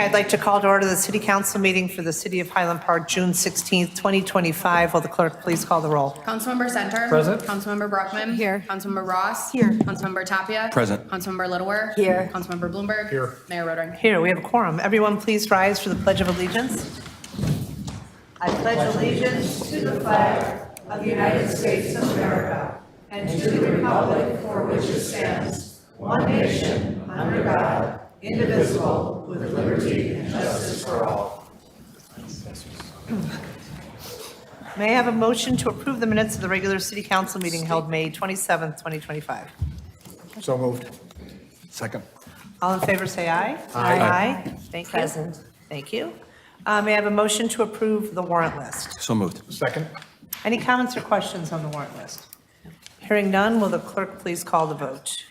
I'd like to call to order the City Council meeting for the City of Highland Park, June 16th, 2025. Will the clerk please call the roll? Councilmember Center. Present. Councilmember Brockman. Here. Councilmember Ross. Here. Councilmember Tapia. Present. Councilmember Littlewer. Here. Councilmember Bloomberg. Here. Mayor Rodring. Here, we have a quorum. Everyone please rise for the Pledge of Allegiance. I pledge allegiance to the flag of the United States of America and to the republic for which it stands, one nation, under God, indivisible, with liberty and justice for all. May I have a motion to approve the minutes of the regular City Council meeting held May 27th, 2025? So moved. Second. All in favor, say aye. Aye. Thank you. Present. Thank you. May I have a motion to approve the warrant list? So moved. Second. Any comments or questions on the warrant list? Hearing none, will the clerk please call the vote?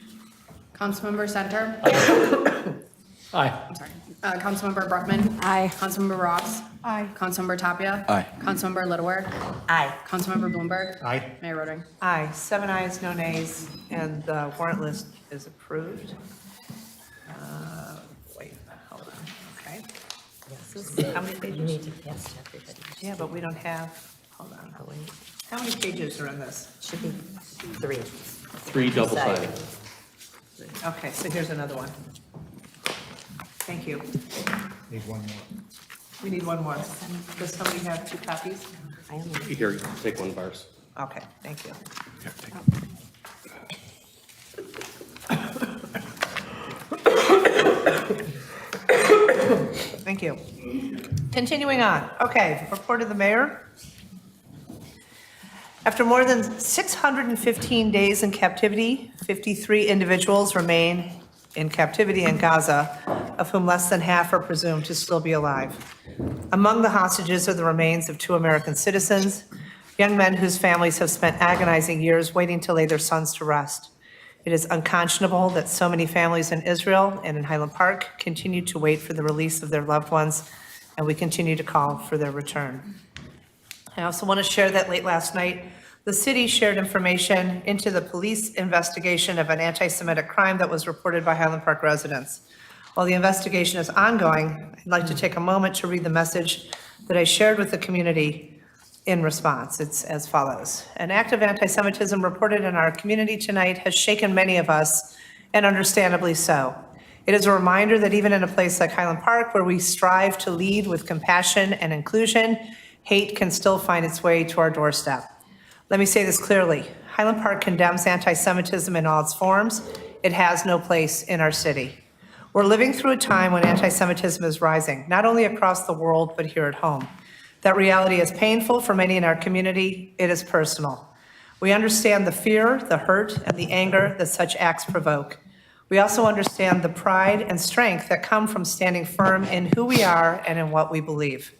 Councilmember Center. Aye. I'm sorry. Councilmember Brockman. Aye. Councilmember Ross. Aye. Councilmember Tapia. Aye. Councilmember Littlewer. Aye. Councilmember Bloomberg. Aye. Mayor Rodring. Aye. 7 ayes, no nays, and the warrant list is approved. Wait, hold on, okay. How many You pages? need to pass to everybody. Yeah, but we don't have, hold on. How many pages are in this? Should be 3. 3 double-sided. Okay, so here's another one. Thank you. Need one more. We need one more. Does somebody have 2 copies? I only Here, take one of ours. Okay, thank you. Thank you. Continuing on. Okay, report of the mayor. After more than 615 days in captivity, 53 individuals remain in captivity in Gaza, of whom less than half are presumed to still be alive. Among the hostages are the remains of 2 American citizens, young men whose families have spent agonizing years waiting to lay their sons to rest. It is unconscionable that so many families in Israel and in Highland Park continue to wait for the release of their loved ones, and we continue to call for their return. I also want to share that late last night, the city shared information into the police investigation of an anti-Semitic crime that was reported by Highland Park residents. While the investigation is ongoing, I'd like to take a moment to read the message that I shared with the community in response. It's as follows. An act of anti-Semitism reported in our community tonight has shaken many of us, and understandably so. It is a reminder that even in a place like Highland Park, where we strive to lead with compassion and inclusion, hate can still find its way to our doorstep. Let me say this clearly. Highland Park condemns anti-Semitism in all its forms. It has no place in our city. We're living through a time when anti-Semitism is rising, not only across the world, but here at home. That reality is painful for many in our community. It is personal. We understand the fear, the hurt, and the anger that such acts provoke. We also understand the pride and strength that come from standing firm in who we are and in what we believe.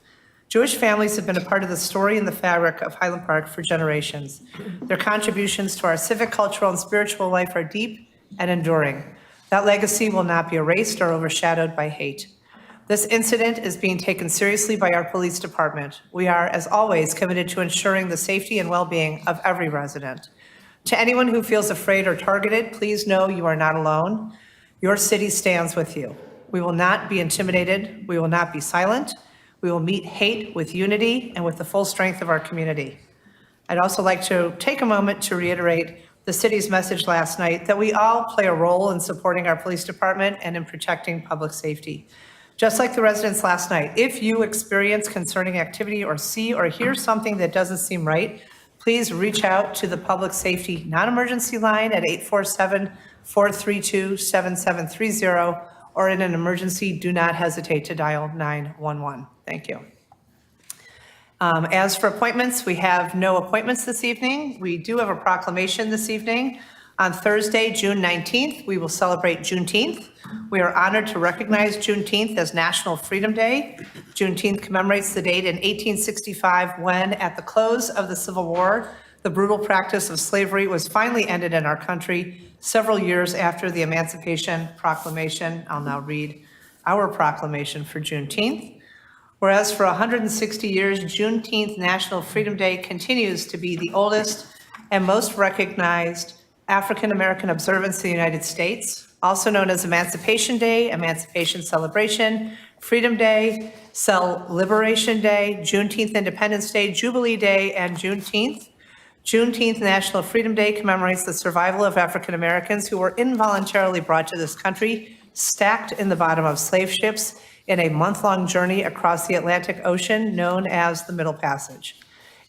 Jewish families have been a part of the story and the fabric of Highland Park for generations. Their contributions to our civic, cultural, and spiritual life are deep and enduring. That legacy will not be erased or overshadowed by hate. This incident is being taken seriously by our police department. We are, as always, committed to ensuring the safety and well-being of every resident. To anyone who feels afraid or targeted, please know you are not alone. Your city stands with you. We will not be intimidated. We will not be silent. We will meet hate with unity and with the full strength of our community. I'd also like to take a moment to reiterate the city's message last night that we all play a role in supporting our police department and in protecting public safety. Just like the residents last night, if you experience concerning activity or see or hear something that doesn't seem right, please reach out to the public safety non-emergency line at 847-432-7730, or in an emergency, do not hesitate to dial 911. Thank you. As for appointments, we have no appointments this evening. We do have a proclamation this evening. On Thursday, June 19th, we will celebrate Juneteenth. We are honored to recognize Juneteenth as National Freedom Day. Juneteenth commemorates the date in 1865 when, at the close of the Civil War, the brutal practice of slavery was finally ended in our country several years after the Emancipation Proclamation. I'll now read our proclamation for Juneteenth. Whereas for 160 years, Juneteenth National Freedom Day continues to be the oldest and most recognized African-American observance in the United States, also known as Emancipation Day, Emancipation Celebration, Freedom Day, Liberation Day, Juneteenth Independence Day, Jubilee Day, and Juneteenth. Juneteenth National Freedom Day commemorates the survival of African Americans who were involuntarily brought to this country, stacked in the bottom of slave ships in a month-long journey across the Atlantic Ocean known as the Middle Passage.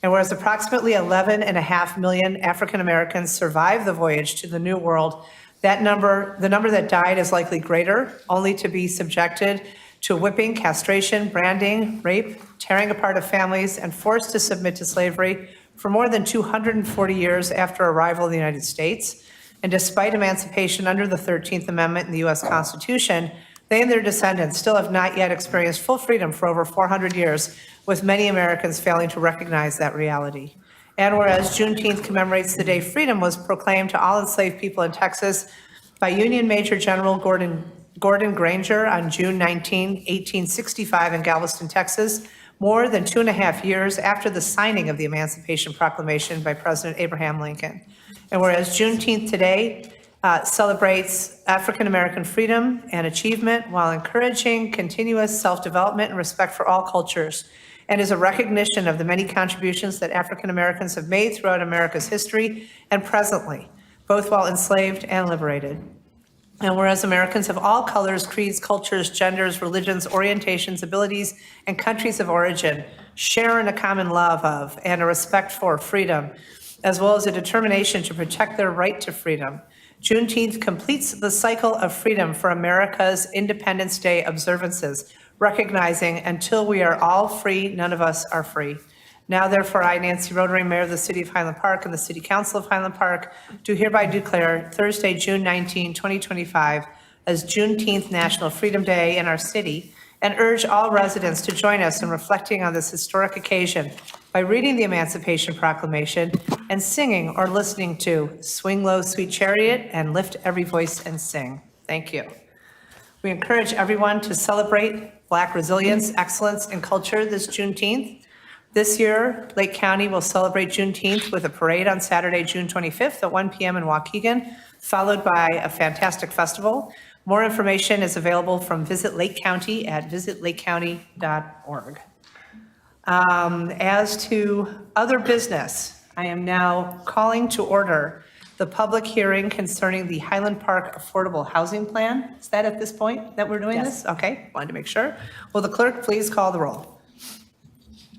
And whereas approximately 11.5 million African Americans survived the voyage to the New World, the number that died is likely greater, only to be subjected to whipping, castration, branding, rape, tearing apart of families, and forced to submit to slavery for more than 240 years after arrival in the United States. And despite emancipation under the 13th Amendment in the U.S. Constitution, they and their descendants still have not yet experienced full freedom for over 400 years, with many Americans failing to recognize that reality. And whereas Juneteenth commemorates the day freedom was proclaimed to all enslaved people in Texas by Union Major General Gordon Granger on June 19, 1865 in Galveston, Texas, more than 2.5 years after the signing of the Emancipation Proclamation by President Abraham Lincoln. And whereas Juneteenth today celebrates African American freedom and achievement while encouraging continuous self-development and respect for all cultures, and is a recognition of the many contributions that African Americans have made throughout America's history and presently, both while enslaved and liberated. And whereas Americans of all colors, creeds, cultures, genders, religions, orientations, abilities, and countries of origin share in a common love of and a respect for freedom, as well as a determination to protect their right to freedom, Juneteenth completes the cycle of freedom for America's Independence Day observances, recognizing until we are all free, none of us are free. Now, therefore, I, Nancy Rotary, Mayor of the City of Highland Park and the City Council of Highland Park, do hereby declare Thursday, June 19, 2025, as Juneteenth National Freedom Day in our city, and urge all residents to join us in reflecting on this historic occasion by reading the Emancipation Proclamation and singing or listening to Swing Low, Sweet Chariot and Lift Every Voice and Sing. Thank you. We encourage everyone to celebrate Black resilience, excellence, and culture this Juneteenth. This year, Lake County will celebrate Juneteenth with a parade on Saturday, June 25th at 1 p.m. in Waukegan, followed by a fantastic festival. More information is available from Visit Lake County at visitlakecounty.org. As to other business, I am now calling to order the public hearing concerning the Highland Park Affordable Housing Plan. Is that at this point that we're doing this? Okay, wanted to make sure. Will the clerk please call the roll?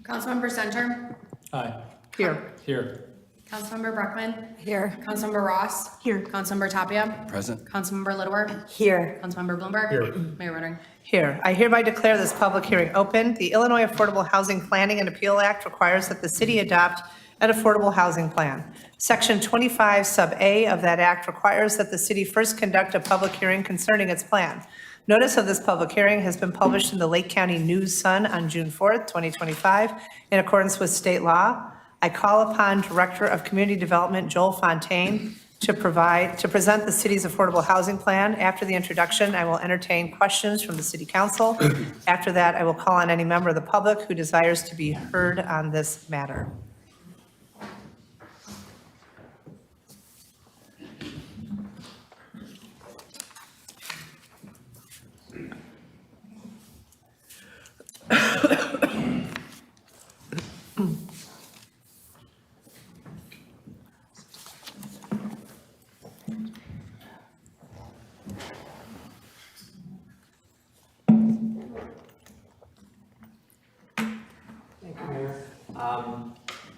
Councilmember Center. Aye. Here. Here. Councilmember Brockman. Here. Councilmember Ross. Here. Councilmember Tapia. Present. Councilmember Littleworth. Here. Councilmember Bloomberg. Here. Mayor Rotary. Here. I hereby declare this public hearing open. The Illinois Affordable Housing Planning and Appeal Act requires that the city adopt an affordable housing plan. Section 25 sub A of that act requires that the city first conduct a public hearing concerning its plan. Notice of this public hearing has been published in the Lake County News Sun on June 4th, 2025, in accordance with state law. I call upon Director of Community Development Joel Fontaine to present the city's affordable housing plan. After the introduction, I will entertain questions from the City Council. After that, I will call on any member of the public who desires to be heard on this matter.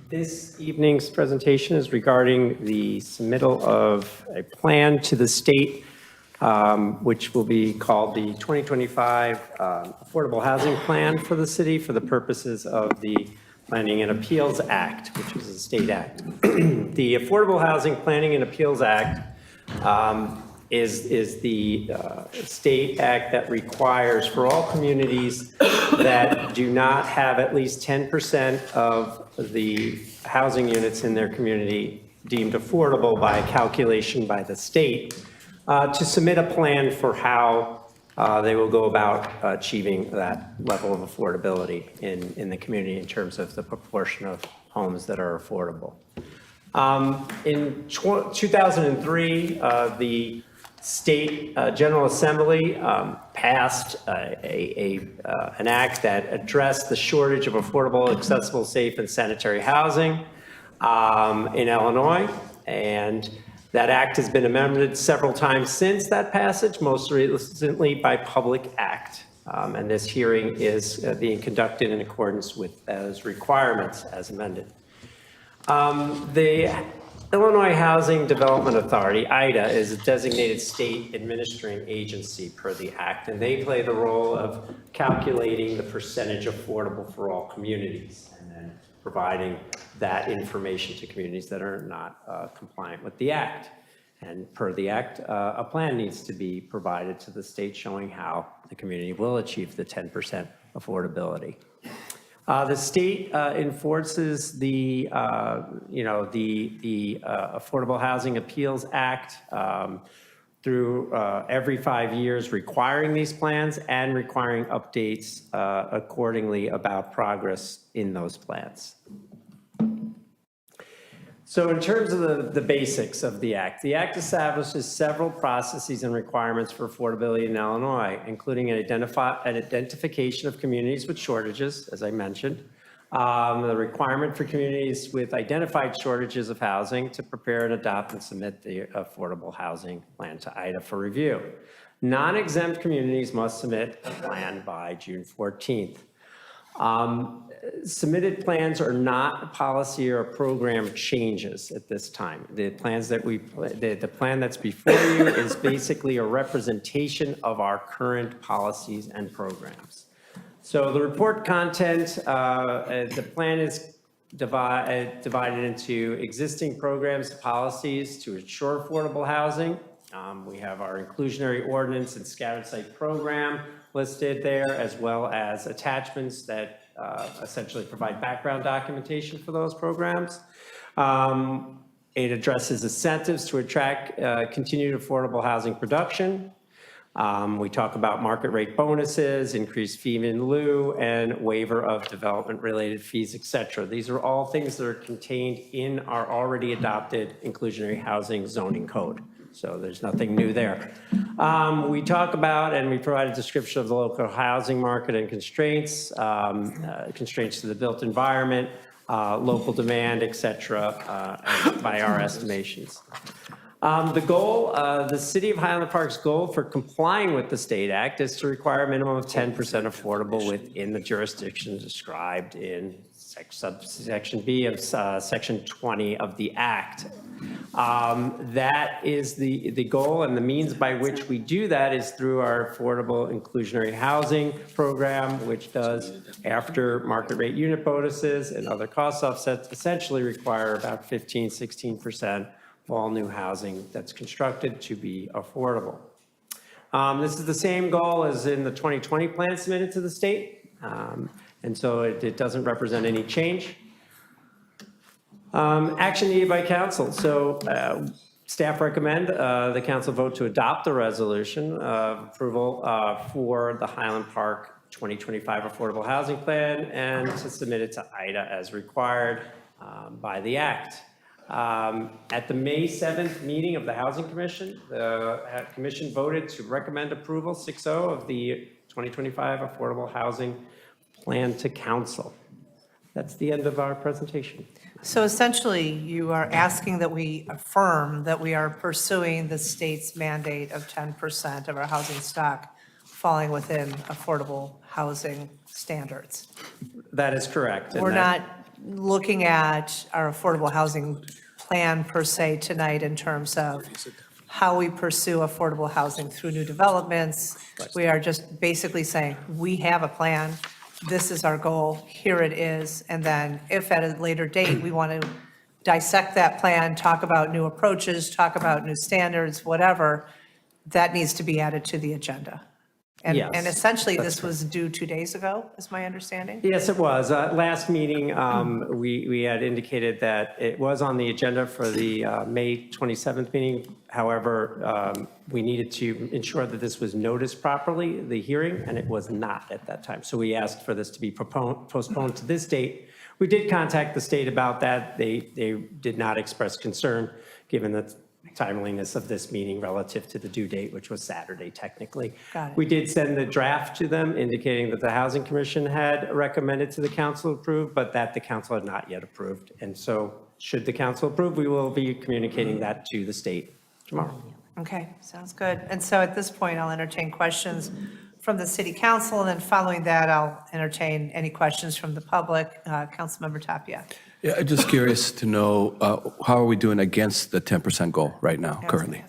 This evening's presentation is regarding the submittal of a plan to the state, which will be called the 2025 Affordable Housing Plan for the city for the purposes of the Planning and Appeals Act, which is a state act. The Affordable Housing Planning and Appeals Act is the state act that requires for all communities that do not have at least 10% of the housing units in their community deemed affordable by calculation by the state to submit a plan for how they will go about achieving that level of affordability in the community in terms of the proportion of homes that are affordable. In 2003, the State General Assembly passed an act that addressed the shortage of affordable, accessible, safe, and sanitary housing in Illinois. And that act has been amended several times since that passage, most recently by public act. And this hearing is being conducted in accordance with those requirements as amended. The Illinois Housing Development Authority, IDA, is a designated state administering agency per the act, and they play the role of calculating the percentage affordable for all communities and then providing that information to communities that are not compliant with the act. And per the act, a plan needs to be provided to the state showing how the community will achieve the 10% affordability. The state enforces the Affordable Housing Appeals Act through every 5 years, requiring these plans and requiring updates accordingly about progress in those plans. So in terms of the basics of the act establishes several processes and requirements for affordability in Illinois, including an identification of communities with shortages, as I mentioned, the requirement for communities with identified shortages of housing to prepare and adopt and submit the affordable housing plan to IDA for review. Non-exempt communities must submit a plan by June 14th. Submitted plans are not policy or program changes at this time. The plans that the plan that's before you is basically a representation of our current policies and programs. So the report content, the plan is divided into existing programs, policies to ensure affordable housing. We have our inclusionary ordinance and scattered site program listed there, as well as attachments that essentially provide background documentation for those programs. It addresses incentives to attract continued affordable housing production. We talk about market rate bonuses, increased fee in lieu, and waiver of development-related fees, et cetera. These are all things that are contained in our already adopted inclusionary housing zoning code. So there's nothing new there. We talk about and we provide a description of the local housing market and constraints, constraints to the built environment, local demand, et cetera, by our estimations. The goal, the City of Highland Park's goal for complying with the State Act is to require a minimum of 10% affordable within the jurisdiction described in subsection B of section 20 of the Act. That is the goal, and the means by which we do that is through our affordable inclusionary housing program, which does, after market rate unit bonuses and other cost offsets, essentially require about 15–16% of all new housing that's constructed to be affordable. This is the same goal as in the 2020 plan submitted to the state, and so it doesn't represent any change. Action needed by council. So staff recommend the council vote to adopt the resolution of approval for the Highland Park 2025 Affordable Housing Plan and to submit it to IDA as required by the Act. At the May 7th meeting of the Housing Commission, the Commission voted to recommend approval 6-0 of the 2025 Affordable Housing Plan to Council. That's the end of our presentation. So essentially, you are asking that we affirm that we are pursuing the state's mandate of 10% of our housing stock falling within affordable housing standards. That is correct. and We're that- not looking at our affordable housing plan per se tonight in terms of how we pursue affordable housing through new developments. We are just basically saying, we have a plan, this is our goal, here it is, and then if at a later date we want to dissect that plan, talk about new approaches, talk about new standards, whatever, that needs to be added to the agenda. And Yes, and essentially, that's this was due 2 days ago, is my understanding? Yes, it was. Last meeting, we had indicated that it was on the agenda for the May 27th meeting. However, we needed to ensure that this was noticed properly, the hearing, and it was not at that time. So we asked for this to be postponed to this date. We did contact the state about that. They did not express concern, given that timeliness of this meeting relative to the due date, which was Saturday technically. Got it. We did send the draft to them indicating that the Housing Commission had recommended to the council approve, but that the council had not yet approved. And so should the council approve, we will be communicating that to the state tomorrow. Okay, sounds good. And so at this point, I'll entertain questions from the city council, and then following that, I'll entertain any questions from the public. Councilmember Tapia. Yeah, I'm just curious to know, how are we doing against the 10% goal right now, currently?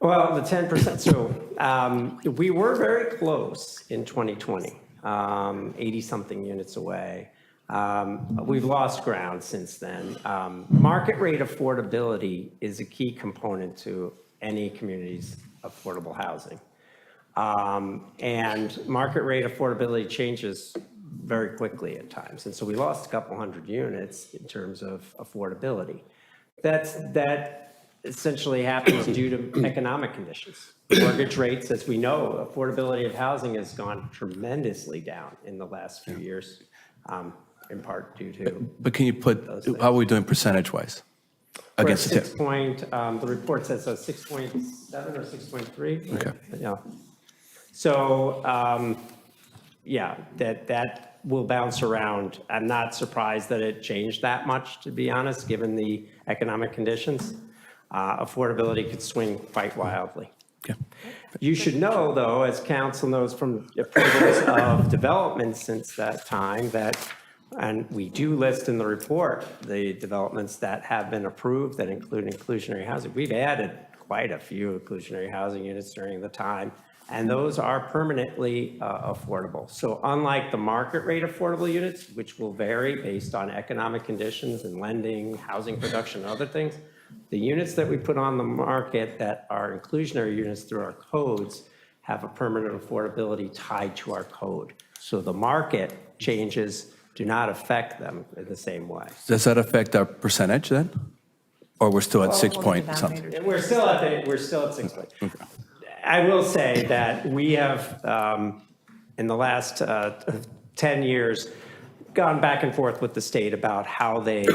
Well, the 10%, so we were very close in 2020, 80-something units away. We've lost ground since then. Market rate affordability is a key component to any community's affordable housing. And market rate affordability changes very quickly at times. And so we lost a couple hundred units in terms of affordability. That essentially happens due to economic conditions. Mortgage rates, as we know, affordability of housing has gone tremendously down in the last few years, in part due to. But can you put, how are we doing percentage-wise? Against the 10? The report says a 6.7 or 6.3. Okay. Yeah. So, yeah, that will bounce around. I'm not surprised that it changed that much, to be honest, given the economic conditions. Affordability could swing quite wildly. Okay. You should know, though, as council knows from approvals of development since that time, that, and we do list in the report, the developments that have been approved that include inclusionary housing. We've added quite a few inclusionary housing units during the time, and those are permanently affordable. So unlike the market rate affordable units, which will vary based on economic conditions and lending, housing production, and other things, the units that we put on the market that are inclusionary units through our codes have a permanent affordability tied to our code. So the market changes do not affect them in the same way. Does that affect our percentage then? Or we're still at 6 point something? And we're still at 6 point. I will say that we have, in the last 10 years, gone back and forth with the state about how they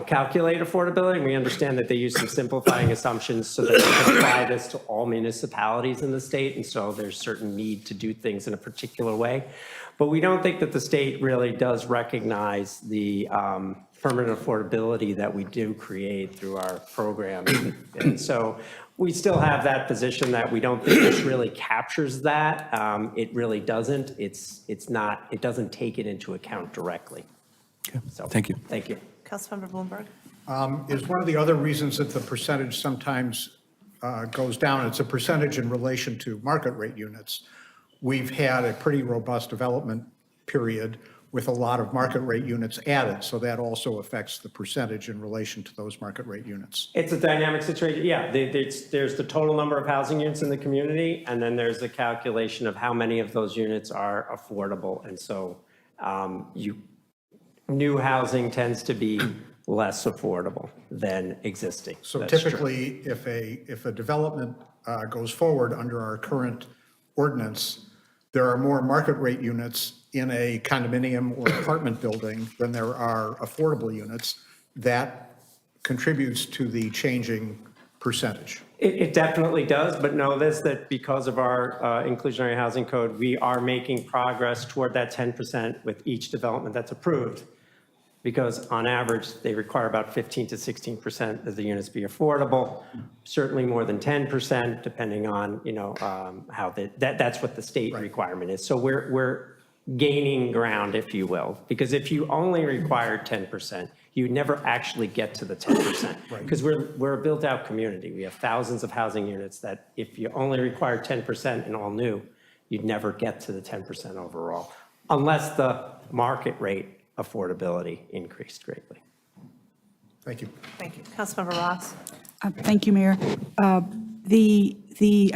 calculate affordability. We understand that they use some simplifying assumptions so that they can apply this to all municipalities in the state, and so there's certain need to do things in a particular way. But we don't think that the state really does recognize the permanent affordability that we do create through our program. And so we still have that position that we don't think this really captures that. It really doesn't. It's not, it doesn't take it into account directly. Okay. So, Thank you. Thank you. Councilmember Bloomberg. Is one of the other reasons that the percentage sometimes goes down, it's a percentage in relation to market rate units. We've had a pretty robust development period with a lot of market rate units added, so that also affects the percentage in relation to those market rate units. It's a dynamic situation. Yeah, there's the total number of housing units in the community, and then there's the calculation of how many of those units are affordable. And so new housing tends to be less affordable than existing. So That's true. typically, if a development goes forward under our current ordinance, there are more market rate units in a condominium or apartment building than there are affordable units. That contributes to the changing percentage. It definitely does, but know this, that because of our inclusionary housing code, we are making progress toward that 10% with each development that's approved. Because on average, they require about 15 to 16% of the units be affordable, certainly more than 10%, depending on, how that's what the state requirement is. So we're gaining ground, if you will, because if you only required 10%, you never actually get to the 10%. Because we're a built out community. We have thousands of housing units that if you only require 10% and all new, you'd never get to the 10% overall, unless the market rate affordability increased greatly. Thank you. Thank you. Councilmember Ross. Thank you, Mayor. I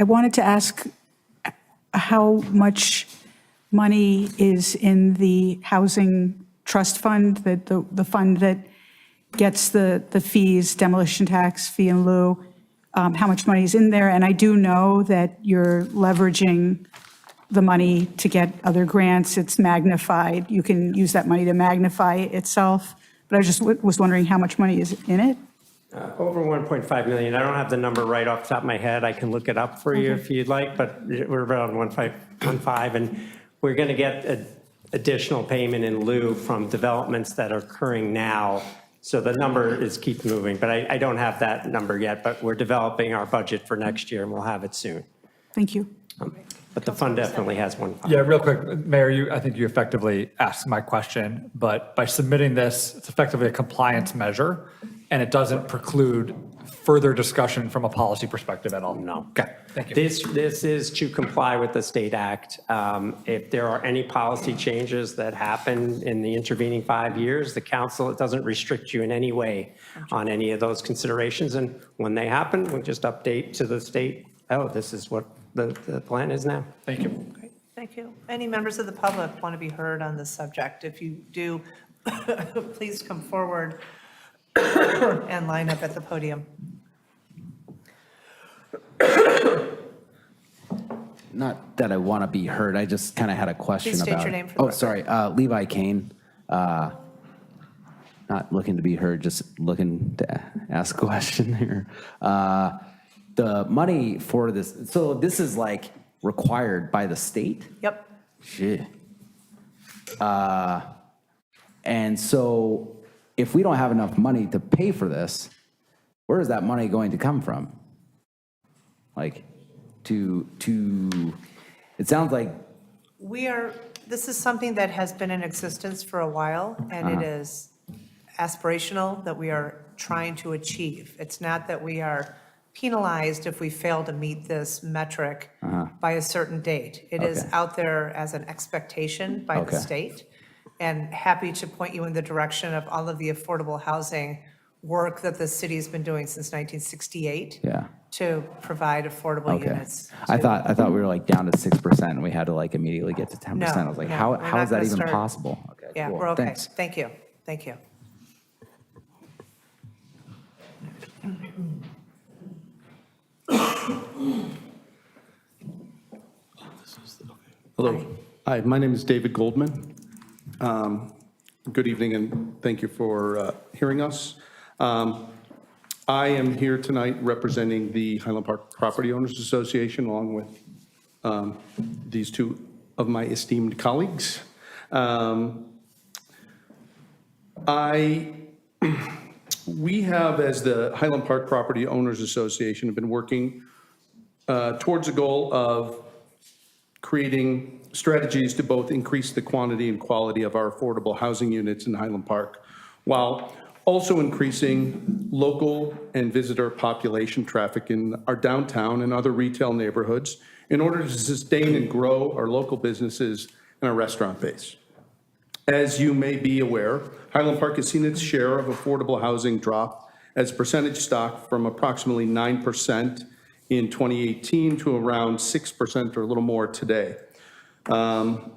wanted to ask how much money is in the housing trust fund, the fund that gets the fees, demolition tax, fee in lieu, how much money is in there? And I do know that you're leveraging the money to get other grants. It's magnified. You can use that money to magnify itself. But I just was wondering how much money is in it? Over 1.5 million. I don't have the number right off the top of my head. I can look it up for you if you'd like, but we're around 1.5, and we're going to get additional payment in lieu from developments that are occurring now. So the number is keep moving, but I don't have that number yet, but we're developing our budget for next year and we'll have it soon. Thank you. But the fund definitely has 1.5. Yeah, real quick, Mayor, I think you effectively asked my question, but by submitting this, it's effectively a compliance measure, and it doesn't preclude further discussion from a policy perspective at all. No. Okay, thank you. This is to comply with the state act. If there are any policy changes that happen in the intervening 5 years, the council, it doesn't restrict you in any way on any of those considerations. And when they happen, we just update to the state, oh, this is what the plan is now. Thank you. Great, thank you. Any members of the public want to be heard on this subject? If you do, please come forward and line up at the podium. Not that I want to be heard, I just kind of had a question Please about. state your name for the Oh, record. sorry, Levi Kane. Not looking to be heard, just looking to ask a question here. The money for this, so this is like required by the state? Yep. Shit. And so if we don't have enough money to pay for this, where is that money going to come from? Like, it sounds like, This is something that has been in existence for a while, and it is aspirational that we are trying to achieve. It's not that we are penalized if we fail to meet this metric by a certain date. It is Okay. out there as an expectation by the Okay. state, and happy to point you in the direction of all of the affordable housing work that the city's been doing since 1968 yeah. to provide affordable Okay. units. I thought we were like down to 6% and we had to like immediately get to 10%. I was like, No, how we're is not that gonna even start- possible? Okay, Yeah, cool. we're okay. Thanks. Thank you. Thank you. Hello. Hi, my name is David Goldman. Good evening, and thank you for hearing us. I am here tonight representing the Highland Park Property Owners Association, along with these two of my esteemed colleagues. We have, as the Highland Park Property Owners Association, have been working towards a goal of creating strategies to both increase the quantity and quality of our affordable housing units in Highland Park, while also increasing local and visitor population traffic in our downtown and other retail neighborhoods in order to sustain and grow our local businesses and our restaurant base. As you may be aware, Highland Park has seen its share of affordable housing drop as percentage stock from approximately 9% in 2018 to around 6% or a little more today. Our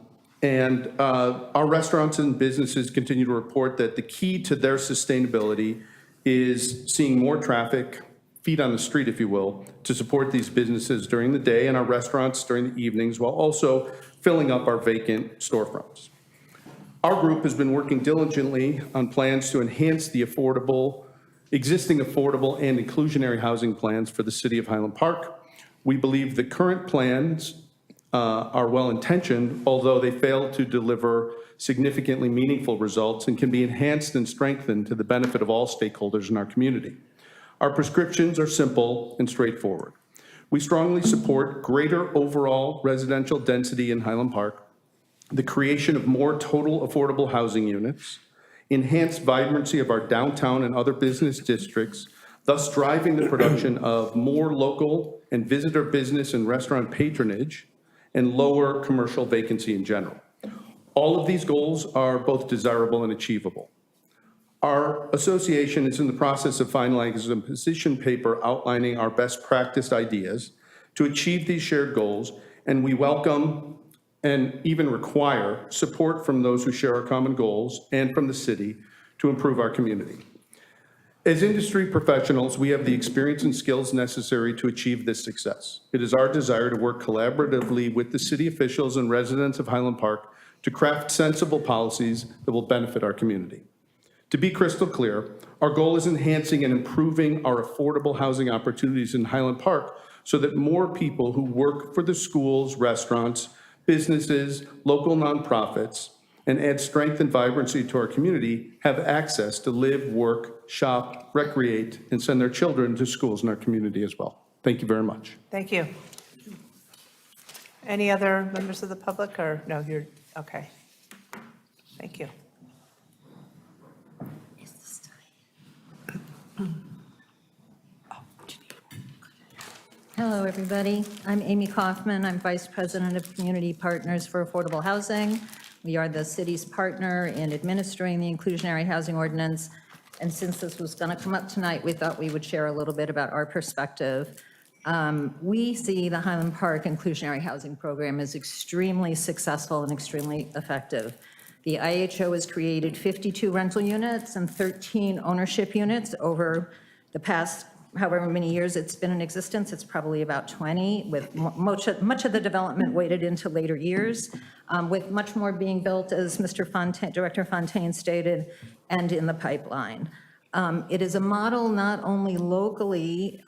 restaurants and businesses continue to report that the key to their sustainability is seeing more traffic, feet on the street, if you will, to support these businesses during the day and our restaurants during the evenings, while also filling up our vacant storefronts. Our group has been working diligently on plans to enhance the existing affordable and inclusionary housing plans for the city of Highland Park. We believe the current plans are well-intentioned, although they fail to deliver significantly meaningful results and can be enhanced and strengthened to the benefit of all stakeholders in our community. Our prescriptions are simple and straightforward. We strongly support greater overall residential density in Highland Park, the creation of more total affordable housing units, enhanced vibrancy of our downtown and other business districts, thus driving the production of more local and visitor business and restaurant patronage, and lower commercial vacancy in general. All of these goals are both desirable and achievable. Our association is in the process of finalizing a position paper outlining our best practice ideas to achieve these shared goals, and we welcome and even require support from those who share our common goals and from the city to improve our community. As industry professionals, we have the experience and skills necessary to achieve this success. It is our desire to work collaboratively with the city officials and residents of Highland Park to craft sensible policies that will benefit our community. To be crystal clear, our goal is enhancing and improving our affordable housing opportunities in Highland Park so that more people who work for the schools, restaurants, businesses, local nonprofits, and add strength and vibrancy to our community have access to live, work, shop, recreate, and send their children to schools in our community as well. Thank you very much. Thank you. Any other members of the public, or, no, you're, okay. Thank you. Hello, everybody. I'm Amy Kaufman. I'm Vice President of Community Partners for Affordable Housing. We are the city's partner in administering the inclusionary housing ordinance. And since this was going to come up tonight, we thought we would share a little bit about our perspective. We see the Highland Park inclusionary housing program as extremely successful and extremely effective. The IHO has created 52 rental units and 13 ownership units over the past however many years it's been in existence. It's probably about 20, with much of the development weighted into later years, with much more being built, as Director Fontaine stated, and in the pipeline. It is a model not only locally,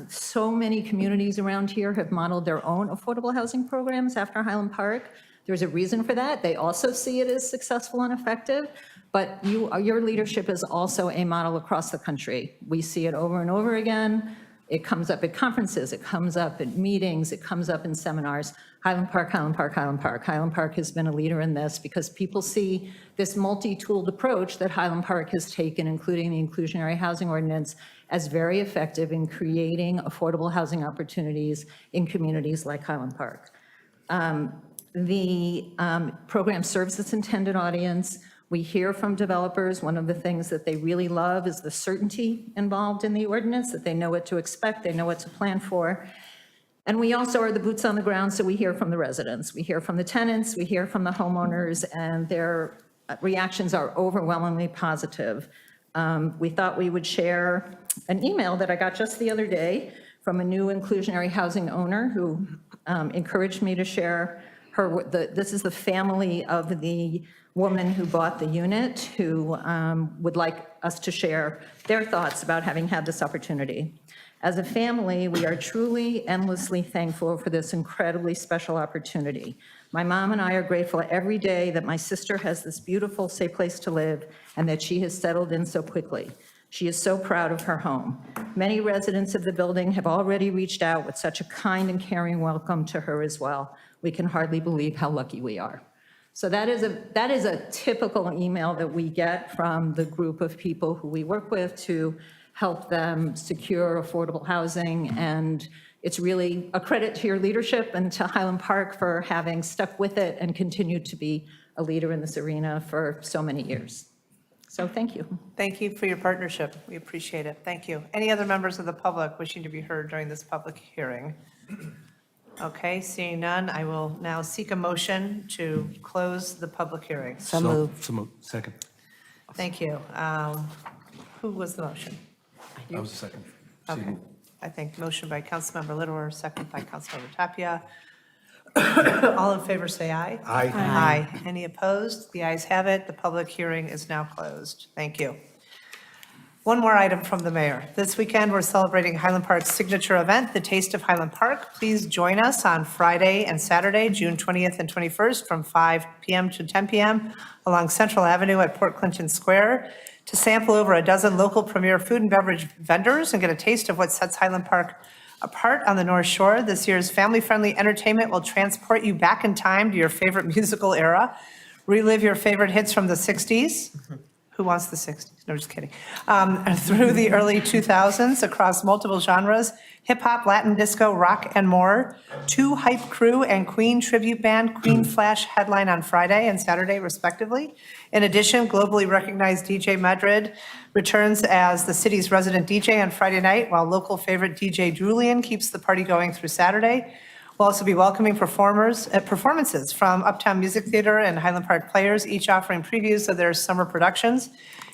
so many communities around here have modeled their own affordable housing programs after Highland Park. There's a reason for that. They also see it as successful and effective, but your leadership is also a model across the country. We see it over and over again. It comes up at conferences, it comes up at meetings, it comes up in seminars. Highland Park, Highland Park, Highland Park. Highland Park has been a leader in this because people see this multi-tooled approach that Highland Park has taken, including the inclusionary housing ordinance, as very effective in creating affordable housing opportunities in communities like Highland Park. The program serves its intended audience. We hear from developers, one of the things that they really love is the certainty involved in the ordinance, that they know what to expect, they know what to plan for. And we also are the boots on the ground, so we hear from the residents. We hear from the tenants, we hear from the homeowners, and their reactions are overwhelmingly positive. We thought we would share an email that I got just the other day from a new inclusionary housing owner who encouraged me to share this is the family of the woman who bought the unit, who would like us to share their thoughts about having had this opportunity. As a family, we are truly endlessly thankful for this incredibly special opportunity. My mom and I are grateful every day that my sister has this beautiful, safe place to live and that she has settled in so quickly. She is so proud of her home. Many residents of the building have already reached out with such a kind and caring welcome to her as well. We can hardly believe how lucky we are. So that is a typical email that we get from the group of people who we work with to help them secure affordable housing. And it's really a credit to your leadership and to Highland Park for having stuck with it and continued to be a leader in this arena for so many years. So thank you. Thank you for your partnership. We appreciate it. Thank you. Any other members of the public wishing to be heard during this public hearing? Okay, seeing none, I will now seek a motion to close the public hearing. So moved. So moved. Second. Thank you. Who was the motion? I was the second. Okay. I think motion by Councilmember Littler, second by Councilmember Tapia. All in favor, say aye. Aye. Aye. Any opposed? The ayes have it. The public hearing is now closed. Thank you. One more item from the mayor. This weekend, we're celebrating Highland Park's signature event, the Taste of Highland Park. Please join us on Friday and Saturday, June 20th and 21st, from 5 p.m. to 10 p.m. along Central Avenue at Port Clinton Square to sample over a dozen local premier food and beverage vendors and get a taste of what sets Highland Park apart on the North Shore. This year's family-friendly entertainment will transport you back in time to your favorite musical era. Relive your favorite hits from the 60s. Who wants the 60s? No, just kidding. Through the early 2000s across multiple genres, hip hop, Latin disco, rock, and more. 2 Hype Crew and Queen tribute band, Queen Flash, headline on Friday and Saturday, respectively. In addition, globally recognized DJ Madrid returns as the city's resident DJ on Friday night, while local favorite DJ Julian keeps the party going through Saturday. We'll also be welcoming performances from Uptown Music Theater and Highland Park Players, each offering previews of their summer productions.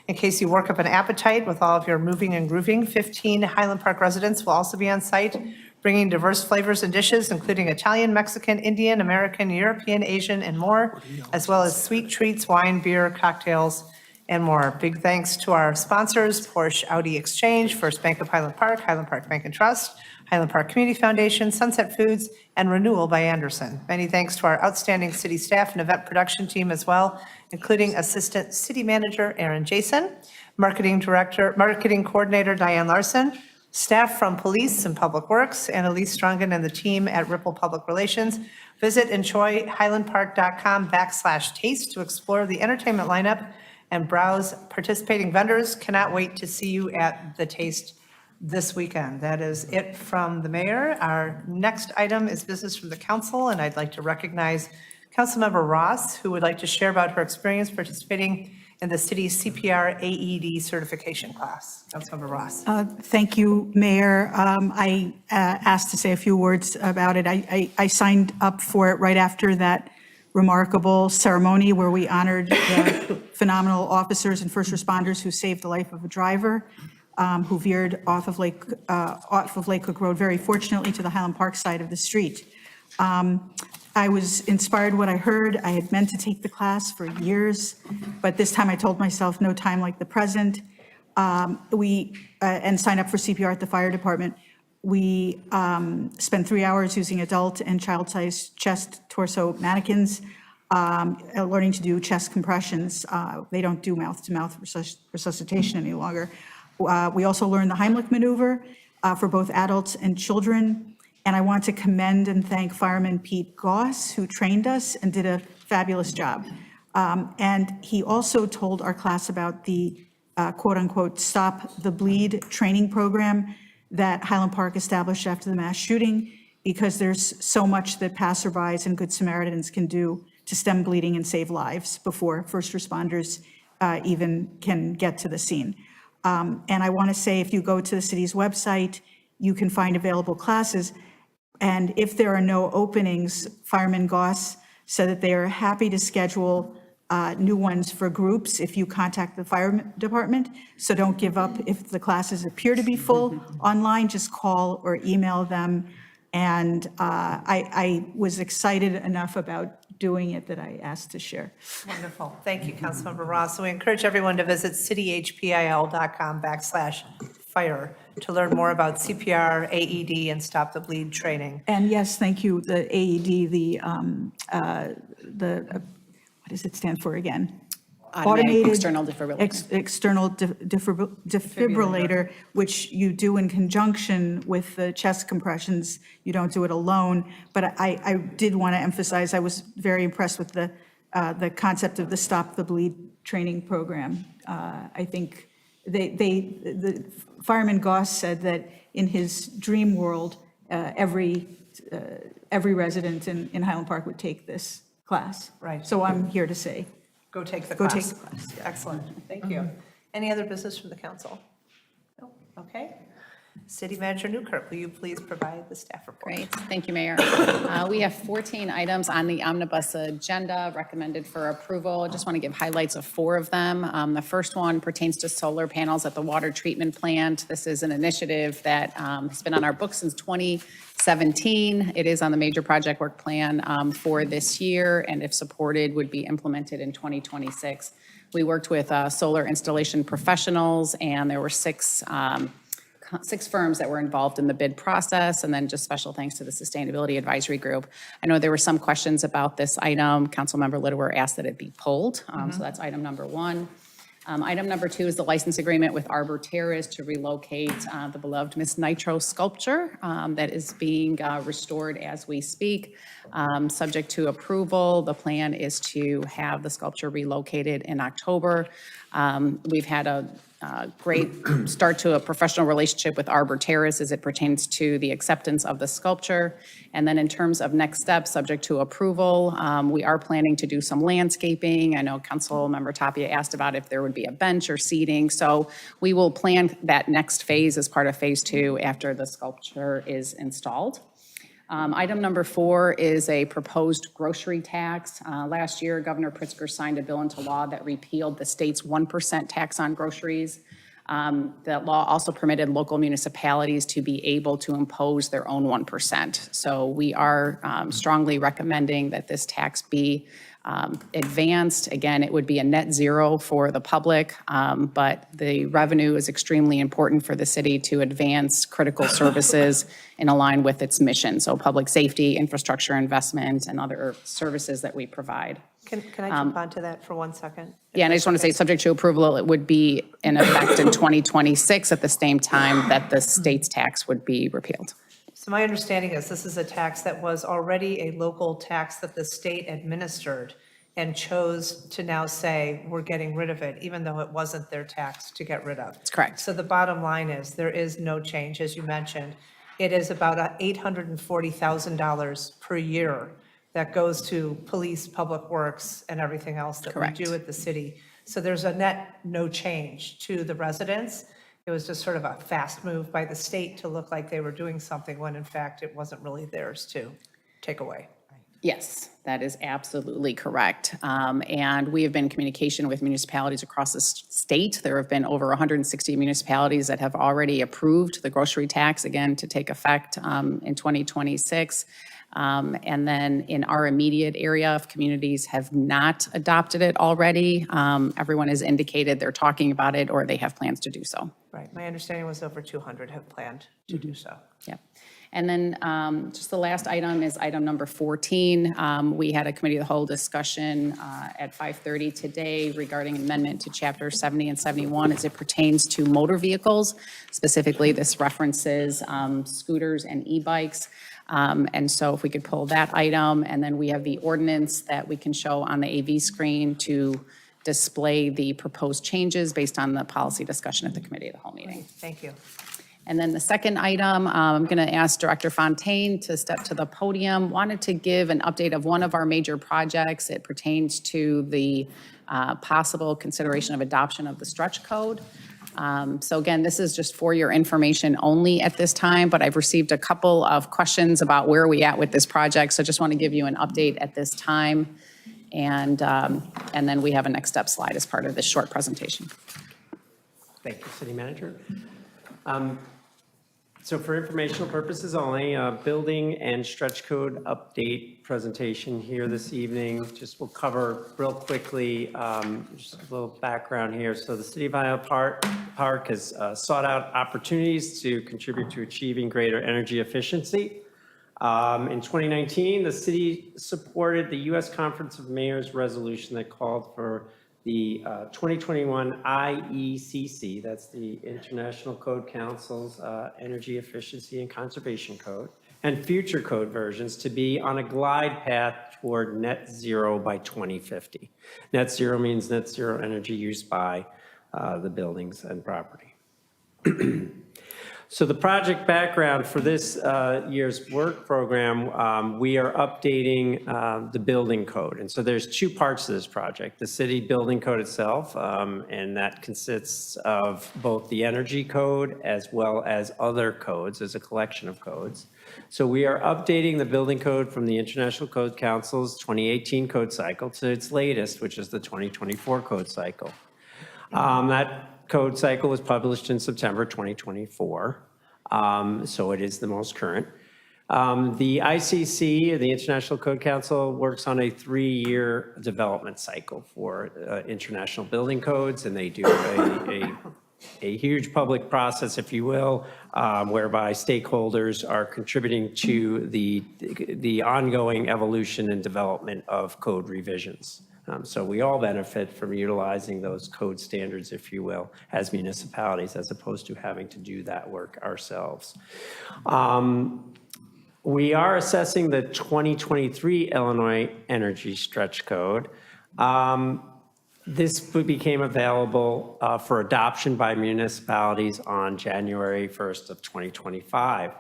In case you work up an appetite with all of your moving and grooving, 15 Highland Park residents will also be on site, bringing diverse flavors and dishes, including Italian, Mexican, Indian, American, European, Asian, and more, as well as sweet treats, wine, beer, cocktails, and more. Big thanks to our sponsors, Porsche Audi Exchange, First Bank of Highland Park Bank and Trust, Highland Park Community Foundation, Sunset Foods, and Renewal by Anderson. Many thanks to our outstanding city staff and event production team as well, including Assistant City Manager Aaron Jason, Marketing Coordinator Diane Larson, staff from Police and Public Works, Annalise Strongen and the team at Ripple Public Relations. Visit enjoyhighlandpark.com/taste to explore the entertainment lineup and browse participating vendors. Cannot wait to see you at the Taste this weekend. That is it from the mayor. Our next item is business from the council, and I'd like to recognize Councilmember Ross, who would like to share about her experience participating in the city's CPR AED certification class. Councilmember Ross. Thank you, Mayor. I asked to say a few words about it. I signed up for it right after that remarkable ceremony where we honored the phenomenal officers and first responders who saved the life of a driver who veered off of Lake Cook Road, very fortunately to the Highland Park side of the street. I was inspired what I heard. I had meant to take the class for years, but this time I told myself no time like the present. And signed up for CPR at the fire department. We spent 3 hours using adult and child-sized chest torso mannequins, learning to do chest compressions. They don't do mouth-to-mouth resuscitation any longer. We also learned the Heimlich maneuver for both adults and children. And I want to commend and thank Fireman Pete Goss, who trained us and did a fabulous job. And he also told our class about the quote-unquote Stop the Bleed training program that Highland Park established after the mass shooting, because there's so much that passerbys and Good Samaritans can do to stem bleeding and save lives before first responders even can get to the scene. And I want to say, if you go to the city's website, you can find available classes. And if there are no openings, Fireman Goss said that they are happy to schedule new ones for groups if you contact the fire department. So don't give up if the classes appear to be full online, just call or email them. And I was excited enough about doing it that I asked to share. Wonderful. Thank you, Councilmember Ross. So we encourage everyone to visit cityhpil.com/fire to learn more about CPR, AED, and Stop the Bleed training. And yes, thank you, the AED, what does it stand for again? Automated external defibrillator. External defibrillator, which you do in conjunction with the chest compressions. You don't do it alone. But I did want to emphasize, I was very impressed with the concept of the Stop the Bleed training program. I think the Fireman Goss said that in his dream world, every resident in Highland Park would take this class. Right. So I'm here to say, Go take the Go class. take the class. Excellent. Thank you. Any other business from the council? No? Okay. City Manager Newkirk, will you please provide the staff report? Great, thank you, Mayor. We have 14 items on the omnibus agenda recommended for approval. I just want to give highlights of 4 of them. The first one pertains to solar panels at the water treatment plant. This is an initiative that has been on our books since 2017. It is on the major project work plan for this year, and if supported, would be implemented in 2026. We worked with solar installation professionals, and there were 6 firms that were involved in the bid process, and then just special thanks to the Sustainability Advisory Group. I know there were some questions about this item. Councilmember Littwer asked that it be pulled, so that's item number 1. Item number 2 is the license agreement with Arbor Terrace to relocate the beloved Miss Nitro sculpture that is being restored as we speak. Subject to approval, the plan is to have the sculpture relocated in October. We've had a great start to a professional relationship with Arbor Terrace as it pertains to the acceptance of the sculpture. And then in terms of next steps, subject to approval, we are planning to do some landscaping. I know Councilmember Tapia asked about if there would be a bench or seating. So we will plan that next phase as part of phase 2 after the sculpture is installed. Item number 4 is a proposed grocery tax. Last year, Governor Pritzker signed a bill into law that repealed the state's 1% tax on groceries. That law also permitted local municipalities to be able to impose their own 1%. So we are strongly recommending that this tax be advanced. Again, it would be a net zero for the public, but the revenue is extremely important for the city to advance critical services and align with its mission. So public safety, infrastructure investment, and other services that we provide. Can I jump onto that for 1 second? Yeah, and I just want to say, subject to approval, it would be in effect in 2026 at the same time that the state's tax would be repealed. So my understanding is this is a tax that was already a local tax that the state administered and chose to now say, we're getting rid of it, even though it wasn't their tax to get rid of. That's correct. So the bottom line is, there is no change, as you mentioned. It is about $840,000 per year that goes to police, public works, and everything else that we Correct. do at the city. So there's a net no change to the residents. It was just sort of a fast move by the state to look like they were doing something when in fact it wasn't really theirs to take away. Yes, that is absolutely correct. And we have been in communication with municipalities across the state. There have been over 160 municipalities that have already approved the grocery tax, again, to take effect in 2026. And then in our immediate area, if communities have not adopted it already, everyone has indicated they're talking about it or they have plans to do so. Right, my understanding was over 200 have planned to do so. Yep. And then just the last item is item number 14. We had a committee of the whole discussion at 5:30 today regarding amendment to chapter 70 and 71 as it pertains to motor vehicles. Specifically, this references scooters and e-bikes. And so if we could pull that item, and then we have the ordinance that we can show on the AV screen to display the proposed changes based on the policy discussion at the committee of the whole meeting. Thank you. And then the second item, I'm going to ask Director Fontaine to step to the podium. Wanted to give an update of one of our major projects. It pertains to the possible consideration of adoption of the stretch code. So again, this is just for your information only at this time, but I've received a couple of questions about where are we at with this project. So just want to give you an update at this time. And then we have a next step slide as part of this short presentation. Thank you, City Manager. So for informational purposes only, building and stretch code update presentation here this evening. Just we'll cover real quickly, just a little background here. So the City of Highland Park has sought out opportunities to contribute to achieving greater energy efficiency. In 2019, the city supported the U.S. Conference of Mayors resolution that called for the 2021 IECC, that's the International Code Council's Energy Efficiency and Conservation Code, and future code versions to be on a glide path toward net zero by 2050. Net zero means net zero energy use by the buildings and property. So the project background for this year's work program, we are updating the building code. And so there's two parts to this project, the city building code itself, and that consists of both the energy code as well as other codes as a collection of codes. So we are updating the building code from the International Code Council's 2018 code cycle to its latest, which is the 2024 code cycle. That code cycle was published in September 2024, so it is the most current. The ICC, the International Code Council, works on a 3-year development cycle for international building codes, and they do a huge public process, if you will, whereby stakeholders are contributing to the ongoing evolution and development of code revisions. So we all benefit from utilizing those code standards, if you will, as municipalities, as opposed to having to do that work ourselves. We are assessing the 2023 Illinois Energy Stretch Code. This became available for adoption by municipalities on January 1st of 2025.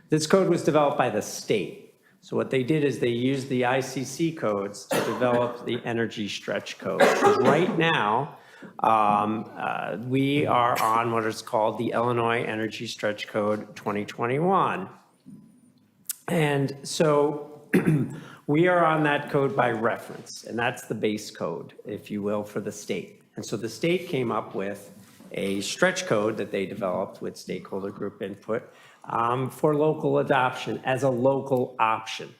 This code was developed by the state. So what they did is they used the ICC codes to develop the energy stretch code. Because right now, we are on what is called the Illinois Energy Stretch Code 2021. And so we are on that code by reference, and that's the base code, if you will, for the state. And so the state came up with a stretch code that they developed with stakeholder group input for local adoption as a local option.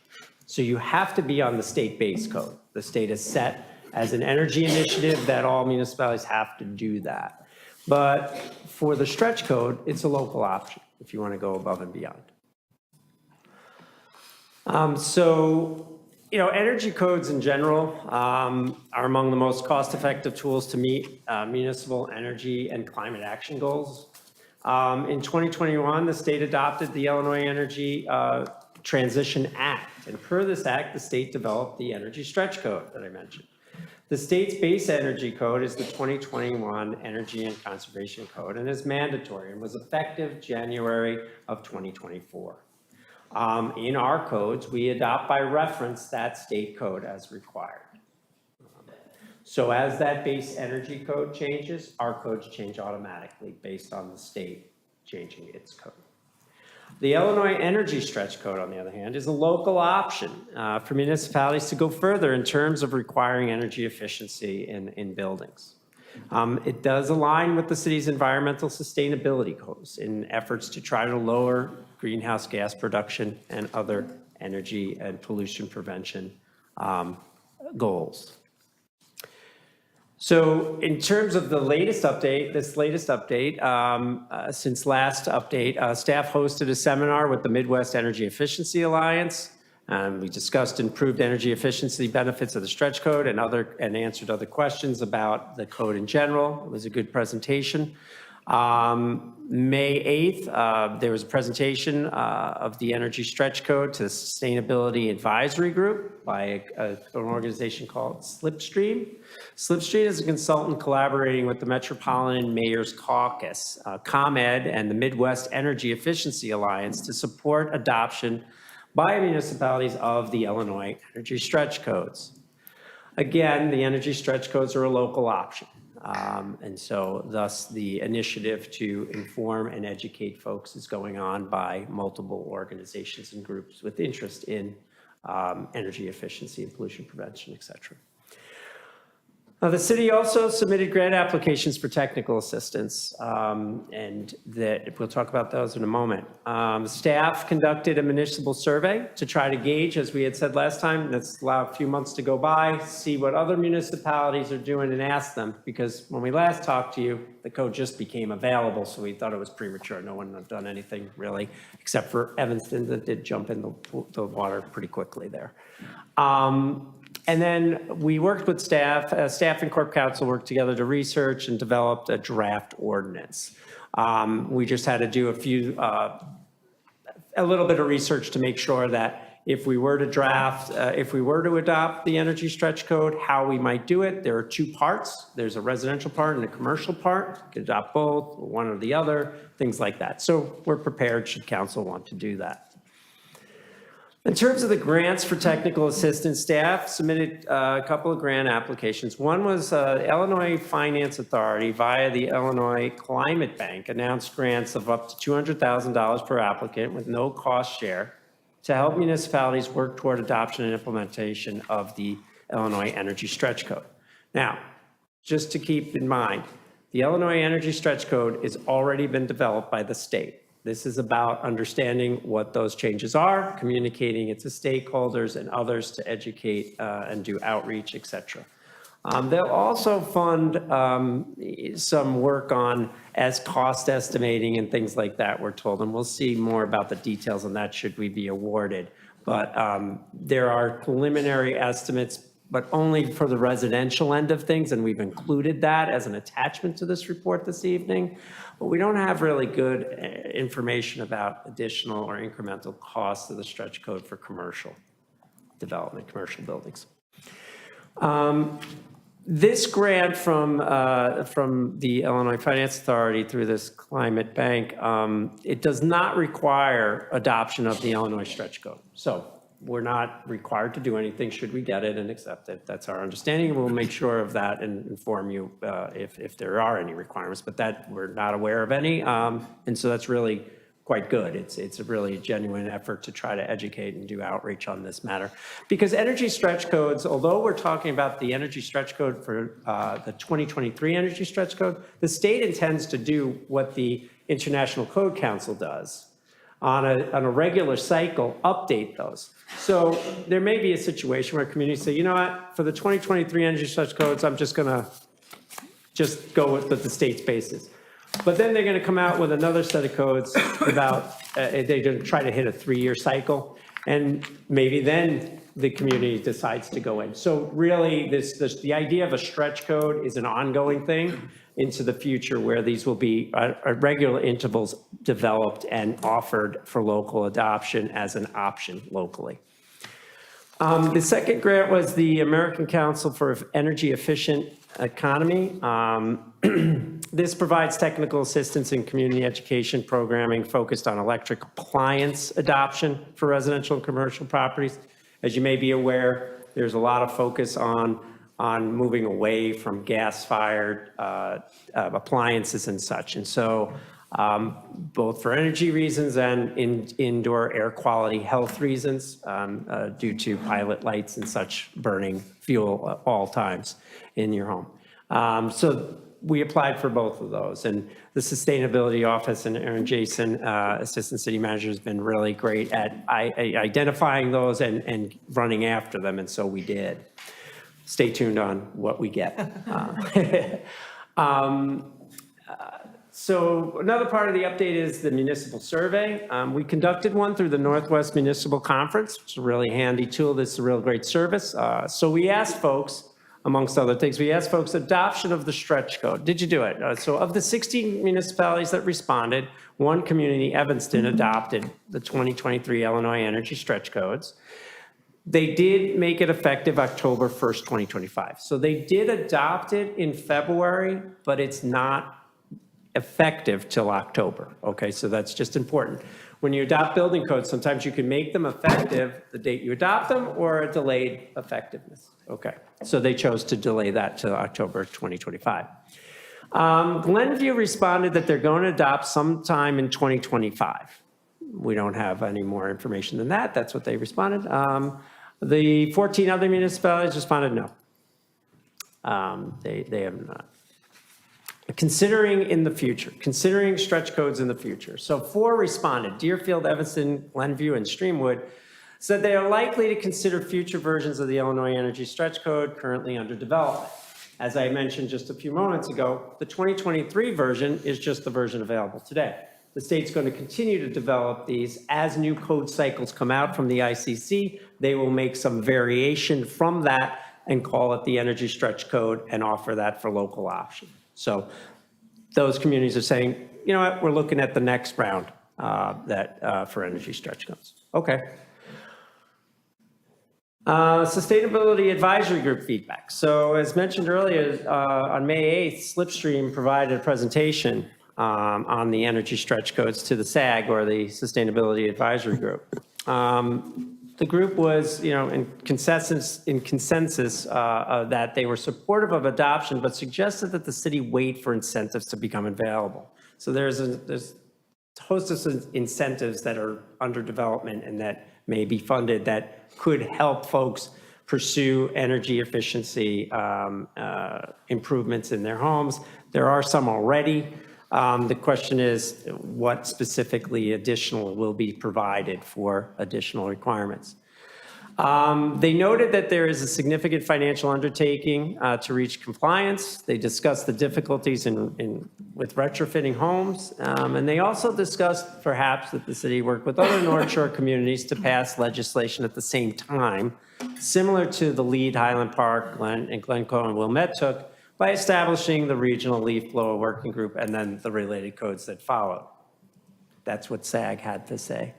So you have to be on the state base code. The state has set as an energy initiative that all municipalities have to do that. But for the stretch code, it's a local option if you want to go above and beyond. Energy codes in general are among the most cost-effective tools to meet municipal energy and climate action goals. In 2021, the state adopted the Illinois Energy Transition Act. And per this act, the state developed the Energy Stretch Code that I mentioned. The state's base energy code is the 2021 Energy and Conservation Code and is mandatory and was effective January of 2024. In our codes, we adopt by reference that state code as required. So as that base energy code changes, our codes change automatically based on the state changing its code. The Illinois Energy Stretch Code, on the other hand, is a local option for municipalities to go further in terms of requiring energy efficiency in buildings. It does align with the city's environmental sustainability goals in efforts to try to lower greenhouse gas production and other energy and pollution prevention goals. So in terms of the latest update, since last update, staff hosted a seminar with the Midwest Energy Efficiency Alliance. We discussed improved energy efficiency benefits of the stretch code and answered other questions about the code in general. It was a good presentation. May 8th, there was a presentation of the Energy Stretch Code to the Sustainability Advisory Group by an organization called Slipstream. Slipstream is a consultant collaborating with the Metropolitan Mayor's Caucus, ComEd, and the Midwest Energy Efficiency Alliance to support adoption by municipalities of the Illinois Energy Stretch Codes. Again, the Energy Stretch Codes are a local option. And so thus the initiative to inform and educate folks is going on by multiple organizations and groups with interest in energy efficiency and pollution prevention, et cetera. The city also submitted grant applications for technical assistance, and we'll talk about those in a moment. Staff conducted a municipal survey to try to gauge, as we had said last time, let's allow a few months to go by, see what other municipalities are doing and ask them, because when we last talked to you, the code just became available, so we thought it was premature. No one had done anything really, except for Evanston that did jump in the water pretty quickly there. And then we worked with staff and Corp Council worked together to research and developed a draft ordinance. We just had to do a little bit of research to make sure that if we were to adopt the Energy Stretch Code, how we might do it. There are two parts. There's a residential part and a commercial part. You could adopt both, one or the other, things like that. So we're prepared should council want to do that. In terms of the grants for technical assistance, staff submitted a couple of grant applications. One was Illinois Finance Authority via the Illinois Climate Bank announced grants of up to $200,000 per applicant with no cost share to help municipalities work toward adoption and implementation of the Illinois Energy Stretch Code. Now, just to keep in mind, the Illinois Energy Stretch Code has already been developed by the state. This is about understanding what those changes are, communicating it to stakeholders and others to educate and do outreach, et cetera. They'll also fund some work on as cost estimating and things like that, we're told, and we'll see more about the details on that should we be awarded. But there are preliminary estimates, but only for the residential end of things, and we've included that as an attachment to this report this evening. But we don't have really good information about additional or incremental costs of the stretch code for commercial development, commercial buildings. This grant from the Illinois Finance Authority through this climate bank, it does not require adoption of the Illinois Stretch Code. So we're not required to do anything should we get it and accept it. That's our understanding, and we'll make sure of that and inform you if there are any requirements, but that we're not aware of any. And so that's really quite good. It's a really genuine effort to try to educate and do outreach on this matter. Because energy stretch codes, although we're talking about the energy stretch code for the 2023 energy stretch code, the state intends to do what the International Code Council does. on a regular cycle, update those. So there may be a situation where communities say, you know what, for the 2023 energy stretch codes, I'm just gonna go with what the state spaces. But then they're gonna come out with another set of codes about, they're gonna try to hit a 3-year cycle, and maybe then the community decides to go in. So really, the idea of a stretch code is an ongoing thing into the future where these will be at regular intervals developed and offered for local adoption as an option locally. The second grant was the American Council for Energy Efficient Economy. This provides technical assistance in community education programming focused on electric appliance adoption for residential and commercial properties. As you may be aware, there's a lot of focus on moving away from gas-fired appliances and such. And so both for energy reasons and indoor air quality health reasons, due to pilot lights and such burning fuel at all times in your home. So we applied for both of those, and the Sustainability Office and Aaron Jason, Assistant City Manager, has been really great at identifying those and running after them, and so we did. Stay tuned on what we get. So another part of the update is the municipal survey. We conducted one through the Northwest Municipal Conference, which is a really handy tool. This is a real great service. So we asked folks, amongst other things, we asked folks adoption of the stretch code. Did you do it? So of the 16 municipalities that responded, one community, Evanston, adopted the 2023 Illinois Energy Stretch Codes. They did make it effective October 1st, 2025. So they did adopt it in February, but it's not effective till October. Okay, so that's just important. When you adopt building codes, sometimes you can make them effective the date you adopt them or a delayed effectiveness. Okay, so they chose to delay that to October 2025. Glenview responded that they're going to adopt sometime in 2025. We don't have any more information than that. That's what they responded. The 14 other municipalities responded no. They have not. Considering in the future, considering stretch codes in the future. So 4 responded, Deerfield, Evanston, Glenview, and Streamwood, said they are likely to consider future versions of the Illinois Energy Stretch Code currently under development. As I mentioned just a few moments ago, the 2023 version is just the version available today. The state's going to continue to develop these. As new code cycles come out from the ICC, they will make some variation from that and call it the Energy Stretch Code and offer that for local option. So those communities are saying, you know what, we're looking at the next round for energy stretch codes. Okay. Sustainability Advisory Group feedback. So as mentioned earlier, on May 8th, Slipstream provided a presentation on the energy stretch codes to the SAG, or the Sustainability Advisory Group. The group was, in consensus that they were supportive of adoption, but suggested that the city wait for incentives to become available. So there's a host of incentives that are under development and that may be funded that could help folks pursue energy efficiency improvements in their homes. There are some already. The question is, what specifically additional will be provided for additional requirements? They noted that there is a significant financial undertaking to reach compliance. They discussed the difficulties with retrofitting homes. And they also discussed perhaps that the city work with other North Shore communities to pass legislation at the same time, similar to the lead Highland Park, Glencoe, and Wilmette took, by establishing the regional leaf blower working group and then the related codes that followed. That's what SAG had to say.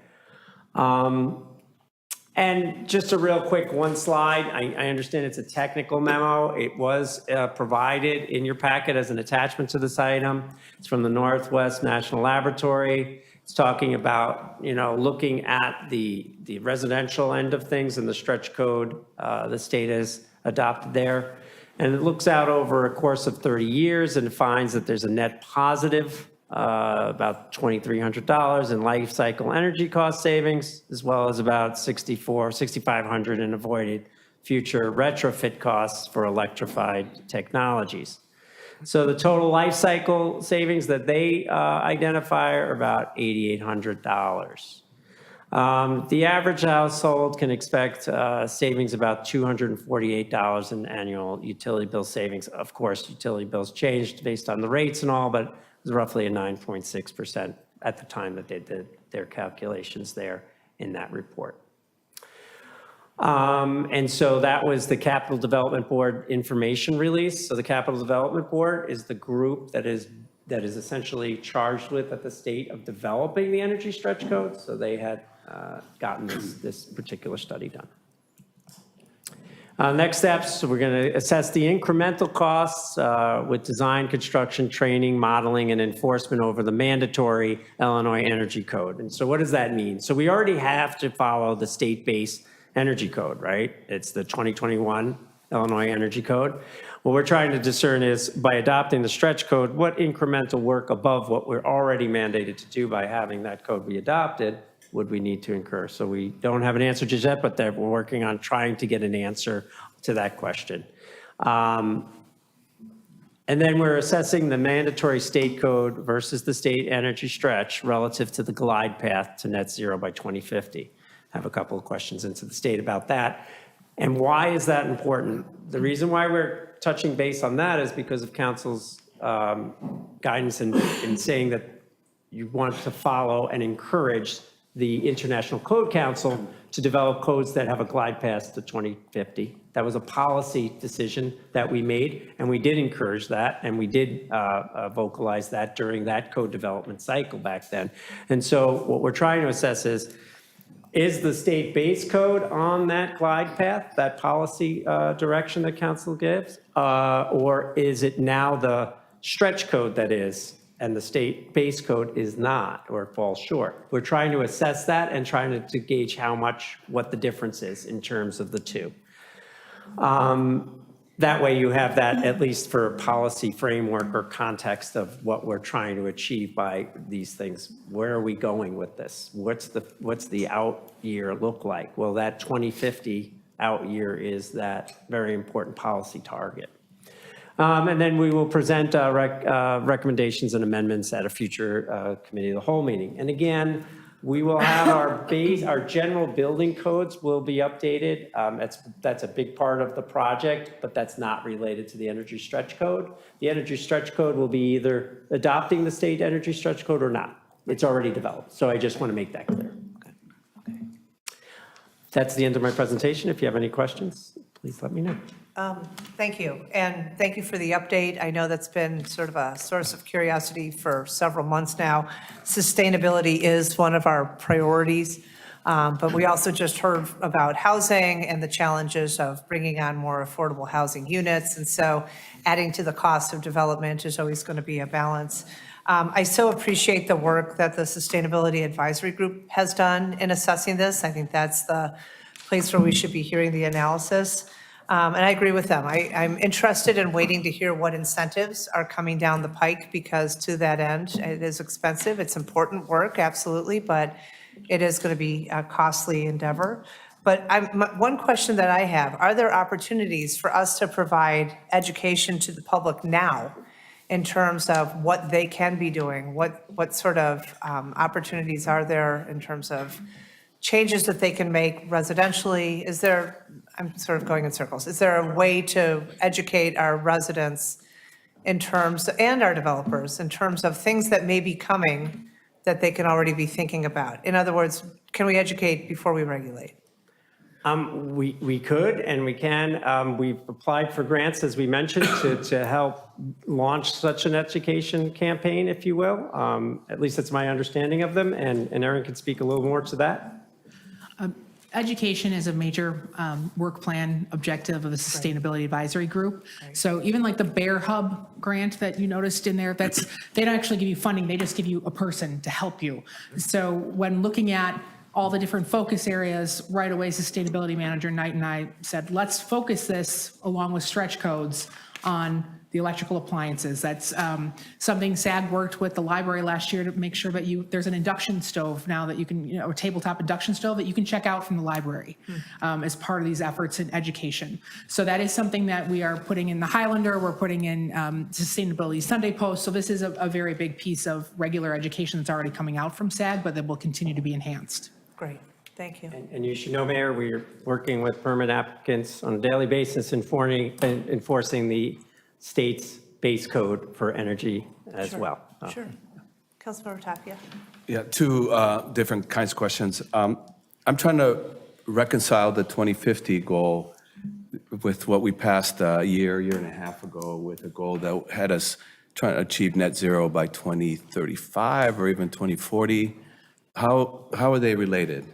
And just a real quick one slide. I understand it's a technical memo. It was provided in your packet as an attachment to this item. It's from the Northwest National Laboratory. It's talking about, looking at the residential end of things and the stretch code the state has adopted there. And it looks out over a course of 30 years and finds that there's a net positive, about $2,300 in life cycle energy cost savings, as well as about $6,500 in avoided future retrofit costs for electrified technologies. So the total life cycle savings that they identify are about $8,800. The average household can expect savings about $248 in annual utility bill savings. Of course, utility bills changed based on the rates and all, but it was roughly a 9.6% at the time that they did their calculations there in that report. And so that was the Capital Development Board information release. So the Capital Development Board is the group that is essentially charged with at the state of developing the energy stretch code. So they had gotten this particular study done. Next steps, we're going to assess the incremental costs with design, construction, training, modeling, and enforcement over the mandatory Illinois Energy Code. And so what does that mean? So we already have to follow the state-based energy code, right? It's the 2021 Illinois Energy Code. What we're trying to discern is, by adopting the stretch code, what incremental work above what we're already mandated to do by having that code be adopted would we need to incur? So we don't have an answer just yet, but we're working on trying to get an answer to that question. And then we're assessing the mandatory state code versus the state energy stretch relative to the glide path to net zero by 2050. I have a couple of questions into the state about that. And why is that important? The reason why we're touching base on that is because of council's guidance in saying that you want to follow and encourage the International Code Council to develop codes that have a glide path to 2050. That was a policy decision that we made, and we did encourage that, and we did vocalize that during that code development cycle back then. And so what we're trying to assess is the state base code on that glide path, that policy direction that council gives, or is it now the stretch code that is, and the state base code is not, or falls short? We're trying to assess that and trying to gauge what the difference is in terms of the two. That way you have that at least for a policy framework or context of what we're trying to achieve by these things. Where are we going with this? What's the out year look like? Well, that 2050 out year is that very important policy target. And then we will present recommendations and amendments at a future committee of the whole meeting. And again, we will have our general building codes will be updated. That's a big part of the project, but that's not related to the energy stretch code. The energy stretch code will be either adopting the state energy stretch code or not. It's already developed. So I just want to make that clear. Okay. That's the end of my presentation. If you have any questions, please let me know. Thank you, and thank you for the update. I know that's been sort of a source of curiosity for several months now. Sustainability is one of our priorities, but we also just heard about housing and the challenges of bringing on more affordable housing units, and so adding to the cost of development is always going to be a balance. I so appreciate the work that the Sustainability Advisory Group has done in assessing this. I think that's the place where we should be hearing the analysis. And I agree with them. I'm interested in waiting to hear what incentives are coming down the pike, because to that end, it is expensive. It's important work, absolutely, but it is going to be a costly endeavor. But one question that I have, are there opportunities for us to provide education to the public now in terms of what they can be doing? What sort of opportunities are there in terms of changes that they can make residentially? Is there, I'm sort of going in circles, is there a way to educate our residents in terms, and our developers, in terms of things that may be coming that they can already be thinking about? In other words, can we educate before we regulate? We could and we can. We've applied for grants, as we mentioned, to help launch such an education campaign, if you will. At least that's my understanding of them, and Erin can speak a little more to that. Education is a major work plan objective of the Sustainability Advisory Group. So even like the Bear Hub grant that you noticed in there, they don't actually give you funding, they just give you a person to help you. So when looking at all the different focus areas, right away Sustainability Manager Knight and I said, let's focus this along with stretch codes on the electrical appliances. That's something SAG worked with the library last year to make sure that there's an induction stove now that you can, a tabletop induction stove that you can check out from the library as part of these efforts in education. So that is something that we are putting in the Highlander, we're putting in Sustainability Sunday Post. So this is a very big piece of regular education that's already coming out from SAG, but that will continue to be enhanced. Great, thank you. And you should know, Mayor, we're working with permit applicants on a daily basis enforcing the state's base code for energy as Sure, well. Sure. Councilmember Tapia? Yeah, two different kinds of questions. I'm trying to reconcile the 2050 goal with what we passed a year and a half ago with a goal that had us trying to achieve net zero by 2035 or even 2040. How are they related?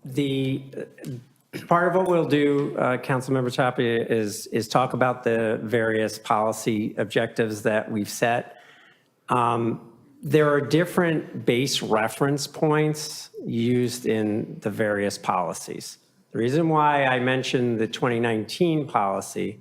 The part of what we'll do, Councilmember Tapia, is talk about the various policy objectives that we've set. There are different base reference points used in the various policies. The reason why I mentioned the 2019 policy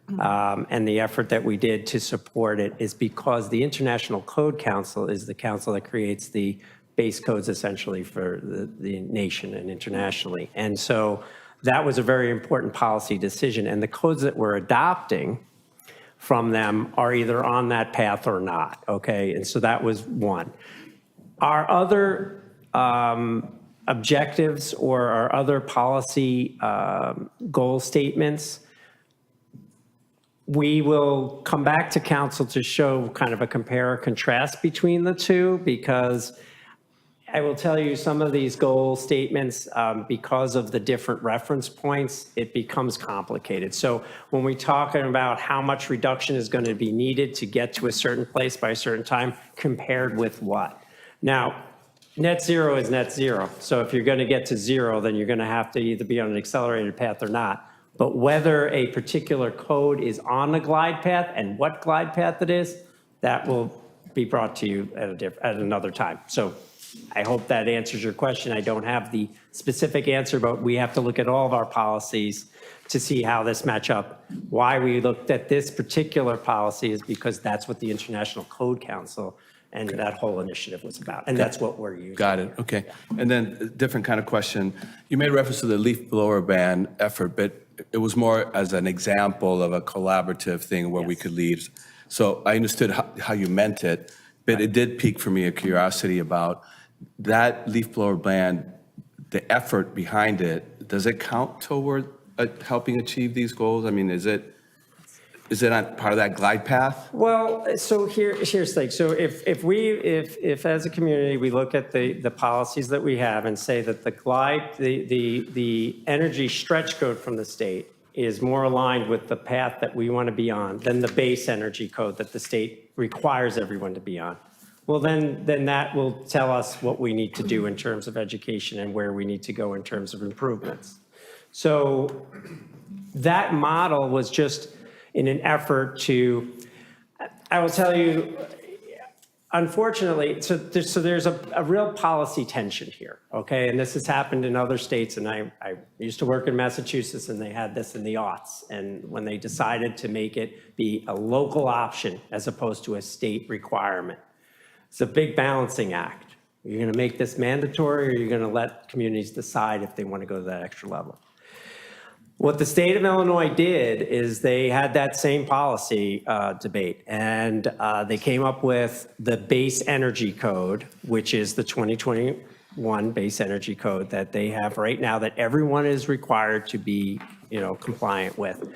and the effort that we did to support it is because the International Code Council is the council that creates the base codes essentially for the nation and internationally. And so that was a very important policy decision. And the codes that we're adopting from them are either on that path or not, okay? And so that was one. Our other objectives or our other policy goal statements, we will come back to council to show kind of a compare or contrast between the two, because I will tell you some of these goal statements, because of the different reference points, it becomes complicated. So when we're talking about how much reduction is going to be needed to get to a certain place by a certain time, compared with what? Now, net zero is net zero. So if you're going to get to zero, then you're going to have to either be on an accelerated path or not. But whether a particular code is on a glide path and what glide path it is, that will be brought to you at another time. So I hope that answers your question. I don't have the specific answer, but we have to look at all of our policies to see how this match up. Why we looked at this particular policy is because that's what the International Code Council and that whole initiative was about. And that's what we're using. Got it, okay. And then a different kind of question. You made reference to the leaf blower ban effort, but it was more as an example of a collaborative thing where we could lead. So I understood how you meant it, but it did pique for me a curiosity about that leaf blower ban, the effort behind it. Does it count toward helping achieve these goals? I mean, is it not part of that glide path? Well, so here's the thing. So if as a community, we look at the policies that we have and say that the energy stretch code from the state is more aligned with the path that we want to be on than the base energy code that the state requires everyone to be on. Well, then that will tell us what we need to do in terms of education and where we need to go in terms of improvements. So that model was just in an effort to, I will tell you, unfortunately, so there's a real policy tension here, okay? And this has happened in other states, and I used to work in Massachusetts, and they had this in the aughts, and when they decided to make it be a local option as opposed to a state requirement. It's a big balancing act. You're going to make this mandatory, or you're going to let communities decide if they want to go to that extra level. What the state of Illinois did is they had that same policy debate, and they came up with the base energy code, which is the 2021 base energy code that they have right now that everyone is required to be, compliant with.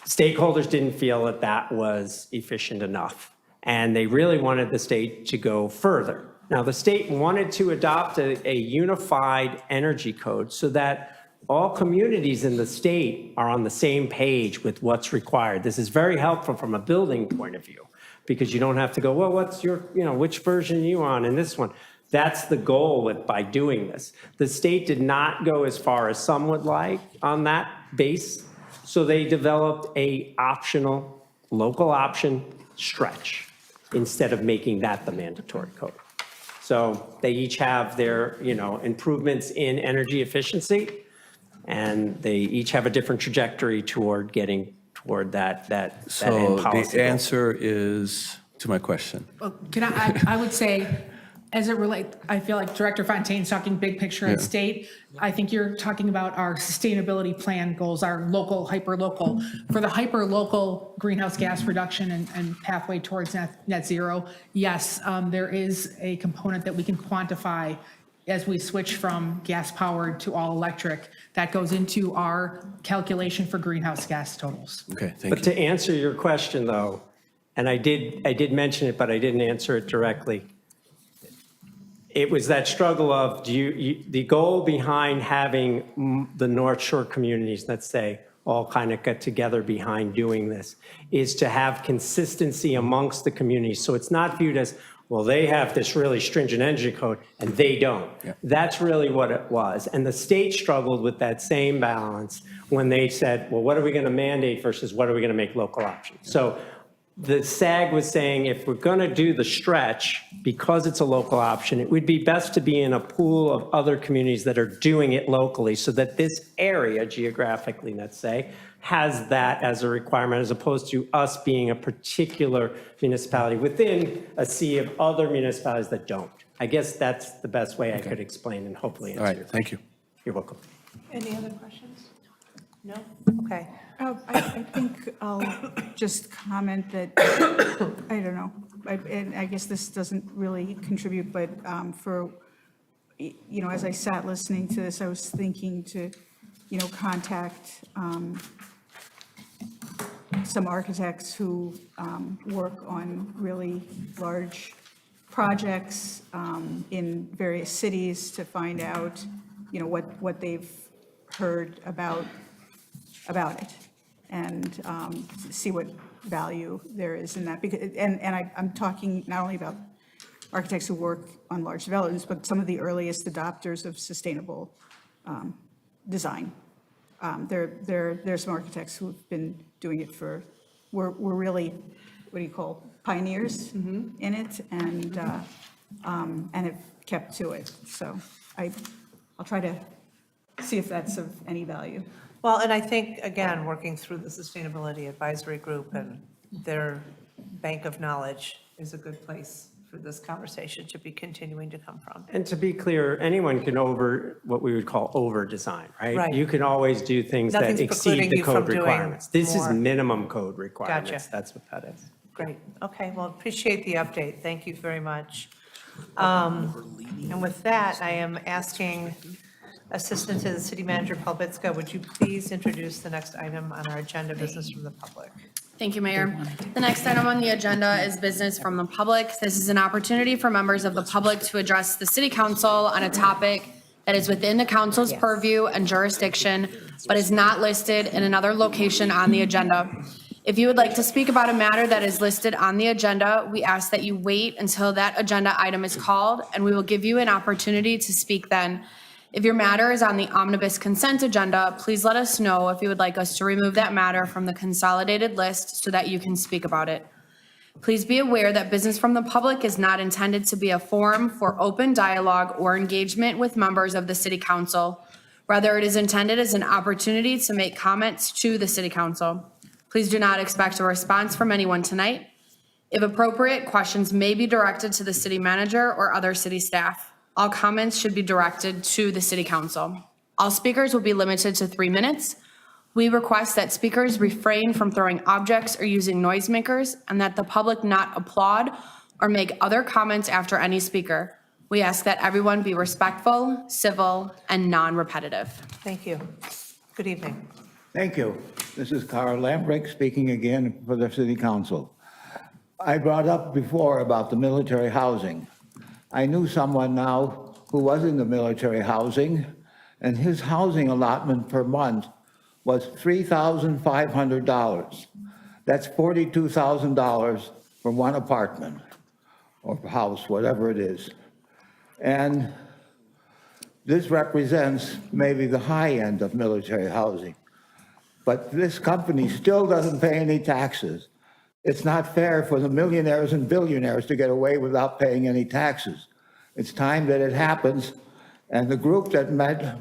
Stakeholders didn't feel that that was efficient enough, and they really wanted the state to go further. Now, the state wanted to adopt a unified energy code so that all communities in the state are on the same page with what's required. This is very helpful from a building point of view, because you don't have to go, well, what's your, which version are you on in this one? That's the goal by doing this. The state did not go as far as some would like on that base, so they developed a optional local option stretch instead of making that the mandatory code. So they each have their, improvements in energy efficiency, and they each have a different trajectory toward getting toward that So end policy the goal. answer is to my question. Well, I would say, as it relates, I feel like Director Fontaine's talking big picture and Yeah. state. I think you're talking about our sustainability plan goals, our local, hyper-local. For the hyper-local greenhouse gas reduction and pathway towards net zero, yes, there is a component that we can quantify as we switch from gas-powered to all-electric. That goes into our calculation for greenhouse gas totals. Okay, thank But you. to answer your question, though, and I did mention it, but I didn't answer it directly. It was that struggle of, the goal behind having the North Shore communities, let's say, all kind of get together behind doing this, is to have consistency amongst the communities. So it's not viewed as, well, they have this really stringent energy code and they don't. Yeah. That's really what it was. And the state struggled with that same balance when they said, well, what are we going to mandate versus what are we going to make local options? So the SAG was saying, if we're going to do the stretch, because it's a local option, it would be best to be in a pool of other communities that are doing it locally so that this area geographically, let's say, has that as a requirement, as opposed to us being a particular municipality within a sea of other municipalities that don't. I guess that's the best way I could explain and hopefully All answer your right, thank you. You're welcome. Any other questions? No? Okay. I think I'll just comment that, I don't know, and I guess this doesn't really contribute, but as I sat listening to this, I was thinking to, contact some architects who work on really large projects in various cities to find out, what they've heard about it, and see what value there is in that. Because, and I'm talking not only about architects who work on large developments, but some of the earliest adopters of sustainable design. There's some architects who've been doing it we're really, what do you call, pioneers in it, and have kept to it. So I'll try to see if that's of any value. Well, and I think, again, working through the Sustainability Advisory Group and their bank of knowledge is a good place for this conversation to be continuing to come from. And to be clear, anyone can what we would call over-design, right? Right. You can always do things that Nothing's exceed precluding the you from code doing requirements. This is more. minimum code requirements. Gotcha. That's what that is. Great. Okay, well, appreciate the update. Thank you very much. And with that, I am asking Assistant to the City Manager, Paul Bitska, would you please introduce the next item on our agenda, business from the public? Thank you, Mayor. The next item on the agenda is business from the public. This is an opportunity for members of the public to address the city council on a topic that is within the council's purview and jurisdiction, but is not listed in another location on the agenda. If you would like to speak about a matter that is listed on the agenda, we ask that you wait until that agenda item is called, and we will give you an opportunity to speak then. If your matter is on the omnibus consent agenda, please let us know if you would like us to remove that matter from the consolidated list so that you can speak about it. Please be aware that business from the public is not intended to be a forum for open dialogue or engagement with members of the city council. Rather, it is intended as an opportunity to make comments to the city council. Please do not expect a response from anyone tonight. If appropriate, questions may be directed to the city manager or other city staff. All comments should be directed to the city council. All speakers will be limited to 3 minutes. We request that speakers refrain from throwing objects or using noisemakers, and that the public not applaud or make other comments after any speaker. We ask that everyone be respectful, civil, and non-repetitive. Thank you. Good evening. Thank you. This is Carl Lambrick speaking again for the City Council. I brought up before about the military housing. I knew someone now who was in the military housing, and his housing allotment per month was $3,500. That's $42,000 for one apartment or house, whatever it is. And this represents maybe the high end of military housing. But this company still doesn't pay any taxes. It's not fair for the millionaires and billionaires to get away without paying any taxes. It's time that it happens. And the group that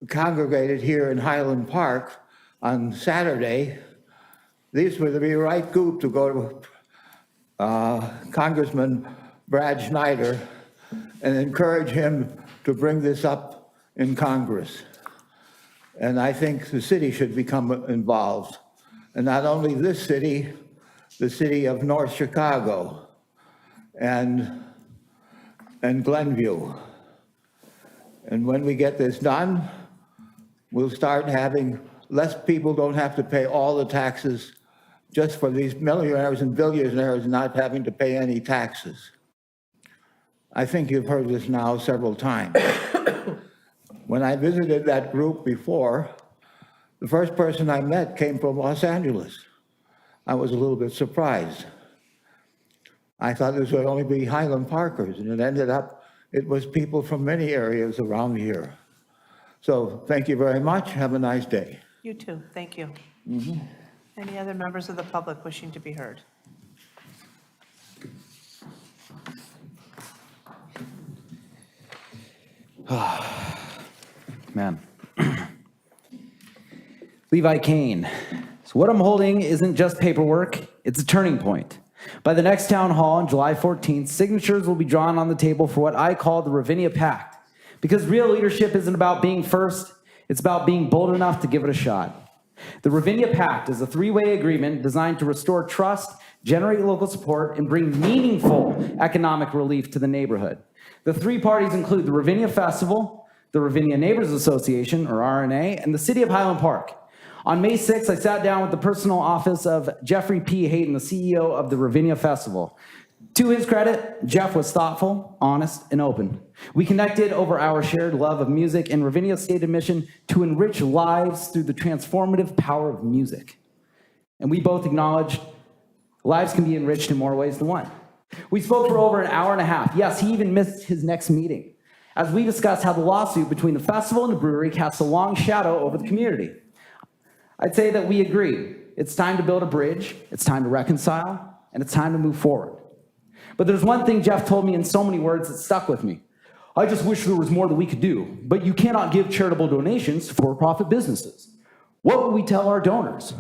congregated here in Highland Park on Saturday, these were the right group to go to Congressman Brad Schneider and encourage him to bring this up in Congress. And I think the city should become involved. And not only this city, the city of North Chicago and Glenview. And when we get this done, we'll start having less people don't have to pay all the taxes just for these millionaires and billionaires not having to pay any taxes. I think you've heard this now several times. When I visited that group before, the first person I met came from Los Angeles. I was a little bit surprised. I thought this would only be Highland Parkers, and it ended up, it was people from many areas around here. So thank you very much. Have a nice day. You too, thank you. Any other members of the public wishing to be heard? Man. Levi Kane. So what I'm holding isn't just paperwork, it's a turning point. By the next town hall on July 14th, signatures will be drawn on the table for what I call the Ravinia Pact. Because real leadership isn't about being first, it's about being bold enough to give it a shot. The Ravinia Pact is a three-way agreement designed to restore trust, generate local support, and bring meaningful economic relief to the neighborhood. The three parties include the Ravinia Festival, the Ravinia Neighbors Association, or RNA, and the City of Highland Park. On May 6th, I sat down with the personal office of Jeffrey P. Hayden, the CEO of the Ravinia Festival. To his credit, Jeff was thoughtful, honest, and open. We connected over our shared love of music and Ravinia's stated mission to enrich lives through the transformative power of music. And we both acknowledged lives can be enriched in more ways than one. We spoke for over an hour and a half. Yes, he even missed his next meeting, as we discussed how the lawsuit between the festival and the brewery casts a long shadow over the community. I'd say that we agree. It's time to build a bridge, it's time to reconcile, and it's time to move forward. But there's one thing Jeff told me in so many words that stuck with me. I just wish there was more that we could do, but you cannot give charitable donations to for-profit businesses. What would we tell our donors?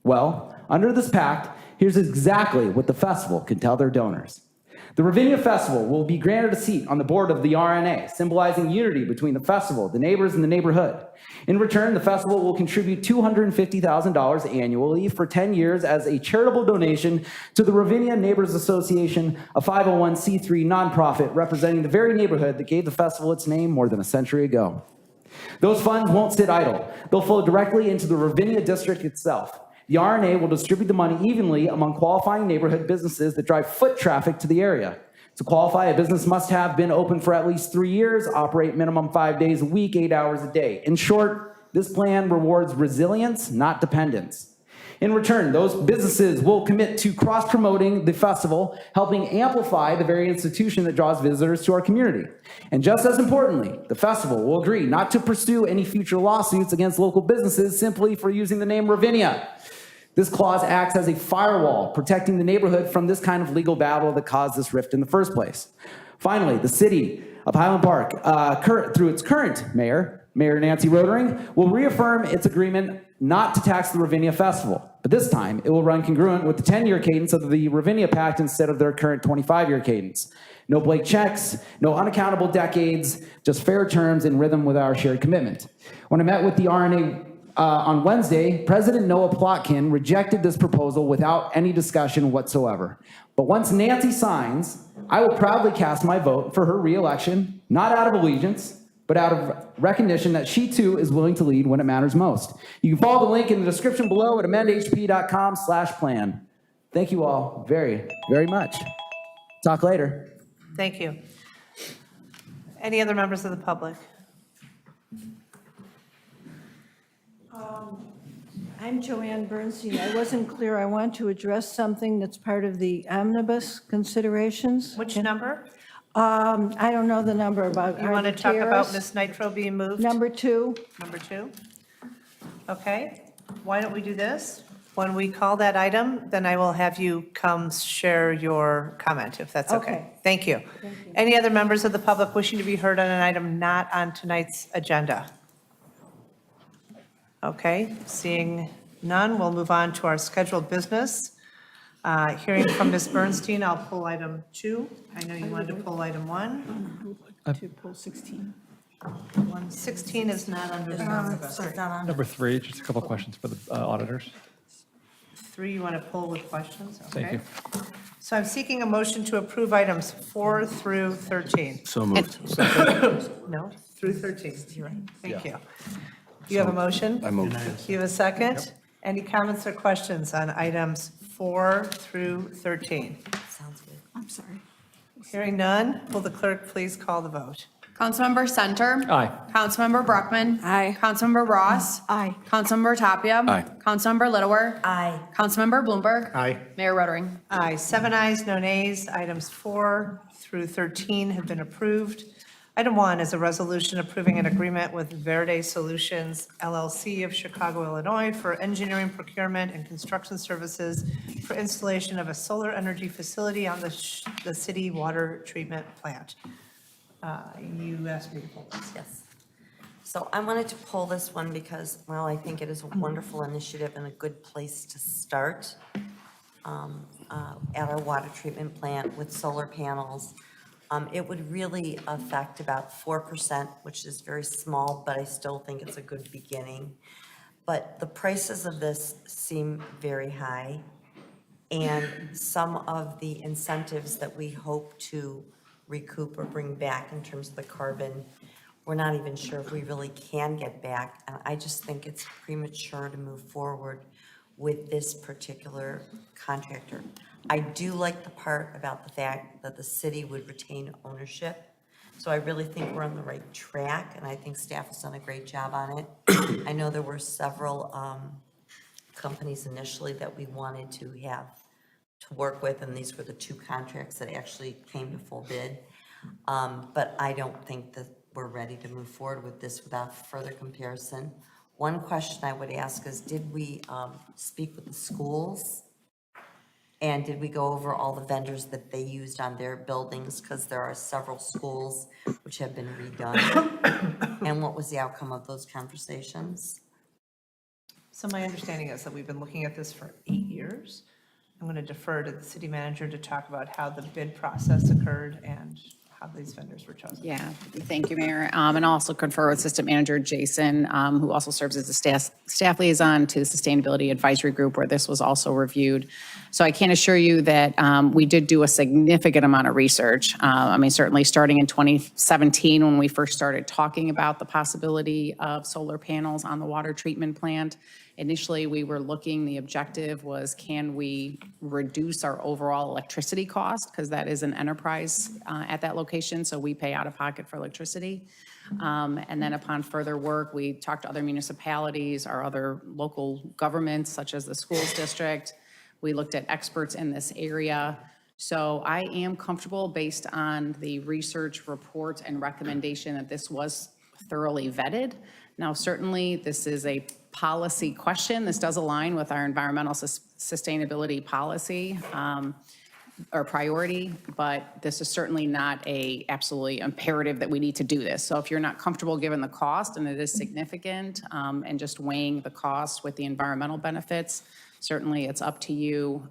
Well, under this pact, here's exactly what the festival can tell their donors. The Ravinia Festival will be granted a seat on the board of the RNA, symbolizing unity between the festival, the neighbors, and the neighborhood. In return, the festival will contribute $250,000 annually for 10 years as a charitable donation to the Ravinia Neighbors Association, a 501c3 nonprofit representing the very neighborhood that gave the festival its name more than a century ago. Those funds won't sit idle. They'll flow directly into the Ravinia district itself. The RNA will distribute the money evenly among qualifying neighborhood businesses that drive foot traffic to the area. To qualify, a business must have been open for at least 3 years, operate minimum 5 days a week, 8 hours a day. In short, this plan rewards resilience, not dependence. In return, those businesses will commit to cross-promoting the festival, helping amplify the very institution that draws visitors to our community. And just as importantly, the festival will agree not to pursue any future lawsuits against local businesses simply for using the name Ravinia. This clause acts as a firewall, protecting the neighborhood from this kind of legal battle that caused this rift in the first place. Finally, the city of Highland Park, through its current mayor, Mayor Nancy Rotering, will reaffirm its agreement not to tax the Ravinia Festival. But this time, it will run congruent with the 10-year cadence of the Ravinia Pact instead of their current 25-year cadence. No blank checks, no unaccountable decades, just fair terms in rhythm with our shared commitment. When I met with the RNA on Wednesday, President Noah Plotkin rejected this proposal without any discussion whatsoever. But once Nancy signs, I will proudly cast my vote for her re-election, not out of allegiance, but out of recognition that she too is willing to lead when it matters most. You can follow the link in the description below at amendhp.com/plan. Thank you all very, very much. Talk later. Thank you. Any other members of the public? I'm Joanne Bernstein. I wasn't clear. I want to address something that's part of the omnibus considerations. Which number? I don't know the number about. You want to talk about Ms. Nitro being moved? Number 2. Number 2? Okay, why don't we do this? When we call that item, then I will have you come share your comment, if that's okay. Okay. Thank you. Any other members of the public wishing to be heard on an item not on tonight's agenda? Okay, seeing none, we'll move on to our scheduled business. Hearing from Ms. Bernstein, I'll pull item 2. I know you wanted to pull item 1. To pull 16. 16 is not under the omnibus. Number 3, just a couple of questions for the auditors. 3, you want to pull with questions? Thank Okay. you. So I'm seeking a motion to approve items 4 through 13. So moved. No, through 13. You're right. Thank you. Do you have a motion? I moved. Do you have a second? Any comments or questions on items 4 through 13? Sounds good. I'm sorry. Hearing none, will the clerk please call the vote? Councilmember Center. Aye. Councilmember Brockman. Aye. Councilmember Ross. Aye. Councilmember Tapia. Aye. Councilmember Littlewer. Aye. Councilmember Bloomberg. Aye. Mayor Rotering. Aye, 7 ayes, no nays. Items 4 through 13 have been approved. Item 1 is a resolution approving an agreement with Verde Solutions LLC of Chicago, Illinois for engineering, procurement, and construction services for installation of a solar energy facility on the city water treatment plant. You asked me to pull this. Yes. So I wanted to pull this one because, well, I think it is a wonderful initiative and a good place to start at our water treatment plant with solar panels. It would really affect about 4%, which is very small, but I still think it's a good beginning. But the prices of this seem very high, and some of the incentives that we hope to recoup or bring back in terms of the carbon, we're not even sure if we really can get back. And I just think it's premature to move forward with this particular contractor. I do like the part about the fact that the city would retain ownership. So I really think we're on the right track, and I think staff has done a great job on it. I know there were several companies initially that we wanted to have to work with, and these were the 2 contracts that actually came to full bid. But I don't think that we're ready to move forward with this without further comparison. One question I would ask is, did we speak with the schools? And did we go over all the vendors that they used on their buildings? Because there are several schools which have been redone. And what was the outcome of those conversations? So my understanding is that we've been looking at this for 8 years. I'm going to defer to the city manager to talk about how the bid process occurred and how these vendors were chosen. Yeah, thank you, Mayor. And I'll also confer with Assistant Manager Jason, who also serves as the staff liaison to the Sustainability Advisory Group, where this was also reviewed. So I can assure you that we did do a significant amount of research. I mean, certainly starting in 2017, when we first started talking about the possibility of solar panels on the water treatment plant. Initially, we were looking, the objective was, can we reduce our overall electricity cost? Because that is an enterprise at that location, so we pay out of pocket for electricity. And then upon further work, we talked to other municipalities, our other local governments, such as the schools district. We looked at experts in this area. So I am comfortable, based on the research report and recommendation, that this was thoroughly vetted. Now, certainly, this is a policy question. This does align with our environmental sustainability policy or priority, but this is certainly not a absolutely imperative that we need to do this. So if you're not comfortable given the cost, and it is significant, and just weighing the cost with the environmental benefits, certainly it's up to you.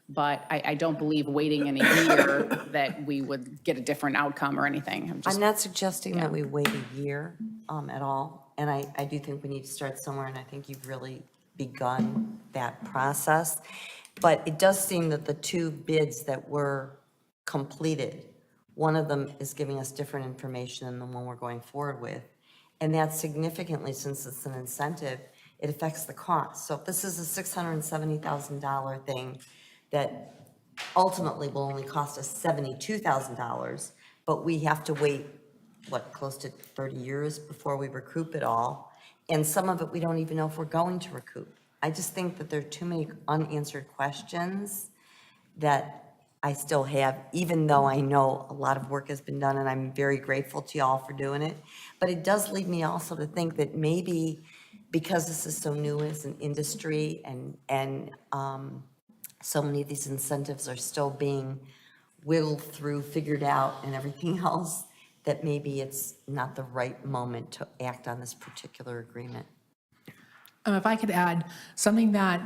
But I don't believe waiting in a year that we would get a different outcome or anything. I'm not suggesting that we wait a year at all. And I do think we need to start somewhere, and I think you've really begun that process. But it does seem that the 2 bids that were completed, one of them is giving us different information than the one we're going forward with. And that significantly, since it's an incentive, it affects the cost. So if this is a $670,000 thing that ultimately will only cost us $72,000, but we have to wait, close to 30 years before we recoup it all. And some of it we don't even know if we're going to recoup. I just think that there are too many unanswered questions that I still have, even though I know a lot of work has been done, and I'm very grateful to y'all for doing it. But it does lead me also to think that maybe because this is so new as an industry and so many of these incentives are still being whittled through, figured out and everything else, that maybe it's not the right moment to act on this particular agreement. If I could add, something that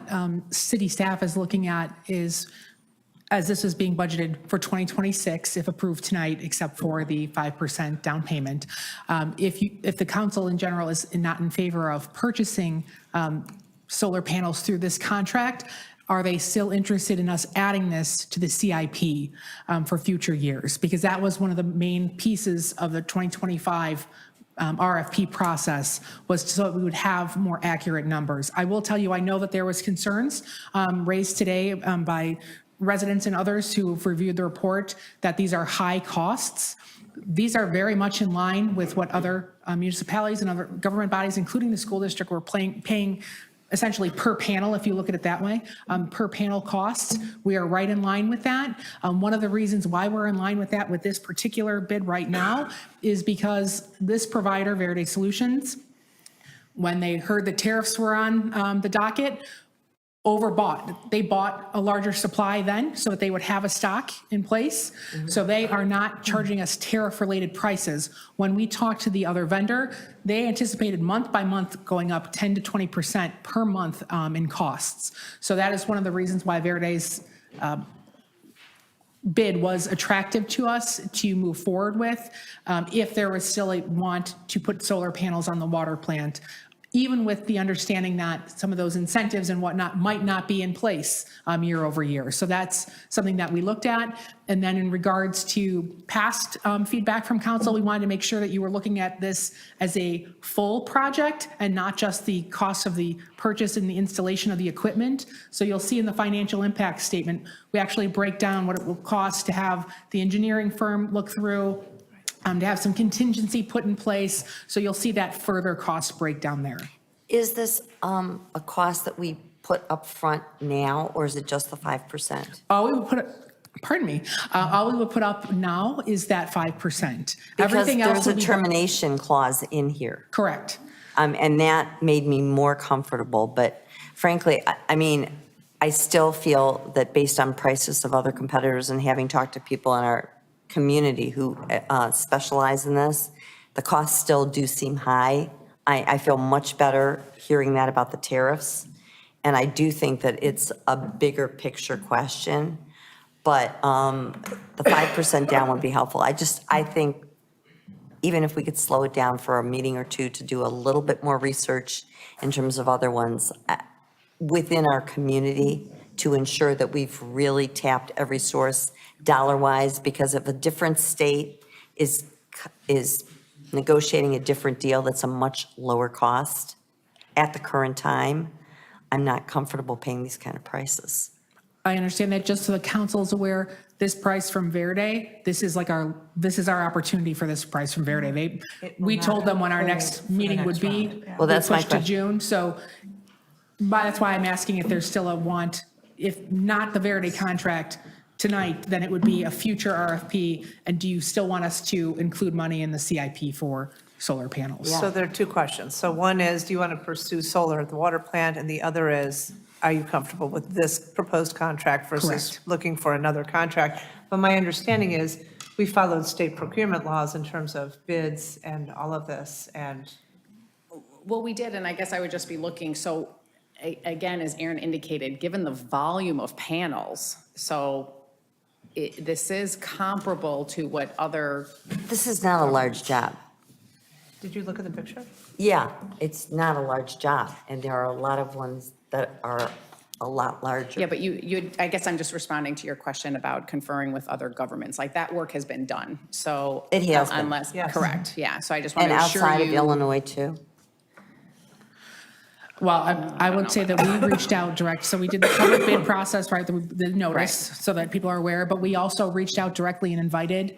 city staff is looking at is, as this is being budgeted for 2026, if approved tonight, except for the 5% down payment, if the council in general is not in favor of purchasing solar panels through this contract, are they still interested in us adding this to the CIP for future years? Because that was one of the main pieces of the 2025 RFP process, was so that we would have more accurate numbers. I will tell you, I know that there was concerns raised today by residents and others who have reviewed the report that these are high costs. These are very much in line with what other municipalities and other government bodies, including the school district, were paying essentially per panel, if you look at it that way, per panel costs. We are right in line with that. One of the reasons why we're in line with that with this particular bid right now is because this provider, Verde Solutions, when they heard the tariffs were on the docket, overbought. They bought a larger supply then so that they would have a stock in place. So they are not charging us tariff-related prices. When we talked to the other vendor, they anticipated month by month going up 10 to 20% per month in costs. So that is one of the reasons why Verde's bid was attractive to us to move forward with, if there was still a want to put solar panels on the water plant, even with the understanding that some of those incentives and whatnot might not be in place year over year. So that's something that we looked at. And then in regards to past feedback from council, we wanted to make sure that you were looking at this as a full project and not just the cost of the purchase and the installation of the equipment. So you'll see in the financial impact statement, we actually break down what it will cost to have the engineering firm look through, to have some contingency put in place. So you'll see that further cost breakdown there. Is this a cost that we put up front now, or is it just the 5%? All we would put, pardon me, all we would put up now is that 5%. Because Everything else there's would a be- termination clause in here. Correct. And that made me more comfortable, but frankly, I mean, I still feel that based on prices of other competitors and having talked to people in our community who specialize in this, the costs still do seem high. I feel much better hearing that about the tariffs. And I do think that it's a bigger picture question, but the 5% down would be helpful. I think even if we could slow it down for a meeting or two to do a little bit more research in terms of other ones within our community to ensure that we've really tapped every source dollar-wise, because if a different state is negotiating a different deal that's a much lower cost at the current time, I'm not comfortable paying these kind of prices. I understand that. Just so the council is aware, this price from Verde, this is our opportunity for this price from Verde. We told them when our next meeting would be. Well, that's my pushed to question. June, so that's why I'm asking if there's still a want. If not the Verde contract tonight, then it would be a future RFP. And do you still want us to include money in the CIP for solar panels? So there are two questions. So one is, do you want to pursue solar at the water plant? And the other is, are you comfortable with this proposed contract versus Correct. looking for another contract? But my understanding is, we followed state procurement laws in terms of bids and all of this, and Well, we did, and I guess I would just be looking, so again, as Aaron indicated, given the volume of panels, so this is comparable to what other. This is not a large job. did you look at the picture? Yeah, it's not a large job, and there are a lot of ones that are a lot larger. Yeah, but I guess I'm just responding to your question about conferring with other governments. Like, that work has been done, so. It has been. Unless, Yes. correct, yeah. So I just want And to assure you. outside of Illinois, too? Well, I would say that we reached out direct, so we did the public bid process, right, the notice, so that people are aware, but we also reached out directly and invited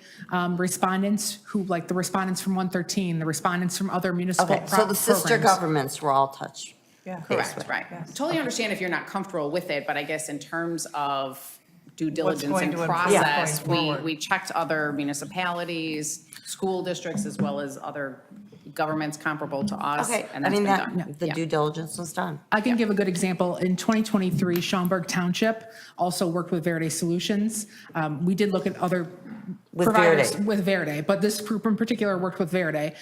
respondents who, like the respondents from 113, the respondents from other municipal Okay, so the sister programs. governments were all touched. Yeah. Correct, right. Totally understand if you're not comfortable with it, but I guess in terms of due diligence going and to improve process, going forward. we checked other municipalities, school districts, as well as other, governments comparable to us. Okay, and I that's mean, been that, done. the Yeah. due diligence was done. I can give a good example. In 2023, Schaumburg Township also worked with Verde Solutions. We did look at other With providers Verde. with Verde, but this group in particular worked with Verde.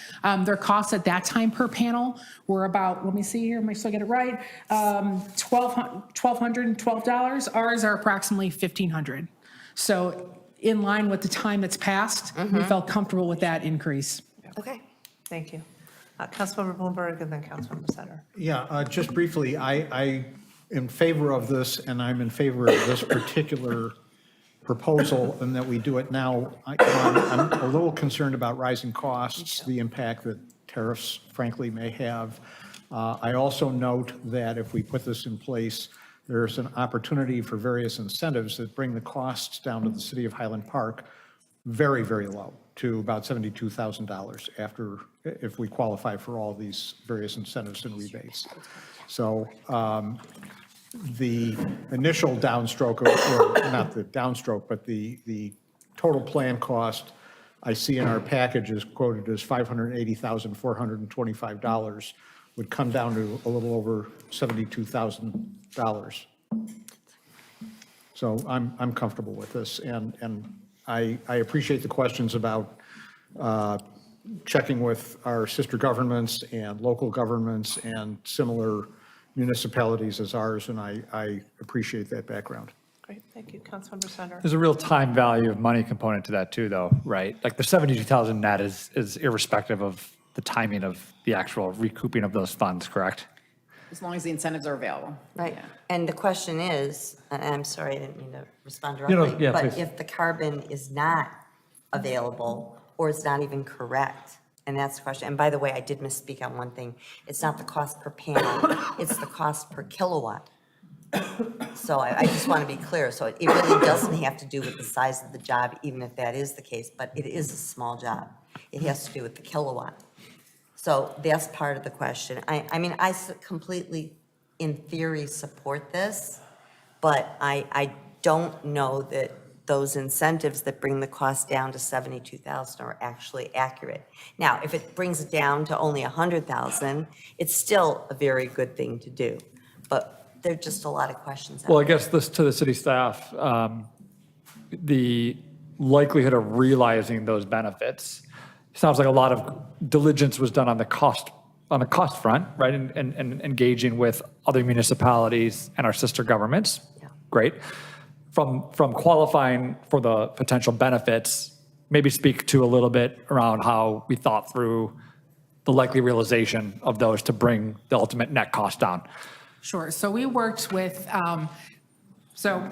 Their costs at that time per panel were about, let me see here, am I still get it right? $1,212. Ours are approximately $1,500. So in line with the time that's passed, we felt comfortable with that increase. Okay. Thank you. Councilmember Bloomberg and then Councilmember Center. Yeah, just briefly, I in favor of this, and I'm in favor of this particular proposal, and that we do it now. I'm a little concerned about rising costs, the impact that tariffs frankly may have. I also note that if we put this in place, there's an opportunity for various incentives that bring the costs down to the city of Highland Park very, very low, to about $72,000 after, if we qualify for all these various incentives and rebates. So the initial downstroke, or not the downstroke, but the total plan cost I see in our package is quoted as $580,425, would come down to a little over $72,000. So I'm comfortable with this, and I appreciate the questions about checking with our sister governments and local governments and similar municipalities as ours, and I appreciate that background. Great, thank you. Councilmember Center. There's a real time value of money component to that too, though, right? Like the 72,000 net is irrespective of the timing of the actual recouping of those funds, correct? As long as the incentives are available. Right. Yeah. And the question is, and I'm sorry, I didn't mean to respond No, directly, yeah, but please. if the carbon is not available or it's not even correct, and that's the question. And by the way, I did misspeak on one thing. It's not the cost per panel, it's the cost per kilowatt. So I just want to be clear. So it really doesn't have to do with the size of the job, even if that is the case, but it is a small job. It has to do with the kilowatt. So that's part of the question. I mean, I completely, in theory, support this, but I don't know that those incentives that bring the cost down to 72,000 are actually accurate. Now, if it brings it down to only 100,000, it's still a very good thing to do. But there are just a lot of questions out Well, I there. guess this to the city staff, the likelihood of realizing those benefits, sounds like a lot of diligence was done on the cost front, right? And engaging with other municipalities and our sister governments. Yeah. Great. From qualifying for the potential benefits, maybe speak to a little bit around how we thought through the likely realization of those to bring the ultimate net cost down. Sure. So we worked with, so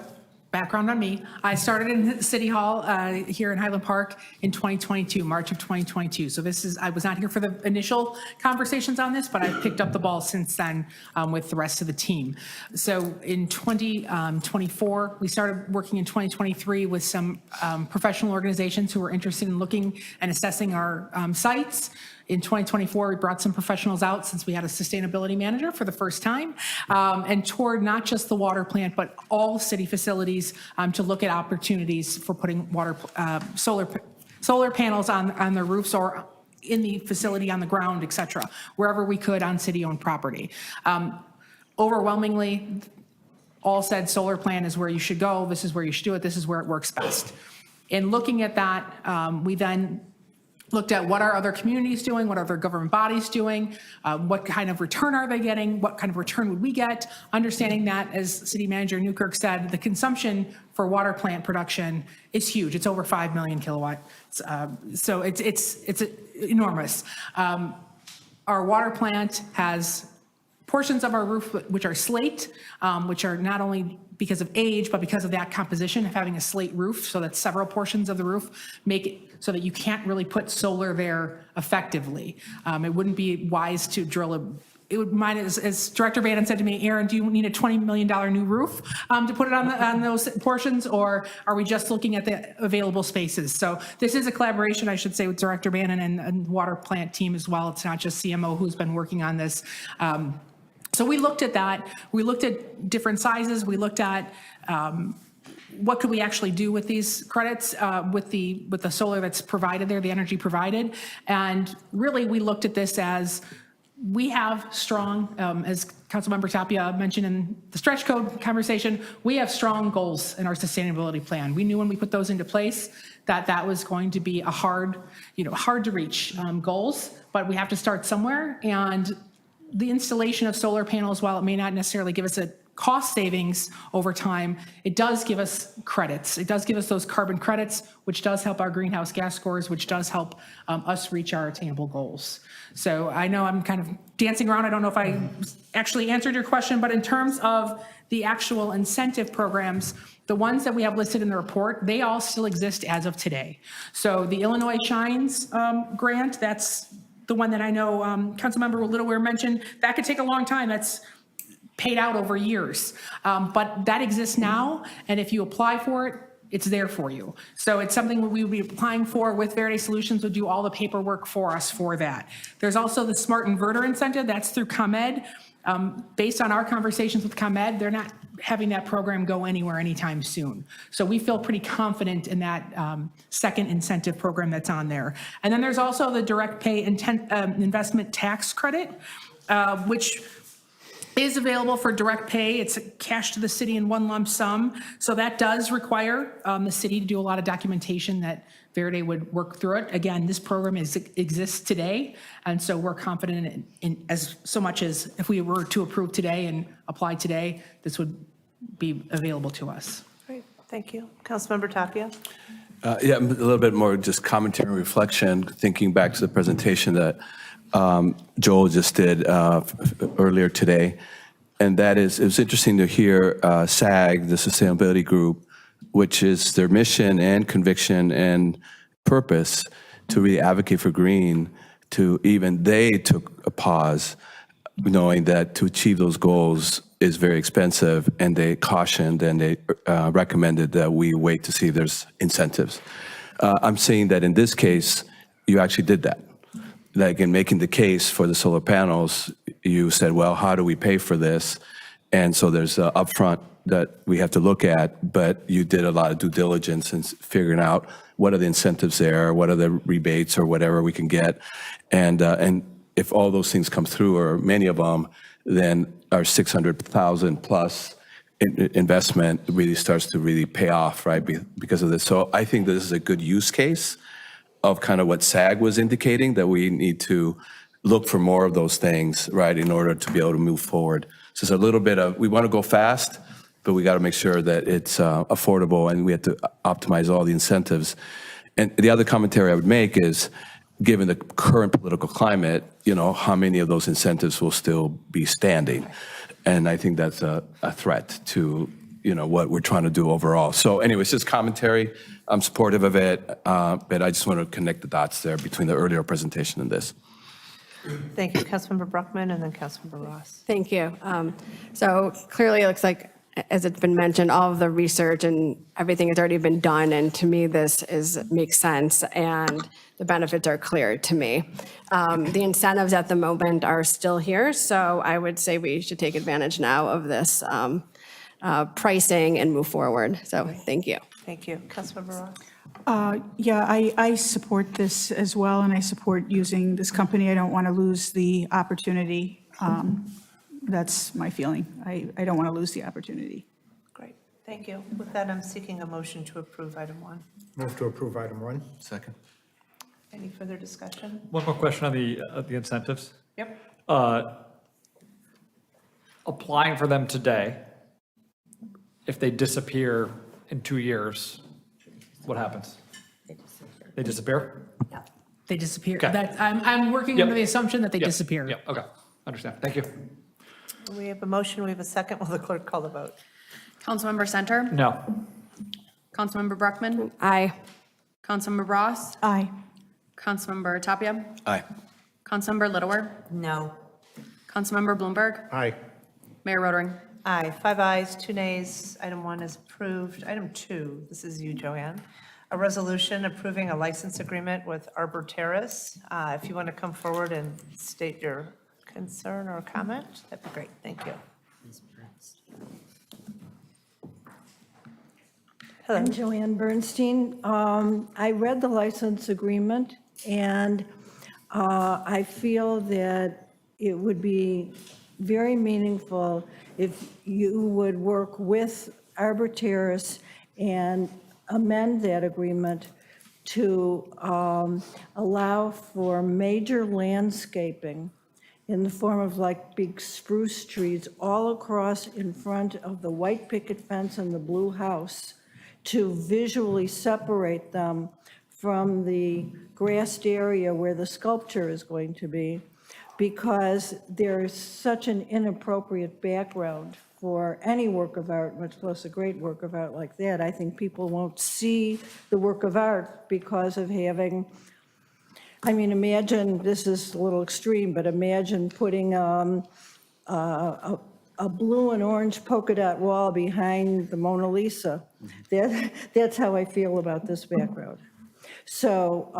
background on me, I started in City Hall here in Highland Park in 2022, March of 2022. So I was not here for the initial conversations on this, but I've picked up the ball since then with the rest of the team. So in 2024, we started working in 2023 with some professional organizations who were interested in looking and assessing our sites. In 2024, we brought some professionals out since we had a sustainability manager for the first time and toured not just the water plant, but all city facilities to look at opportunities for putting solar panels on their roofs or in the facility on the ground, et cetera, wherever we could on city-owned property. Overwhelmingly, all said solar plant is where you should go. This is where you should do it. This is where it works best. In looking at that, we then looked at what are other communities doing, what are other government bodies doing, what kind of return are they getting, what kind of return would we get, understanding that, as City Manager Newkirk said, the consumption for water plant production is huge. It's over 5 million kilowatts. So it's enormous. Our water plant has portions of our roof which are slate, which are not only because of age, but because of that composition of having a slate roof, so that several portions of the roof make it so that you can't really put solar there effectively. It wouldn't be wise to drill as Director Bannon said to me, Aaron, do you need a $20 million new roof to put it on those portions, or are we just looking at the available spaces? So this is a collaboration, I should say, with Director Bannon and water plant team as well. It's not just CMO who's been working on this. So we looked at that. We looked at different sizes. We looked at what could we actually do with these credits, with the solar that's provided there, the energy provided? And really, we looked at this as, we have strong, as Councilmember Tapia mentioned in the stretch code conversation, we have strong goals in our sustainability plan. We knew when we put those into place that that was going to be a hard to reach goals, but we have to start somewhere. And the installation of solar panels, while it may not necessarily give us a cost savings over time, it does give us credits. It does give us those carbon credits, which does help our greenhouse gas scores, which does help us reach our attainable goals. So I know I'm kind of dancing around. I don't know if I actually answered your question, but in terms of the actual incentive programs, the ones that we have listed in the report, they all still exist as of today. So the Illinois Shines grant, that's the one that I know Councilmember Littleware mentioned. That could take a long time. That's paid out over years. But that exists now, and if you apply for it, it's there for you. So it's something we would be applying for with Verde Solutions, would do all the paperwork for us for that. There's also the Smart Inverter Incentive, that's through ComEd. Based on our conversations with ComEd, they're not having that program go anywhere anytime soon. So we feel pretty confident in that second incentive program that's on there. And then there's also the direct pay investment tax credit, which is available for direct pay. It's cash to the city in one lump sum. So that does require the city to do a lot of documentation that Verde would work through it. Again, this program exists today. And so we're confident in as so much as if we were to approve today and apply today, this would be available to us. Great, thank you. Councilmember Tapia? Yeah, a little bit more just commentary and reflection, thinking back to the presentation that Joel just did earlier today. And that is, it was interesting to hear SAG, the Sustainability Group, which is their mission and conviction and purpose to really advocate for green, to even they took a pause, knowing that to achieve those goals is very expensive, and they cautioned and they recommended that we wait to see if there's incentives. I'm saying that in this case, you actually did that. Like in making the case for the solar panels, you said, well, how do we pay for this? And so there's an upfront that we have to look at, but you did a lot of due diligence in figuring out what are the incentives there, what are the rebates or whatever we can get. And if all those things come through, or many of them, then our 600,000 plus investment really starts to really pay off, right, because of this. So I think this is a good use case of kind of what SAG was indicating, that we need to look for more of those things, right, in order to be able to move forward. So it's a little bit of, we want to go fast, but we got to make sure that it's affordable, and we have to optimize all the incentives. And the other commentary I would make is, given the current political climate, how many of those incentives will still be standing? And I think that's a threat to, what we're trying to do overall. So anyways, just commentary. I'm supportive of it, but I just want to connect the dots there between the earlier presentation and this. Thank you. Councilmember Bruckman and then Councilmember Ross. Thank you. So clearly it looks like, as it's been mentioned, all of the research and everything has already been done. And to me, this makes sense, and the benefits are clear to me. The incentives at the moment are still here. So I would say we should take advantage now of this pricing and move forward. So thank you. Thank you. Councilmember Ross? Yeah, I support this as well, and I support using this company. I don't want to lose the opportunity. That's my feeling. I don't want to lose the opportunity. Great, thank you. With that, I'm seeking a motion to approve item 1. Move to approve item 1. Second. Any further discussion? One more question on the incentives. Yep. Applying for them today, if they disappear in 2 years, what happens? They disappear? Yeah. They disappear. Okay. I'm working under the assumption that they disappear. Yeah, okay, understand, thank you. We have a motion, we have a second. Will the clerk call the vote? Councilmember Center? No. Councilmember Bruckman? Aye. Councilmember Ross? Aye. Councilmember Tapia? Aye. Councilmember Littleware? No. Councilmember Bloomberg? Aye. Mayor Rotering? Aye, 5 ayes, 2 nays. Item 1 is approved. Item 2, this is you, Joanne. A resolution approving a license agreement with Arbor Terrace. If you want to come forward and state your concern or comment, that'd be great. Thank you. I'm Joanne Bernstein. I read the license agreement, and I feel that it would be very meaningful if you would work with Arbor Terrace and amend that agreement to allow for major landscaping in the form of like big spruce trees all across in front of the white picket fence and the blue house, to visually separate them from the grassed area where the sculpture is going to be, because there's such an inappropriate background for any work of art, much less a great work of art like that. I think people won't see the work of art because of having, I mean, imagine, this is a little extreme, but imagine putting a blue and orange polka dot wall behind the Mona Lisa. That's how I feel about this background. So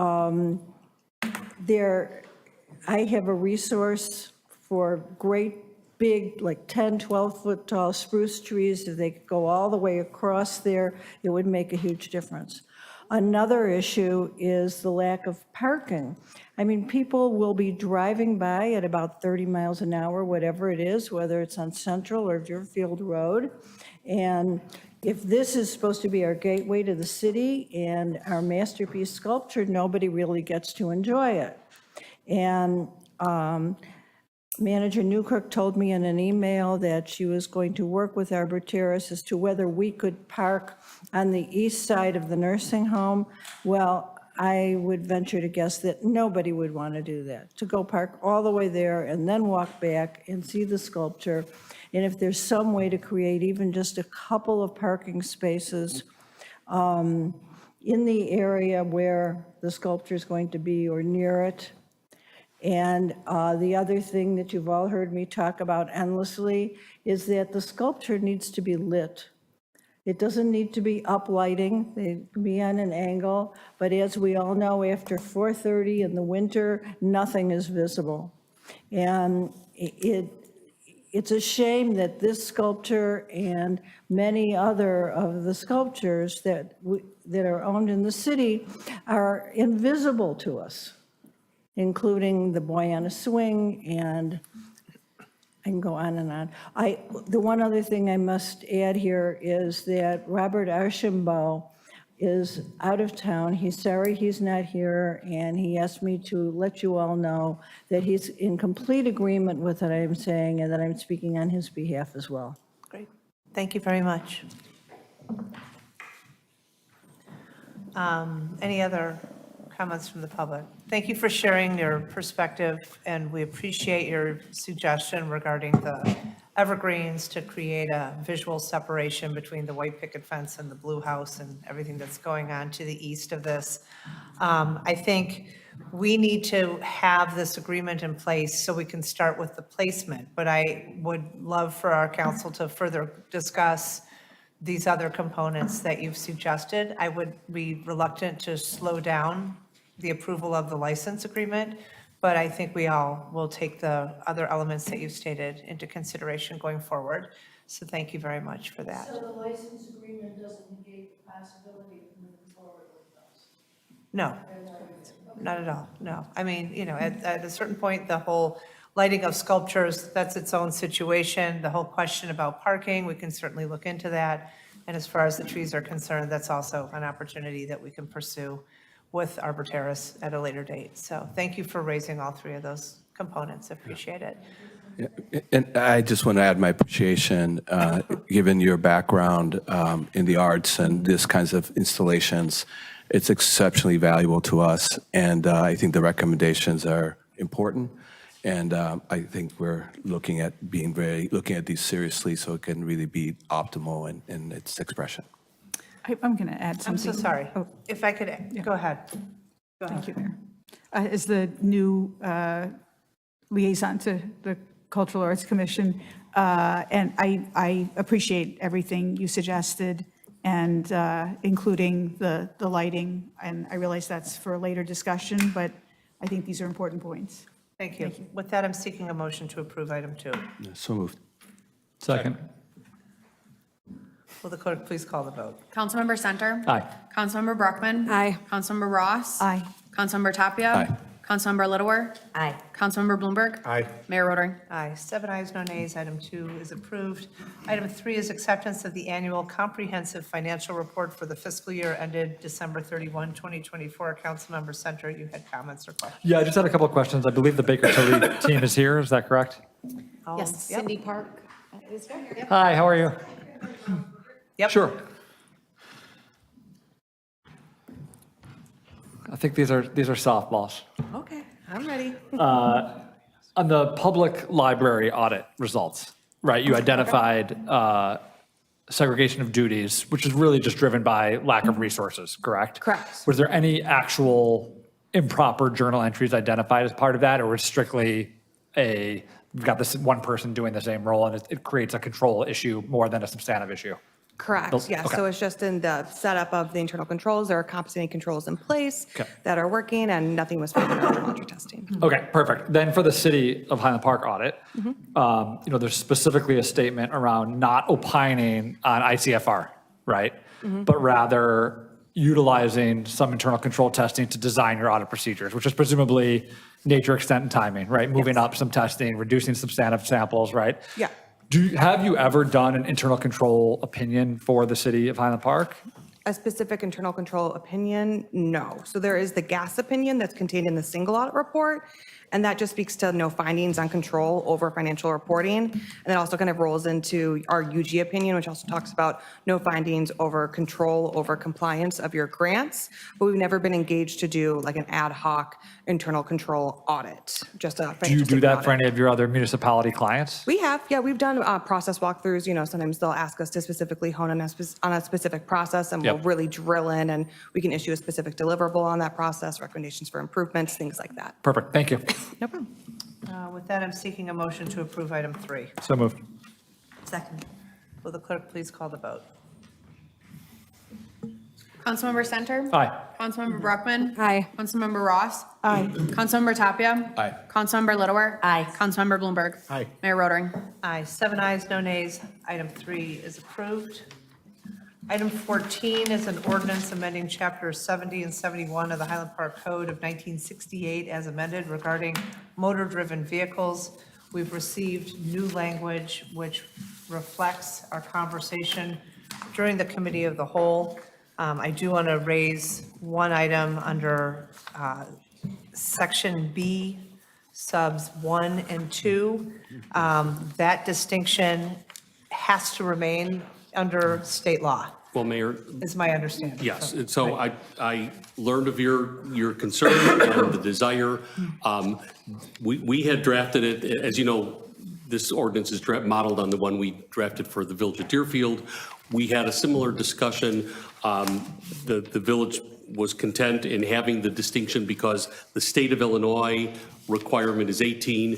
I have a resource for great big, like 10, 12-foot tall spruce trees. If they could go all the way across there, it would make a huge difference. Another issue is the lack of parking. I mean, people will be driving by at about 30 miles an hour, whatever it is, whether it's on Central or Deerfield Road. And if this is supposed to be our gateway to the city and our masterpiece sculpture, nobody really gets to enjoy it. And Manager Newkirk told me in an email that she was going to work with Arbor Terrace as to whether we could park on the east side of the nursing home. Well, I would venture to guess that nobody would want to do that, to go park all the way there and then walk back and see the sculpture. And if there's some way to create even just a couple of parking spaces in the area where the sculpture is going to be or near it. And the other thing that you've all heard me talk about endlessly is that the sculpture needs to be lit. It doesn't need to be uplighting, it can be on an angle, but as we all know, after 4:30 in the winter, nothing is visible. And it's a shame that this sculpture and many other of the sculptures that are owned in the city are invisible to us, including the Boy on a Swing, and I can go on and on. The one other thing I must add here is that Robert Archambault is out of town. He's sorry he's not here, and he asked me to let you all know that he's in complete agreement with what I'm saying and that I'm speaking on his behalf as well. Great. Thank you very much. Any other comments from the public? Thank you for sharing your perspective, and we appreciate your suggestion regarding the evergreens to create a visual separation between the white picket fence and the blue house and everything that's going on to the east of this. I think we need to have this agreement in place so we can start with the placement, but I would love for our council to further discuss these other components that you've suggested. I would be reluctant to slow down the approval of the license agreement, but I think we all will take the other elements that you've stated into consideration going forward. So thank you very much for that. So the license agreement doesn't negate the possibility of moving forward with those? No, not at all, no. I mean, you know, at a certain point, the whole lighting of sculptures, that's its own situation. The whole question about parking, we can certainly look into that. And as far as the trees are concerned, that's also an opportunity that we can pursue with Arbor Terrace at a later date. So thank you for raising all three of those components. Appreciate it. Yeah, and I just want to add my appreciation, given your background in the arts and this kinds of installations. It's exceptionally valuable to us, and I think the recommendations are important. And I think we're looking at these seriously, so it can really be optimal in its expression. I'm going to add something. I'm so sorry. Oh, If I could, go ahead. Go thank ahead. you, Mayor. As the new liaison to the Cultural Arts Commission, and I appreciate everything you suggested, and including the lighting, and I realize that's for a later discussion, but I think these are important points. Thank you. With that, I'm seeking a motion to approve item 2. So moved. Second. Will the clerk please call the vote? Councilmember Center? Aye. Councilmember Brockman? Aye. Councilmember Ross? Aye. Councilmember Tapia? Aye. Councilmember Littlewer? Aye. Councilmember Bloomberg? Aye. Mayor Rotering? Aye. 7 ayes, no nays. Item 2 is approved. Item 3 is acceptance of the annual comprehensive financial report for the fiscal year ended December 31, 2024. Councilmember Center, you had comments or questions? Yeah, I just had a couple of questions. I believe the Baker Tilly team is here. Is that correct? Yes, Yep. Cindy Park is here. Yep. Hi, how are you? Yep. Sure. I think these are softballs. Okay, I'm ready. On the public library audit results, right, you identified segregation of duties, which is really just driven by lack of resources, correct? Correct. Was there any actual improper journal entries identified as part of that, or was it strictly we've got this one person doing the same role and it creates a control issue more than a substantive issue? Correct, yes. Okay. So it's just in the setup of the internal controls. There are competency controls in place Okay. that are working, and nothing was found in our laundry testing. Okay, perfect. Then for the city of Highland Park audit, there's specifically a statement around not opining on ICFR, right? But rather utilizing some internal control testing to design your audit procedures, which is presumably nature, extent, and timing, right? Moving up some testing, reducing substantive samples, right? Yeah. Have you ever done an internal control opinion for the city of Highland Park? A specific internal control opinion, no. So there is the gas opinion that's contained in the single audit report, and that just speaks to no findings on control over financial reporting. And that also kind of rolls into our UG opinion, which also talks about no findings over control over compliance of your grants. But we've never been engaged to do like an ad hoc internal control audit, just a Do you financial do statement that for audit. any of your other municipality clients? We have, yeah, we've done process walkthroughs. Sometimes they'll ask us to specifically hone on a specific process, and we'll Yep. really drill in, and we can issue a specific deliverable on that process, recommendations for improvements, things like that. Perfect, thank you. No problem. With that, I'm seeking a motion to approve item 3. So moved. Second. Will the clerk please call the vote? Councilmember Center? Aye. Councilmember Brockman? Aye. Councilmember Ross? Aye. Councilmember Tapia? Aye. Councilmember Littlewer? Aye. Councilmember Bloomberg? Aye. Mayor Rotering? Aye. 7 ayes, no nays. Item 3 is approved. Item 14 is an ordinance amending Chapter 70 and 71 of the Highland Park Code of 1968 as amended regarding motor-driven vehicles. We've received new language which reflects our conversation during the committee of the whole. I do want to raise one item under Section B, subs 1 and 2. That distinction has to remain under state law, Well, Mayor, is my understanding. yes, and so I learned of your concern and the desire. We had drafted it, as you know, this ordinance is modeled on the one we drafted for the Village of Deerfield. We had a similar discussion. The village was content in having the distinction because the state of Illinois requirement is 18.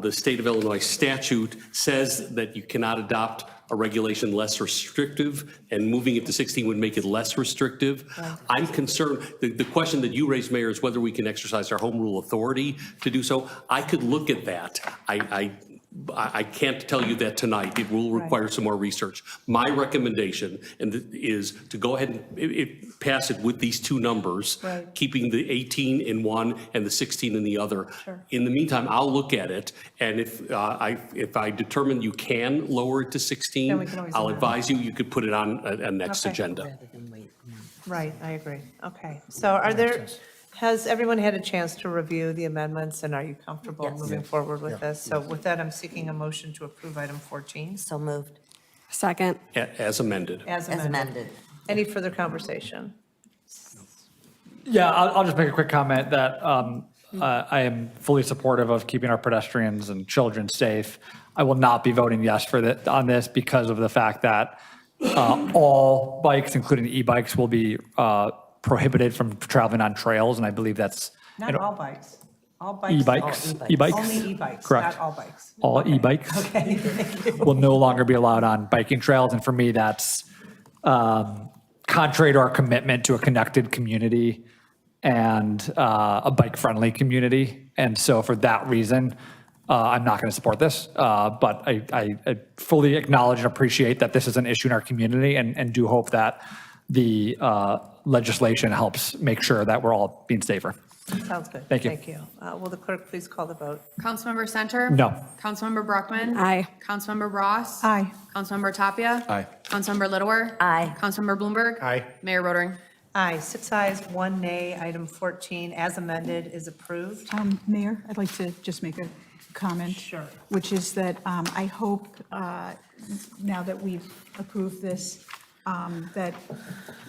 The state of Illinois statute says that you cannot adopt a regulation less restrictive, and moving it to 16 would make it less restrictive. I'm concerned, the question that you raised, Mayor, is whether we can exercise our home rule authority to do so. I could look at that. I can't tell you that tonight. It will require some more research. My recommendation is to go ahead and pass it with these two numbers, Right. keeping the 18 in one and the 16 in the other. In the meantime, I'll look at it, and if I determine you can lower it to Then 16, we can always I'll amend. advise you, you could put it on a next Okay. agenda. Right, I agree. Okay. So has everyone had a chance to review the amendments, and are you comfortable moving forward with this? So with that, I'm seeking a motion to approve item 14 So moved. Second. As amended. as As amended. amended. Any further conversation? Yeah, I'll just make a quick comment that I am fully supportive of keeping our pedestrians and children safe. I will not be voting yes on this because of the fact that all bikes, including e-bikes, will be prohibited from traveling on trails, and I believe that's Not all bikes. All bikes. e-bikes. Oh, E-bikes. Only e-bikes, Correct. not all bikes. All e-bikes Okay, thank you. will no longer be allowed on biking trails, and for me, that's contrary to our commitment to a connected community and a bike-friendly community. And so for that reason, I'm not going to support this. But I fully acknowledge and appreciate that this is an issue in our community and do hope that the legislation helps make sure that we're all being safer. Sounds good. Thank you. Thank you. Will the clerk please call the vote? Councilmember Center? No. Councilmember Brockman? Aye. Councilmember Ross? Aye. Councilmember Tapia? Aye. Councilmember Littlewer? Aye. Councilmember Bloomberg? Aye. Mayor Rotering? Aye, 6 ayes, 1 nay. Item 14, as amended, is approved. Mayor, I'd like to just make a comment. Sure. Which is that I hope, now that we've approved this, that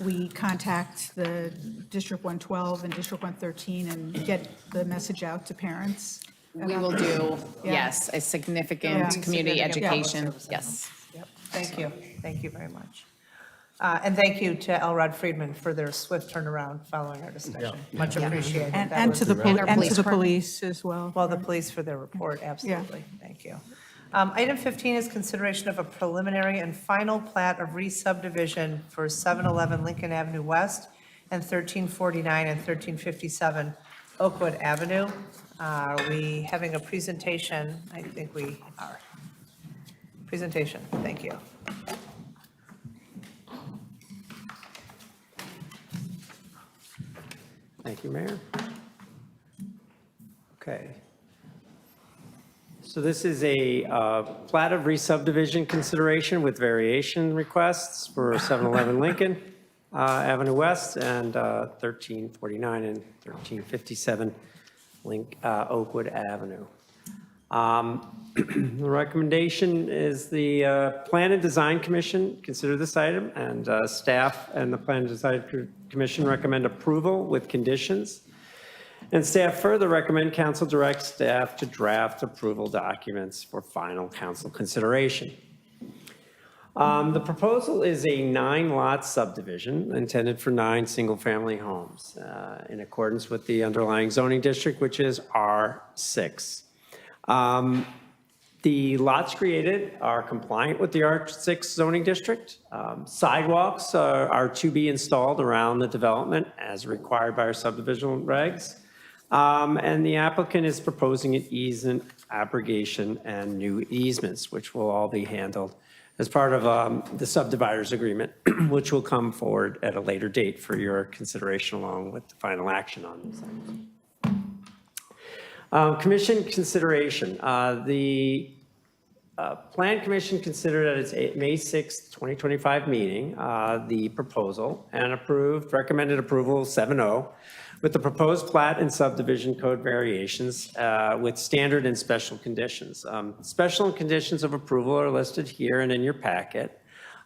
we contact the District 112 and District 113 and get the message out to parents. We will do, Yeah. yes, a significant Yeah. community Significant public education, services. yes. Yep, thank you. Thank you very much. And thank you to Elrod Friedman for their swift turnaround following our discussion. Much appreciated. That And was- to the, And our police department. police as well. Well, the police for their report, absolutely. Thank you. Item 15 is consideration of a preliminary and final plat of re-subdivision for 711 Lincoln Avenue West and 1349 and 1357 Oakwood Avenue. Are we having a presentation? I think we are. Presentation, thank you. Thank you, Mayor. Okay. So this is a plat of re-subdivision consideration with variation requests for 711 Lincoln Avenue West and 1349 and 1357 Oakwood Avenue. The recommendation is the Plan and Design Commission consider this item, and staff and the Plan and Design Commission recommend approval with conditions. And staff further recommend council direct staff to draft approval documents for final council consideration. The proposal is a 9-lot subdivision intended for 9 single-family homes in accordance with the underlying zoning district, which is R6. The lots created are compliant with the R6 zoning district. Sidewalks are to be installed around the development as required by our subdivision regs. And the applicant is proposing an easement, abrogation, and new easements, which will all be handled as part of the subdividers agreement, which will come forward at a later date for your consideration along with the final action on these items. Commission consideration. The Plan Commission considered at its May 6th, 2025 meeting the proposal and recommended approval 7-0 with the proposed plat and subdivision code variations with standard and special conditions. Special conditions of approval are listed here and in your packet.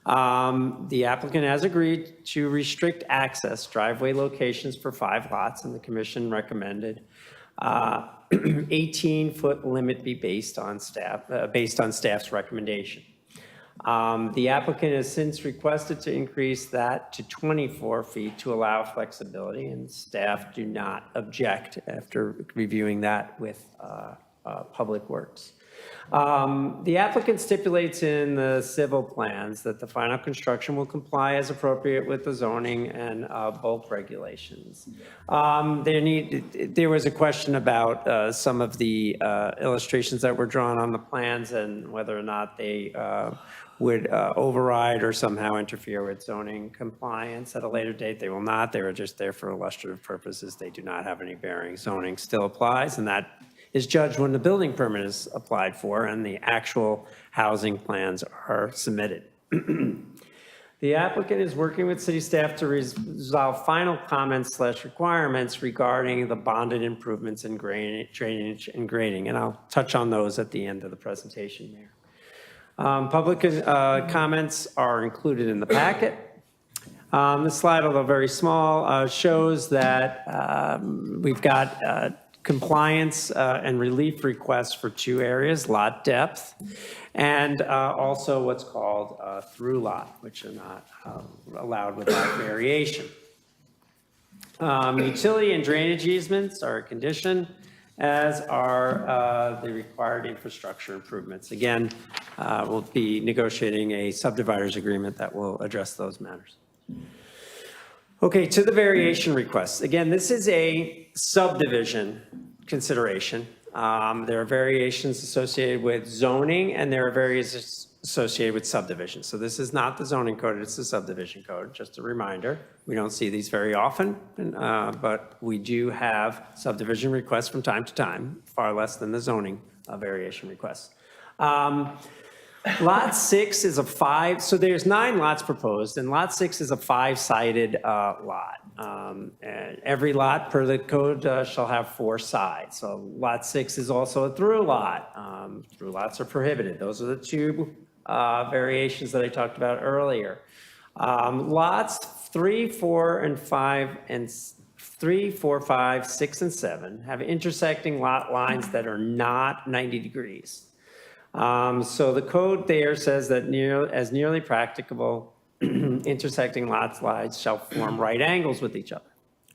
The applicant has agreed to restrict access driveway locations for 5 lots, and the commission recommended 18-foot limit be based on staff's recommendation. The applicant has since requested to increase that to 24 feet to allow flexibility, and staff do not object after reviewing that with Public Works. The applicant stipulates in the civil plans that the final construction will comply as appropriate with the zoning and bulk regulations. There was a question about some of the illustrations that were drawn on the plans and whether or not they would override or somehow interfere with zoning compliance at a later date. They will not. They were just there for illustrative purposes. They do not have any bearing. Zoning still applies, and that is judged when the building permit is applied for and the actual housing plans are submitted. The applicant is working with city staff to resolve final comments / requirements regarding the bonded improvements in drainage and grading, and I'll touch on those at the end of the presentation here. Public comments are included in the packet. This slide, although very small, shows that we've got compliance and relief requests for 2 areas, lot depth, and also what's called through lot, which are not allowed without variation. Utility and drainage easements are a condition, as are the required infrastructure improvements. Again, we'll be negotiating a subdividers agreement that will address those matters. Okay, to the variation requests. Again, this is a subdivision consideration. There are variations associated with zoning, and there are variations associated with subdivision. So this is not the zoning code, it's the subdivision code, just a reminder. We don't see these very often, but we do have subdivision requests from time to time, far less than the zoning variation requests. Lot 6 is a 5, so there's 9 lots proposed, and Lot 6 is a 5-sided lot. And every lot per the code shall have 4 sides. So Lot 6 is also a through lot. Through lots are prohibited. Those are the 2 variations that I talked about earlier. Lots 3, 4, and 5, and 3, 4, 5, 6, and 7 have intersecting lot lines that are not 90 degrees. So the code there says that as nearly practicable, intersecting lot lines shall form right angles with each other.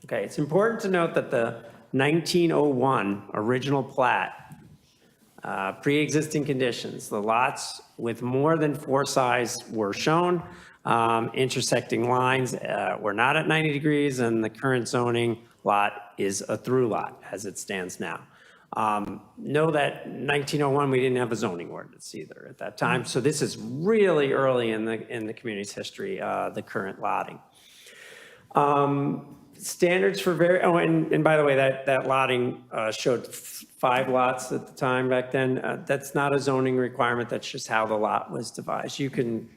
Okay, it's important to note that the 1901 original plat, pre-existing conditions, the lots with more than 4 sides were shown. Intersecting lines were not at 90 degrees, and the current zoning lot is a through lot as it stands now. Know that 1901, we didn't have a zoning ordinance either at that time. So this is really early in the community's history, the current lotting. Standards for and by the way, that lotting showed 5 lots at the time back then. That's not a zoning requirement. That's just how the lot was devised. You can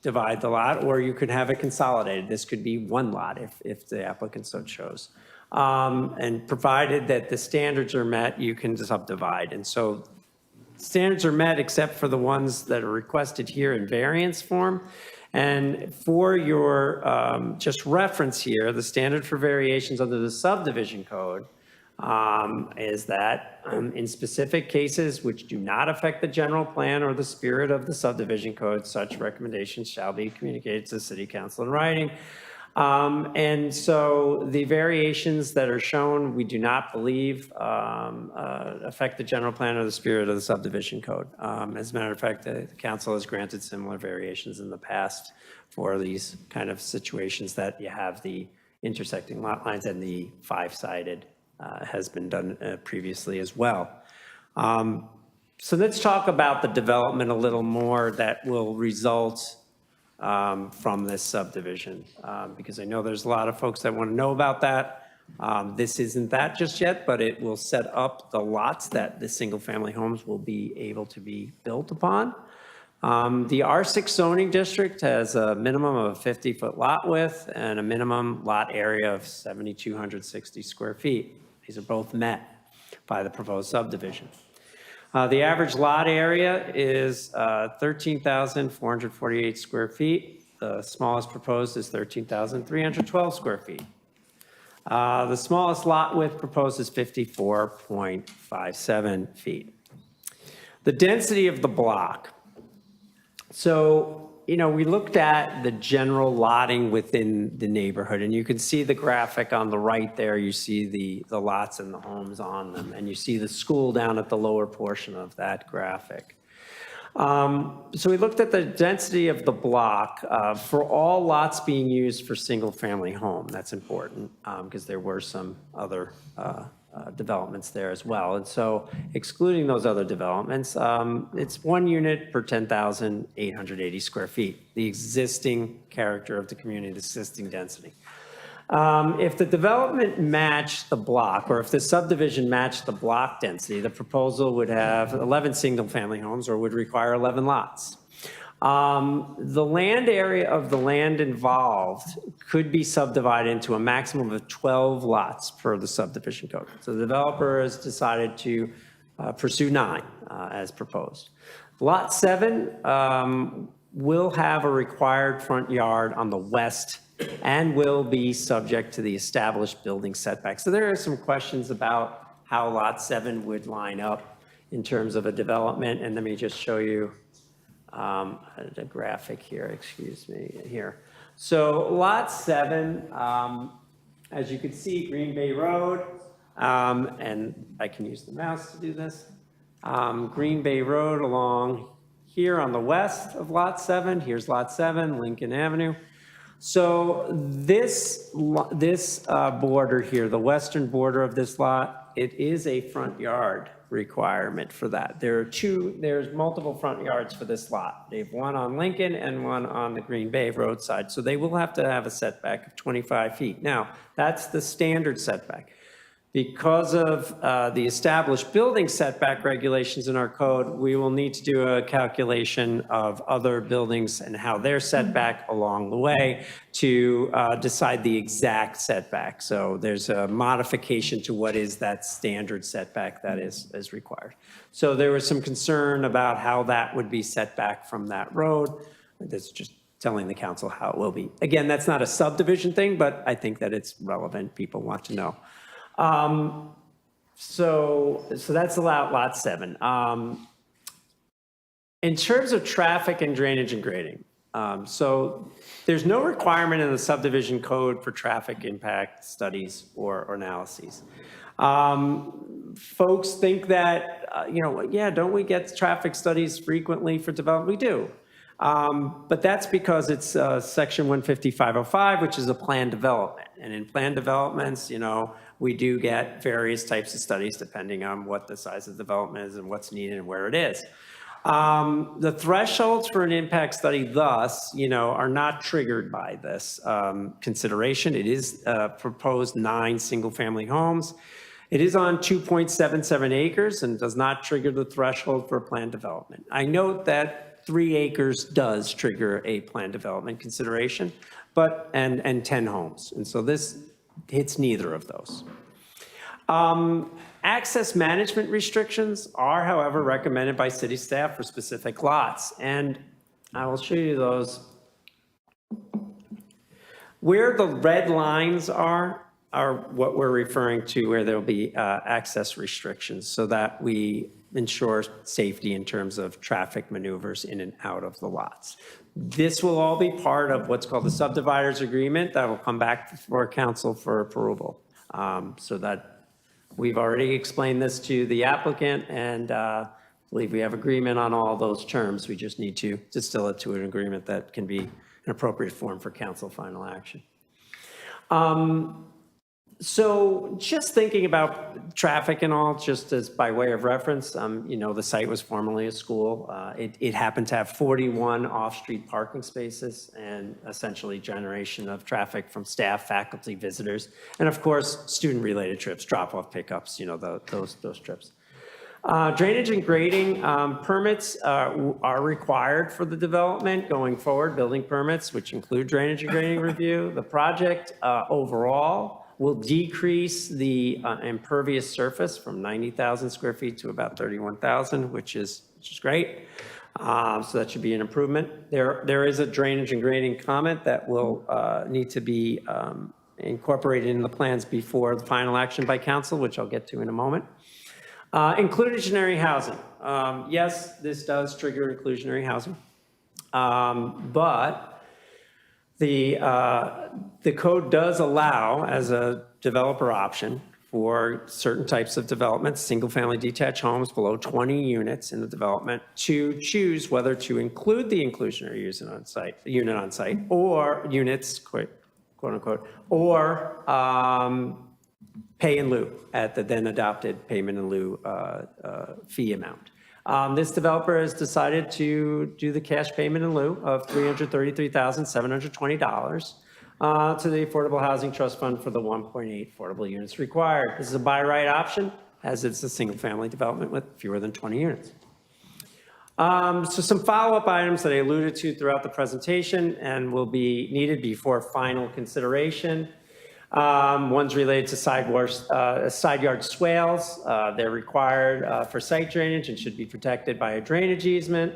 divide the lot, or you could have it consolidated. This could be 1 lot if the applicant so chose. And provided that the standards are met, you can subdivide. And so standards are met except for the ones that are requested here in variance form. And for your just reference here, the standard for variations under the subdivision code is that in specific cases which do not affect the general plan or the spirit of the subdivision code, such recommendations shall be communicated to the city council in writing. And so the variations that are shown, we do not believe affect the general plan or the spirit of the subdivision code. As a matter of fact, the council has granted similar variations in the past for these kind of situations that you have the intersecting lot lines, and the 5-sided has been done previously as well. So let's talk about the development a little more that will result from this subdivision, because I know there's a lot of folks that want to know about that. This isn't that just yet, but it will set up the lots that the single-family homes will be able to be built upon. The R6 zoning district has a minimum of a 50-foot lot width and a minimum lot area of 7,260 square feet. These are both met by the proposed subdivision. The average lot area is 13,448 square feet. The smallest proposed is 13,312 square feet. The smallest lot width proposed is 54.57 feet. The density of the block. So, we looked at the general lotting within the neighborhood, and you can see the graphic on the right there. You see the lots and the homes on them, and you see the school down at the lower portion of that graphic. So we looked at the density of the block for all lots being used for single-family home. That's important because there were some other developments there as well. And so excluding those other developments, it's 1 unit per 10,880 square feet, the existing character of the community, the existing density. If the development matched the block, or if the subdivision matched the block density, the proposal would have 11 single-family homes, or would require 11 lots. The land area of the land involved could be subdivided into a maximum of 12 lots per the subdivision code. So the developer has decided to pursue 9 as proposed. Lot 7 will have a required front yard on the west and will be subject to the established building setback. So there are some questions about how Lot 7 would line up in terms of a development, and let me just show you the graphic here, excuse me, here. So Lot 7, as you can see, Green Bay Road, and I can use the mouse to do this. Green Bay Road along here on the west of Lot 7. Here's Lot 7, Lincoln Avenue. So this border here, the western border of this lot, it is a front yard requirement for that. There's multiple front yards for this lot. They have one on Lincoln and one on the Green Bay roadside. So they will have to have a setback of 25 feet. Now, that's the standard setback. Because of the established building setback regulations in our code, we will need to do a calculation of other buildings and how they're set back along the way to decide the exact setback. So there's a modification to what is that standard setback that is required. So there was some concern about how that would be set back from that road. That's just telling the council how it will be. Again, that's not a subdivision thing, but I think that it's relevant. People want to know. So that's lot 7. In terms of traffic and drainage and grading, so there's no requirement in the subdivision code for traffic impact studies or analyses. Folks think that, yeah, don't we get traffic studies frequently for development? We do. But that's because it's section 15505, which is a planned development. And in planned developments, we do get various types of studies depending on what the size of the development is and what's needed and where it is. The thresholds for an impact study thus, are not triggered by this consideration. It is proposed 9 single-family homes. It is on 2.77 acres and does not trigger the threshold for a planned development. I note that 3 acres does trigger a planned development consideration, and 10 homes. And so this hits neither of those. Access management restrictions are, however, recommended by city staff for specific lots. And I will show you those. Where the red lines are what we're referring to where there'll be access restrictions so that we ensure safety in terms of traffic maneuvers in and out of the lots. This will all be part of what's called the subdividers agreement that will come back before council for approval. So that we've already explained this to the applicant and I believe we have agreement on all those terms. We just need to distill it to an agreement that can be an appropriate form for council final action. So just thinking about traffic and all, just as by way of reference, the site was formerly a school. It happened to have 41 off-street parking spaces and essentially generation of traffic from staff, faculty, visitors, and of course, student-related trips, drop-off pickups, those trips. Drainage and grading permits are required for the development going forward, building permits, which include drainage and grading review. The project overall will decrease the impervious surface from 90,000 square feet to about 31,000, which is great. So that should be an improvement. There is a drainage and grading comment that will need to be incorporated in the plans before the final action by council, which I'll get to in a moment. Inclusionary housing. Yes, this does trigger inclusionary housing, but the code does allow, as a developer option, for certain types of developments, single-family detached homes below 20 units in the development, to choose whether to include the inclusionary unit on site, or units, quote unquote, or pay in lieu at the then adopted payment in lieu fee amount. This developer has decided to do the cash payment in lieu of $333,720 to the Affordable Housing Trust Fund for the 1.8 affordable units required. This is a by right option, as it's a single-family development with fewer than 20 units. So some follow-up items that I alluded to throughout the presentation and will be needed before final consideration. One's related to side yard swales. They're required for site drainage and should be protected by a drainage easement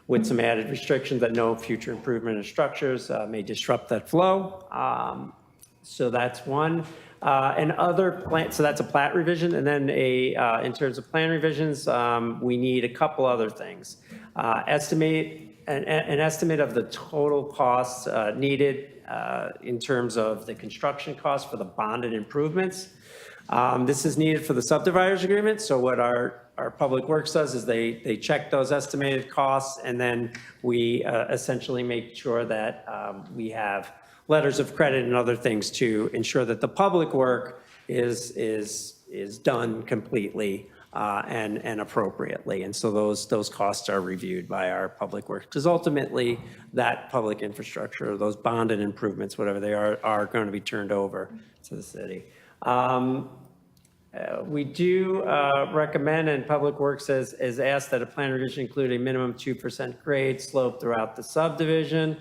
with some added restrictions that no future improvement in structures may disrupt that flow. So that's one. So that's a plat revision. And then in terms of plan revisions, we need a couple other things. An estimate of the total costs needed in terms of the construction costs for the bonded improvements. This is needed for the subdividers agreement. So what our public works does is they check those estimated costs, and then we essentially make sure that we have letters of credit and other things to ensure that the public work is is done completely and appropriately. And so those costs are reviewed by our public works, because ultimately that public infrastructure, those bonded improvements, whatever they are going to be turned over to the city. We do recommend, and Public Works has asked that a plan revision include a minimum 2% grade slope throughout the subdivision.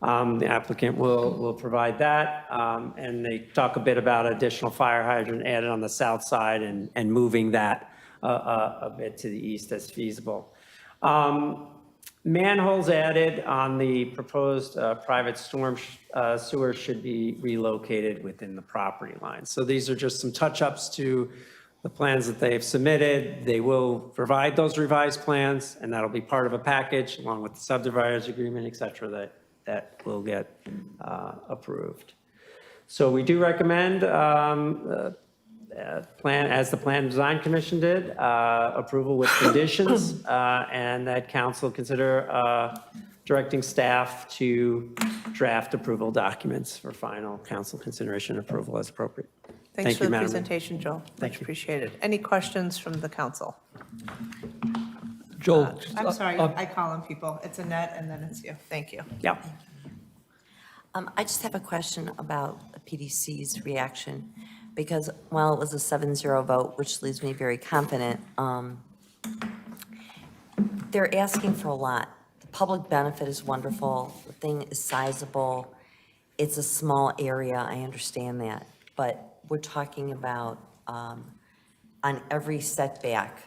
The applicant will provide that. And they talk a bit about additional fire hydrant added on the south side and moving that a bit to the east as feasible. Manholes added on the proposed private storm sewer should be relocated within the property line. So these are just some touch-ups to the plans that they've submitted. They will provide those revised plans, and that'll be part of a package along with the subdividers agreement, et cetera, that will get approved. So we do recommend plan, as the Plan Design Commission did, approval with conditions, and that council consider directing staff to draft approval documents for final council consideration and approval as appropriate. Thanks Thank for you, the Madam Mayor. presentation, Joel. Thank Much you. appreciated. Any questions from the council? Joel. I'm sorry, I call on people. It's Annette, and then it's you. Thank you. Yeah. I just have a question about the PDC's reaction, because while it was a 7-0 vote, which leaves me very confident, they're asking for a lot. The public benefit is wonderful, the thing is sizable, it's a small area, I understand that, but we're talking about on every setback,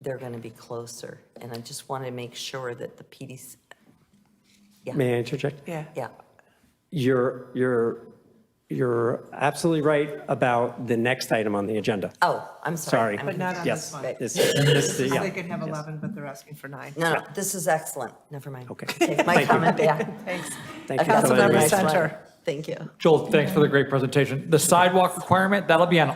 they're going to be closer, and I just want to make sure that the PDC, May I interject? Yeah. yeah. You're absolutely right about the next item on the agenda. Oh, I'm sorry. Sorry. But not on Yes. this one. Yeah. They can have 11, but they're asking for 9. No, this is excellent. Never mind. Okay. Take my Thank you. comment back. Thanks. Thank you. Councilmember Nice Center. one. Thank you. Joel, thanks for the great presentation. The sidewalk requirement, that'll be on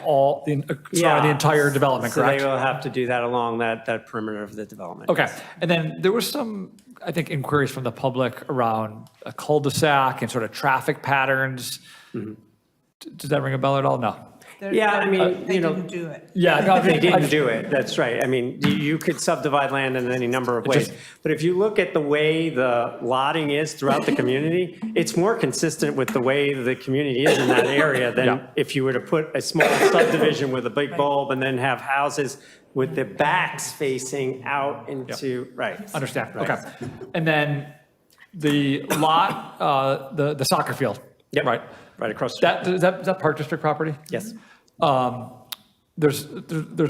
the Yeah. entire development, So correct? they will have to do that along that perimeter of the development. Okay, and then there was some, I think, inquiries from the public around a cul-de-sac and sort of traffic patterns. Does that ring a bell at all? No. Yeah, I mean, They you know. didn't do it. Yeah, no, They didn't do it, that's right. I mean, you could subdivide land in any number of ways. But if you look at the way the lotting is throughout the community, it's more consistent with the way the community is in that area than Yeah. if you were to put a small subdivision with a big bulb and then have houses with the backs facing out into, right. Understand, Right. okay. And then the lot, the soccer field, Yep. right? Right across the street. Is that Park District property? Yes. There's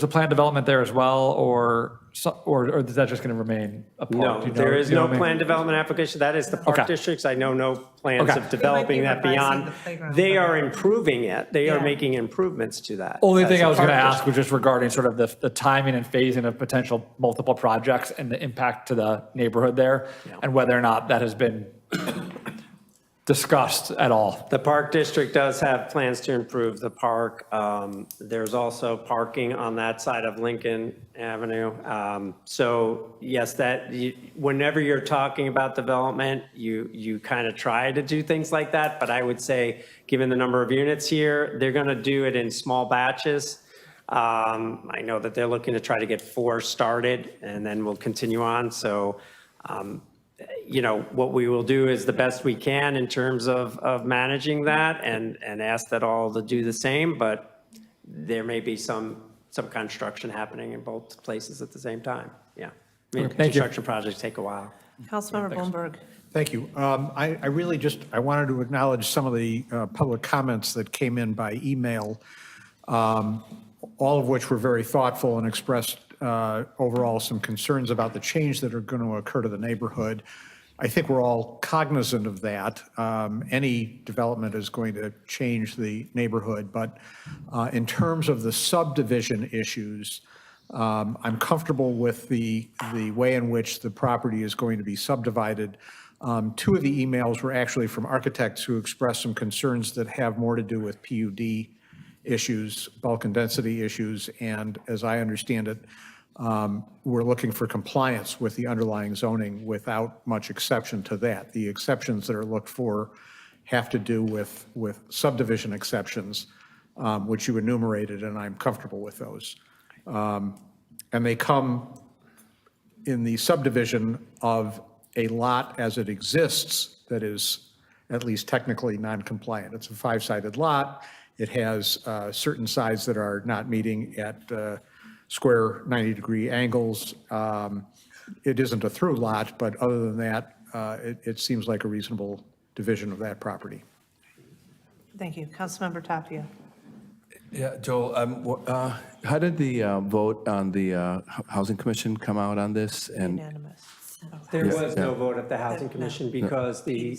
a planned development there as well, or is that just going to remain a park? No, Do you know- there is do you know no what I mean? planned development application. That is the park Okay. districts. I know no plans Okay. of developing that revising beyond. the playground, They but- are improving it. They are Yeah. making improvements to that. Only as thing a I was going to park ask district. was just regarding sort of the timing and phasing of potential multiple projects and the impact to the neighborhood there, and whether or not that has been discussed at all. The park district does have plans to improve the park. There's also parking on that side of Lincoln Avenue. So yes, whenever you're talking about development, you kind of try to do things like that. But I would say, given the number of units here, they're going to do it in small batches. I know that they're looking to try to get 4 started, and then we'll continue on. So you know, what we will do is the best we can in terms of managing that and ask that all to do the same, but there may be some construction happening in both places at the same time. Yeah. I mean, Thank you. construction projects take a while. Councilmember Bloomberg. Thank you. I really I wanted to acknowledge some of the public comments that came in by email, all of which were very thoughtful and expressed overall some concerns about the change that are going to occur to the neighborhood. I think we're all cognizant of that. Any development is going to change the neighborhood, but in terms of the subdivision issues, I'm comfortable with the way in which the property is going to be subdivided. 2 of the emails were actually from architects who expressed some concerns that have more to do with PUD issues, bulk and density issues, and as I understand it, we're looking for compliance with the underlying zoning without much exception to that. The exceptions that are looked for have to do with subdivision exceptions which you enumerated, and I'm comfortable with those. And they come in the subdivision of a lot as it exists that is at least technically non-compliant. It's a 5-sided lot. It has certain sides that are not meeting at square 90-degree angles. It isn't a through lot, but other than that, it seems like a reasonable division of that property. Thank you. Councilmember Tapia. Yeah, Joel, how did the vote on the Housing Commission come out on this? And Unanimous. There Yeah, was yeah. no vote at the Housing Commission because the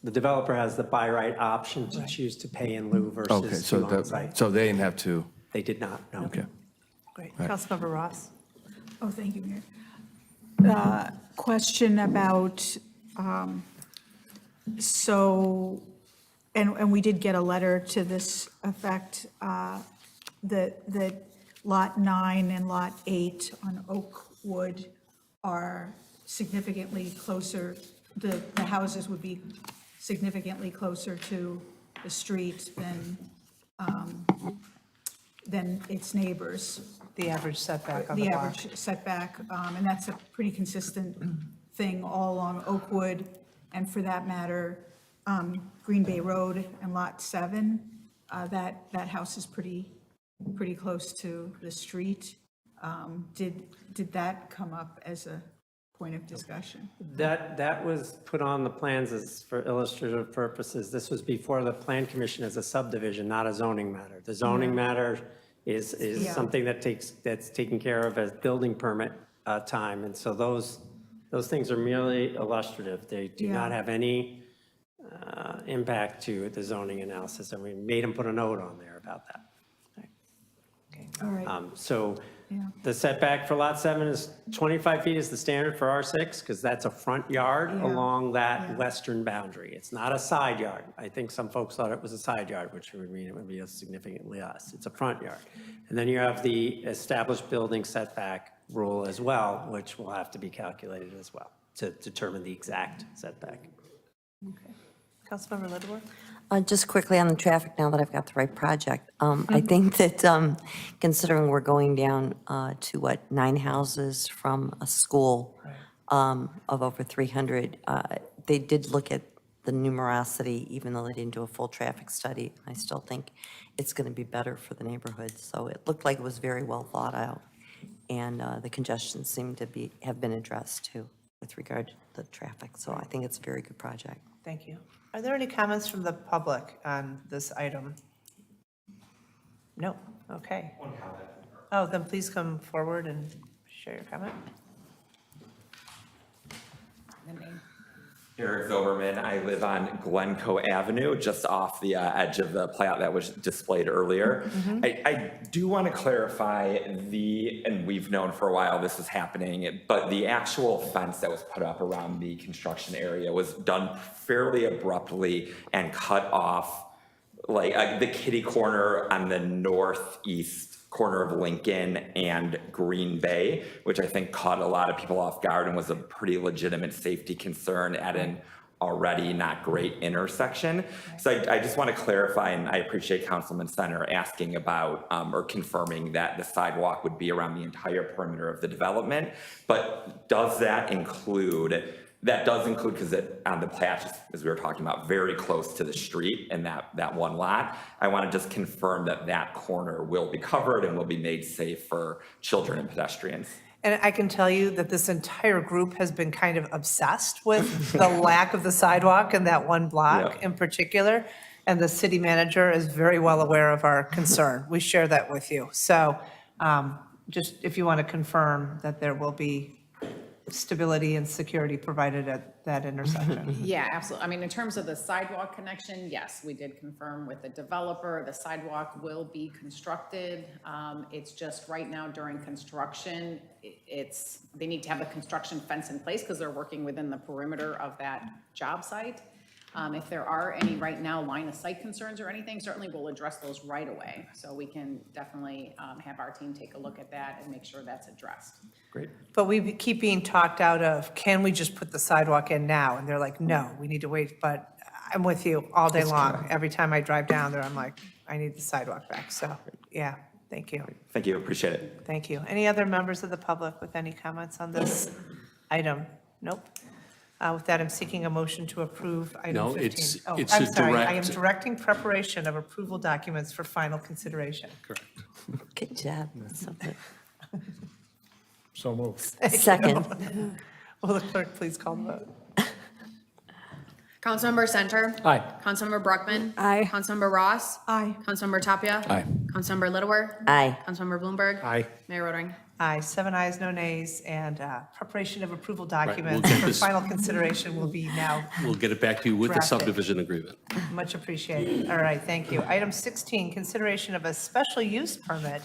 developer has the by right option to choose to pay in lieu Okay, versus so to on-site. so they didn't have to, They did not, no. okay. Great. Right. Councilmember Ross. Oh, thank you, Mayor. Question about, and we did get a letter to this effect, that Lot 9 and Lot 8 on Oakwood are significantly closer, the houses would be significantly closer to the street than its neighbors. The average setback on the The block. average setback, and that's a pretty consistent thing all along Oakwood, and for that matter, Green Bay Road and Lot 7, that house is pretty close to the street. Did that come up as a point of discussion? That was put on the plans as for illustrative purposes. This was before the Plan Commission as a subdivision, not a zoning matter. The zoning matter is Yeah. something that's taken care of as building permit time. And so those things are merely illustrative. They do not Yeah. have any impact to the zoning analysis. And we made them put a note on there about that. All right, So yeah. the setback for Lot 7 is 25 feet is the standard for R6, because that's a front yard Yeah. along that Yeah. western boundary. It's not a side yard. I think some folks thought it was a side yard, which would mean it would be a significantly less. It's a front yard. And then you have the established building setback rule as well, which will have to be calculated as well to determine the exact setback. Okay. Councilmember Littleworth. Just quickly on the traffic, now that I've got the right project, I think that considering we're going down to 9 houses from a school of over 300, they did look at the numerosity, even though they didn't do a full traffic study. I still think it's going to be better for the neighborhood. So it looked like it was very well thought out, and the congestion seemed to have been addressed too with regard to the traffic. So I think it's a very good project. Thank you. Are there any comments from the public on this item? No? Okay. One comment. Oh, then please come forward and share your comment. Eric Zoberman. I live on Glencoe Avenue, just off the edge of the playout that was displayed earlier. I do want to clarify and we've known for a while this is happening, but the actual fence that was put up around the construction area was done fairly abruptly and cut off like the kitty corner on the northeast corner of Lincoln and Green Bay, which I think caught a lot of people off guard and was a pretty legitimate safety concern at an already not great intersection. So I just want to clarify, and I appreciate Councilman Center asking about or confirming that the sidewalk would be around the entire perimeter of the development, but does that include, because on the plat, as we were talking about, very close to the street and that one lot. I want to just confirm that corner will be covered and will be made safe for children and pedestrians. And I can tell you that this entire group has been kind of obsessed with the lack of the sidewalk in that one block in particular. And the city manager is very well aware of our concern. We share that with you. So just if you want to confirm that there will be stability and security provided at that intersection. Yeah, absolutely. I mean, in terms of the sidewalk connection, yes, we did confirm with the developer, the sidewalk will be constructed. It's just right now during construction, they need to have a construction fence in place because they're working within the perimeter of that job site. If there are any right now line of sight concerns or anything, certainly we'll address those right away. So we can definitely have our team take a look at that and make sure that's addressed. Great. But we keep being talked out of, can we just put the sidewalk in now? And they're like, no, we need to wait. But I'm with you all day long. Every time I drive down there, I'm like, I need the sidewalk back. So, yeah, thank you. Thank you, appreciate it. Thank you. Any other members of the public with any comments on this item? Nope. With that, I'm seeking a motion to approve item No, 15. it's Oh, a I'm sorry. I am direct- directing preparation of approval documents for final consideration. Correct. Good job. That's so good. So moved. Second. Will the clerk please call the vote? Councilmember Center. Aye. Councilmember Brockman. Aye. Councilmember Ross. Aye. Councilmember Tapia. Aye. Councilmember Littlewer. Aye. Councilmember Bloomberg. Aye. Mayor Rodering. Aye, 7 ayes, no nays, and preparation of approval we'll documents get for this- final consideration will be now We'll get it back to you with the Drafted. subdivision agreement. much appreciated. All right, thank you. Item 16, consideration of a special use permit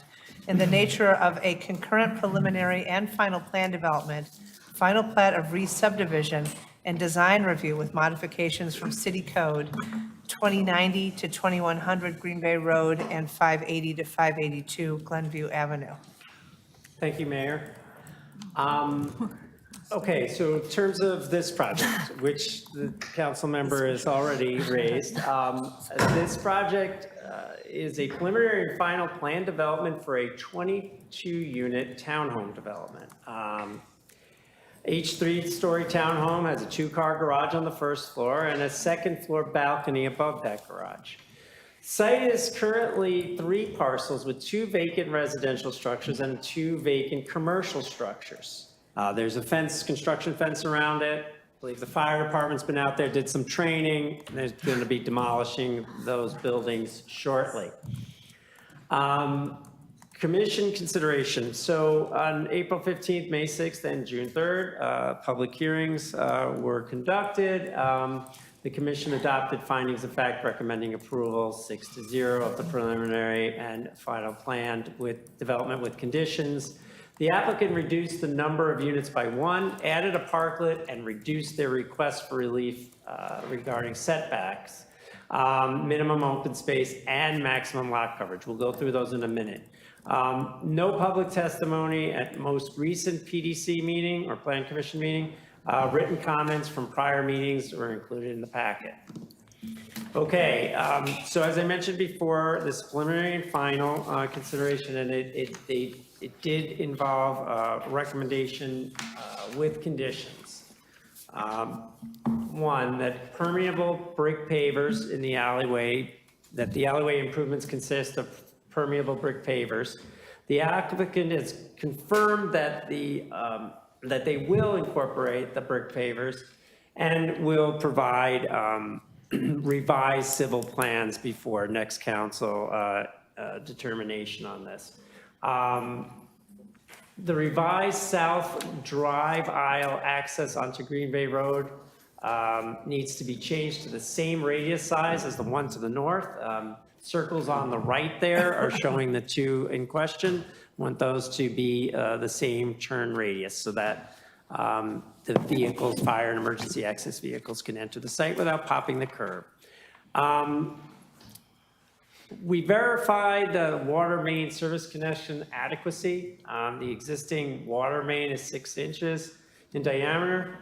in the nature of a concurrent preliminary and final plan development, final plat of re-subdivision and design review with modifications from City Code 2090 to 2100 Green Bay Road and 580 to 582 Glenview Avenue. Thank you, Mayor. Okay, so in terms of this project, which the council member has already raised, this project is a preliminary and final plan development for a 22-unit townhome development. Each three-story townhome has a two-car garage on the first floor and a second-floor balcony above that garage. Site is currently 3 parcels with 2 vacant residential structures and 2 vacant commercial structures. There's a fence, construction fence around it. I believe the fire department's been out there, did some training. They're going to be demolishing those buildings shortly. Commission consideration. So on April 15th, May 6th, and June 3rd, public hearings were conducted. The commission adopted findings of fact recommending approval 6-0 of the preliminary and final plan with development with conditions. The applicant reduced the number of units by 1, added a parklet, and reduced their request for relief regarding setbacks, minimum open space, and maximum lot coverage. We'll go through those in a minute. No public testimony at most recent PDC meeting or Plan Commission meeting. Written comments from prior meetings were included in the packet. Okay, so as I mentioned before, this preliminary and final consideration, and it did involve a recommendation with conditions. One, that permeable brick pavers in the alleyway, that the alleyway improvements consist of permeable brick pavers. The applicant has confirmed that that they will incorporate the brick pavers and will provide revised civil plans before next council determination on this. The revised south drive aisle access onto Green Bay Road needs to be changed to the same radius size as the one to the north. Circles on the right there are showing the 2 in question. Want those to be the same turn radius so that the vehicles, fire and emergency access vehicles can enter the site without popping the curb. We verified the water main service connection adequacy. The existing water main is 6 inches in diameter.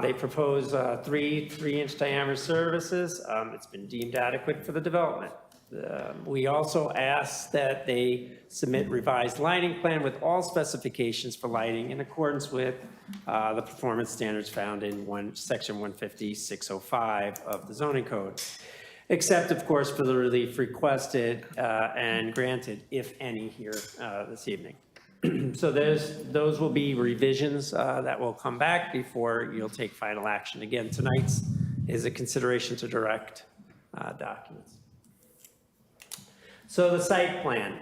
They propose 3 3-inch diameter services. It's been deemed adequate for the development. We also asked that they submit revised lighting plan with all specifications for lighting in accordance with the performance standards found in section 150-605 of the zoning code, except of course for the relief requested and granted, if any, here this evening. So those will be revisions that will come back before you'll take final action. Again, tonight's is a consideration to direct documents. So the site plan,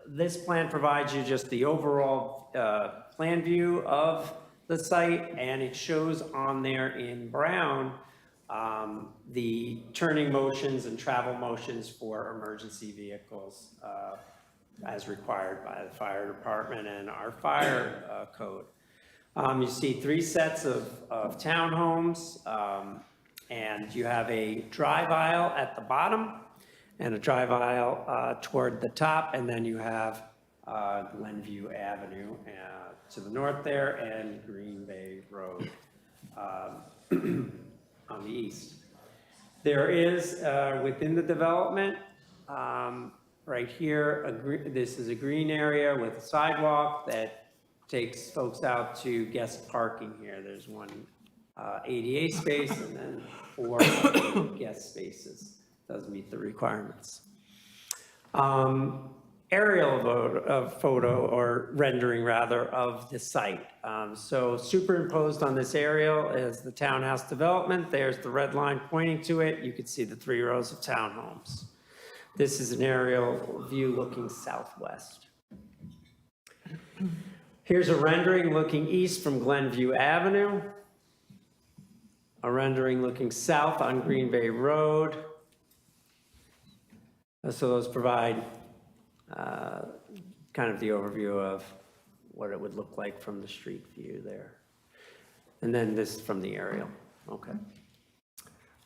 this plan provides you just the overall plan view of the site, and it shows on there in brown the turning motions and travel motions for emergency vehicles as required by the fire department and our fire code. You see 3 sets of townhomes, and you have a drive aisle at the bottom and a drive aisle toward the top, and then you have Glenview Avenue to the north there and Green Bay Road. on the east. There is, within the development, right here, this is a green area with a sidewalk that takes folks out to guest parking here. There's one ADA space and then 4 guest spaces. Doesn't meet the requirements. Aerial photo, or rendering rather, of the site. So superimposed on this aerial is the townhouse development. There's the red line pointing to it. You can see the 3 rows of townhomes. This is an aerial view looking southwest. Here's a rendering looking east from Glenview Avenue. A rendering looking south on Green Bay Road. So those provide kind of the overview of what it would look like from the street view there. And then this from the aerial. Okay.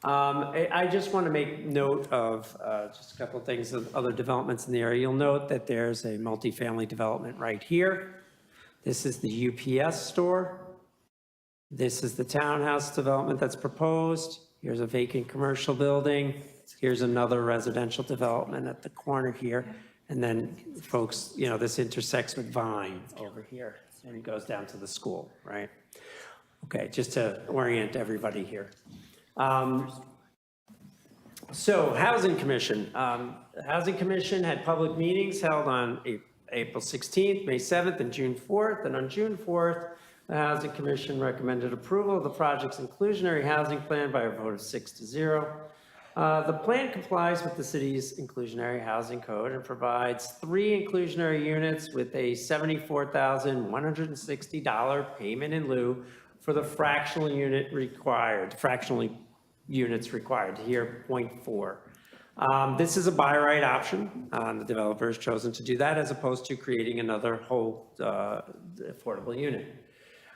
I just want to make note of just a couple of things of other developments in the area. You'll note that there's a multifamily development right here. This is the UPS store. This is the townhouse development that's proposed. Here's a vacant commercial building. Here's another residential development at the corner here. And then, folks, you know, this intersects with Vine over here and it goes down to the school, right? Okay, just to orient everybody here. So, Housing Commission. The Housing Commission had public meetings held on April 16th, May 7th, and June 4th. And on June 4th, the Housing Commission recommended approval of the project's inclusionary housing plan by a vote of 6-0. The plan complies with the city's inclusionary housing code and provides 3 inclusionary units with a $74,160 payment in lieu for the fractional units required, here 0.4. This is a buy right option. The developer has chosen to do that as opposed to creating another whole affordable unit.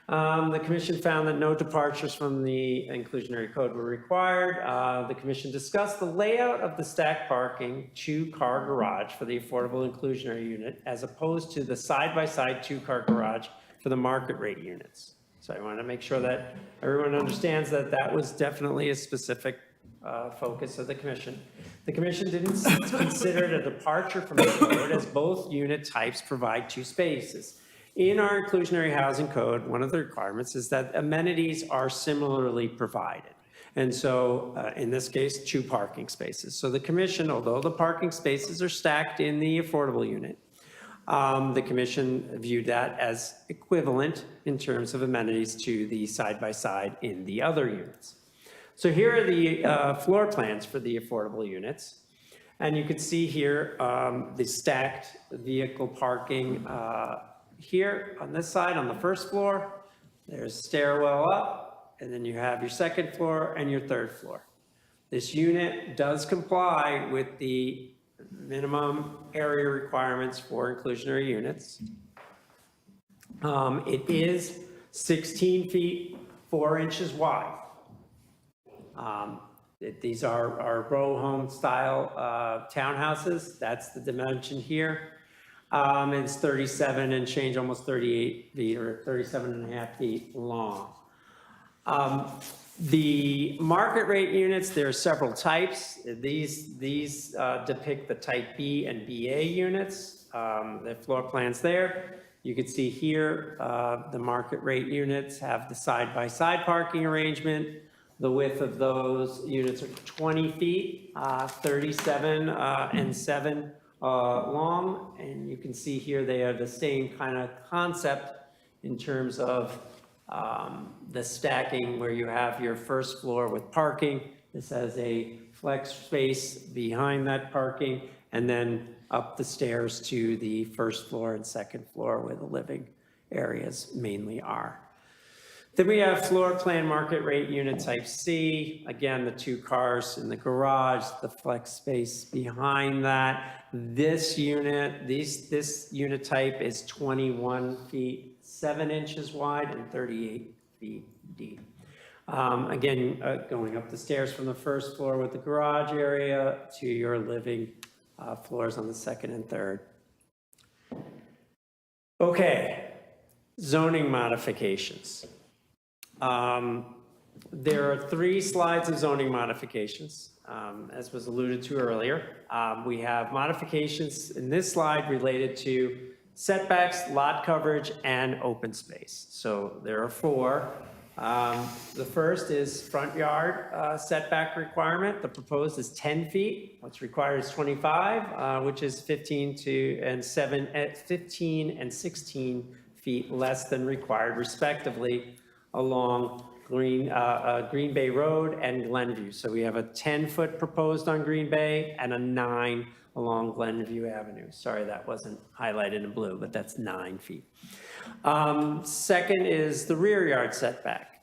The commission found that no departures from the inclusionary code were required. The commission discussed the layout of the stacked parking 2-car garage for the affordable inclusionary unit as opposed to the side-by-side 2-car garage for the market rate units. So I want to make sure that everyone understands that that was definitely a specific focus of the commission. The commission didn't consider it a departure from the code as both unit types provide 2 spaces. In our inclusionary housing code, one of the requirements is that amenities are similarly provided. And so in this case, 2 parking spaces. So the commission, although the parking spaces are stacked in the affordable unit, the commission viewed that as equivalent in terms of amenities to the side-by-side in the other units. So here are the floor plans for the affordable units. And you can see here the stacked vehicle parking here on this side on the first floor. There's a stairwell up, and then you have your second floor and your third floor. This unit does comply with the minimum area requirements for inclusionary units. It is 16 feet 4 inches wide. These are row home style townhouses. That's the dimension here. It's 37 and change, almost 38 feet, or 37 and a half feet long. The market rate units, there are several types. These depict the type B and BA units. The floor plans there. You can see here, the market rate units have the side-by-side parking arrangement. The width of those units are 20 feet, 37 and 7 long, and you can see here they are the same kind of concept in terms of the stacking where you have your first floor with parking. This has a flex space behind that parking, and then up the stairs to the first floor and second floor where the living areas mainly are. Then we have floor plan market rate unit type C. Again, the 2 cars in the garage, the flex space behind that. This unit, this unit type is 21 feet 7 inches wide and 38 feet deep. Again, going up the stairs from the first floor with the garage area to your living floors on the second and third. Okay, zoning modifications. There are 3 slides of zoning modifications, as was alluded to earlier. We have modifications in this slide related to setbacks, lot coverage, and open space. So there are 4. The first is front yard setback requirement. The proposed is 10 feet. What's required is 25, which is 15 and 16 feet less than required, respectively, along Green Bay Road and Glenview. So we have a 10-foot proposed on Green Bay and a 9 along Glenview Avenue. Sorry, that wasn't highlighted in blue, but that's 9 feet. Second is the rear yard setback.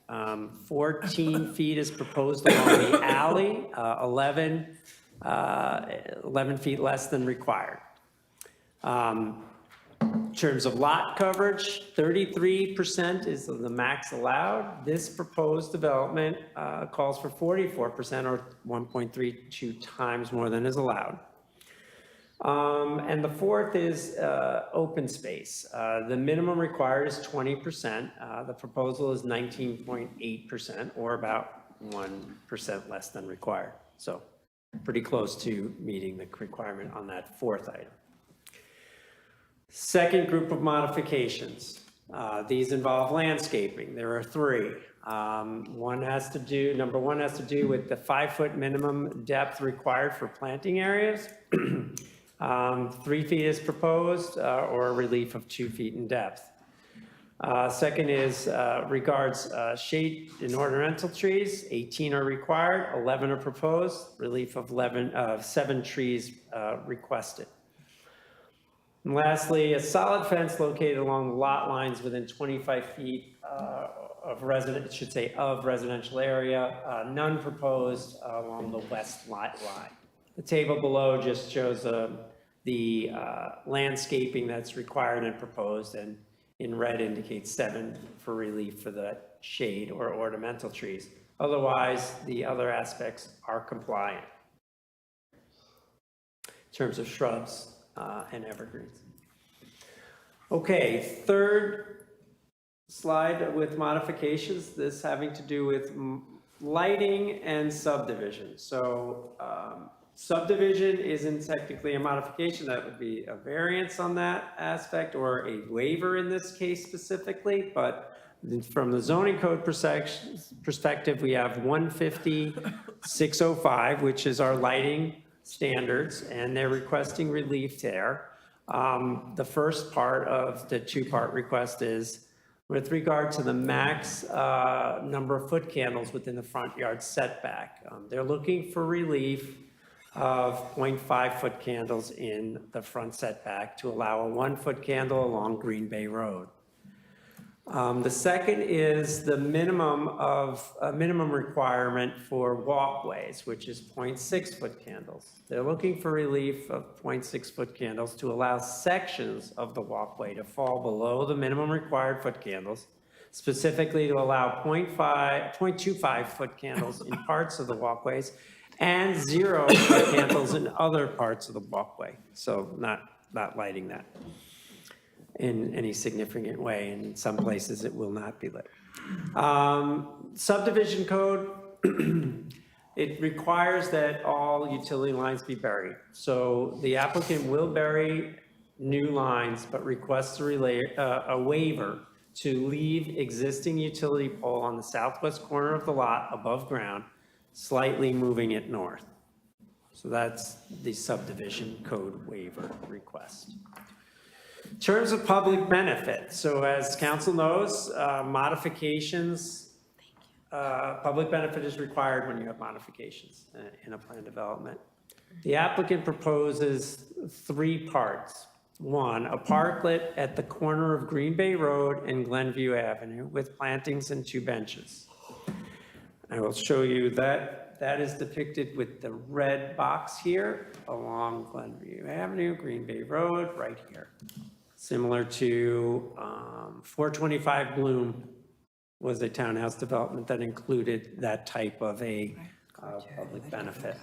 14 feet is proposed along the alley, 11 feet less than required. In terms of lot coverage, 33% is the max allowed. This proposed development calls for 44%, or 1.32 times more than is allowed. And the fourth is open space. The minimum required is 20%. The proposal is 19.8%, or about 1% less than required. So pretty close to meeting the requirement on that fourth item. Second group of modifications. These involve landscaping. There are 3. Number one has to do with the 5-foot minimum depth required for planting areas. 3 feet is proposed, or a relief of 2 feet in depth. Second is regards shade and ornamental trees. 18 are required, 11 are proposed, relief of 7 trees requested. And lastly, a solid fence located along lot lines within 25 feet of residential area, none proposed along the west lot line. The table below just shows the landscaping that's required and proposed, and in red indicates 7 for relief for the shade or ornamental trees. Otherwise, the other aspects are compliant in terms of shrubs and evergreens. Okay, third slide with modifications, this having to do with lighting and subdivision. So subdivision isn't technically a modification, that would be a variance on that aspect, or a waiver in this case specifically, but from the zoning code perspective, we have 150-605, which is our lighting standards, and they're requesting relief there. The first part of the 2-part request is with regard to the max number of foot candles within the front yard setback. They're looking for relief of 0.5 foot candles in the front setback to allow a 1-foot candle along Green Bay Road. The second is the minimum requirement for walkways, which is 0.6 foot candles. They're looking for relief of 0.6 foot candles to allow sections of the walkway to fall below the minimum required foot candles, specifically to allow 0.25 foot candles in parts of the walkways and 0 foot candles in other parts of the walkway. So not lighting that in any significant way, and in some places it will not be lit. Subdivision code, it requires that all utility lines be buried. So the applicant will bury new lines, but requests a waiver to leave existing utility pole on the southwest corner of the lot above ground, slightly moving it north. So that's the subdivision code waiver request. In terms of public benefit, so as council knows, public benefit is required when you have modifications in a plan development. The applicant proposes 3 parts. 1, a parklet at the corner of Green Bay Road and Glenview Avenue with plantings and 2 benches. I will show you that. That is depicted with the red box here along Glenview Avenue, Green Bay Road, right here. Similar to 425 Bloom was a townhouse development that included that type of a public benefit.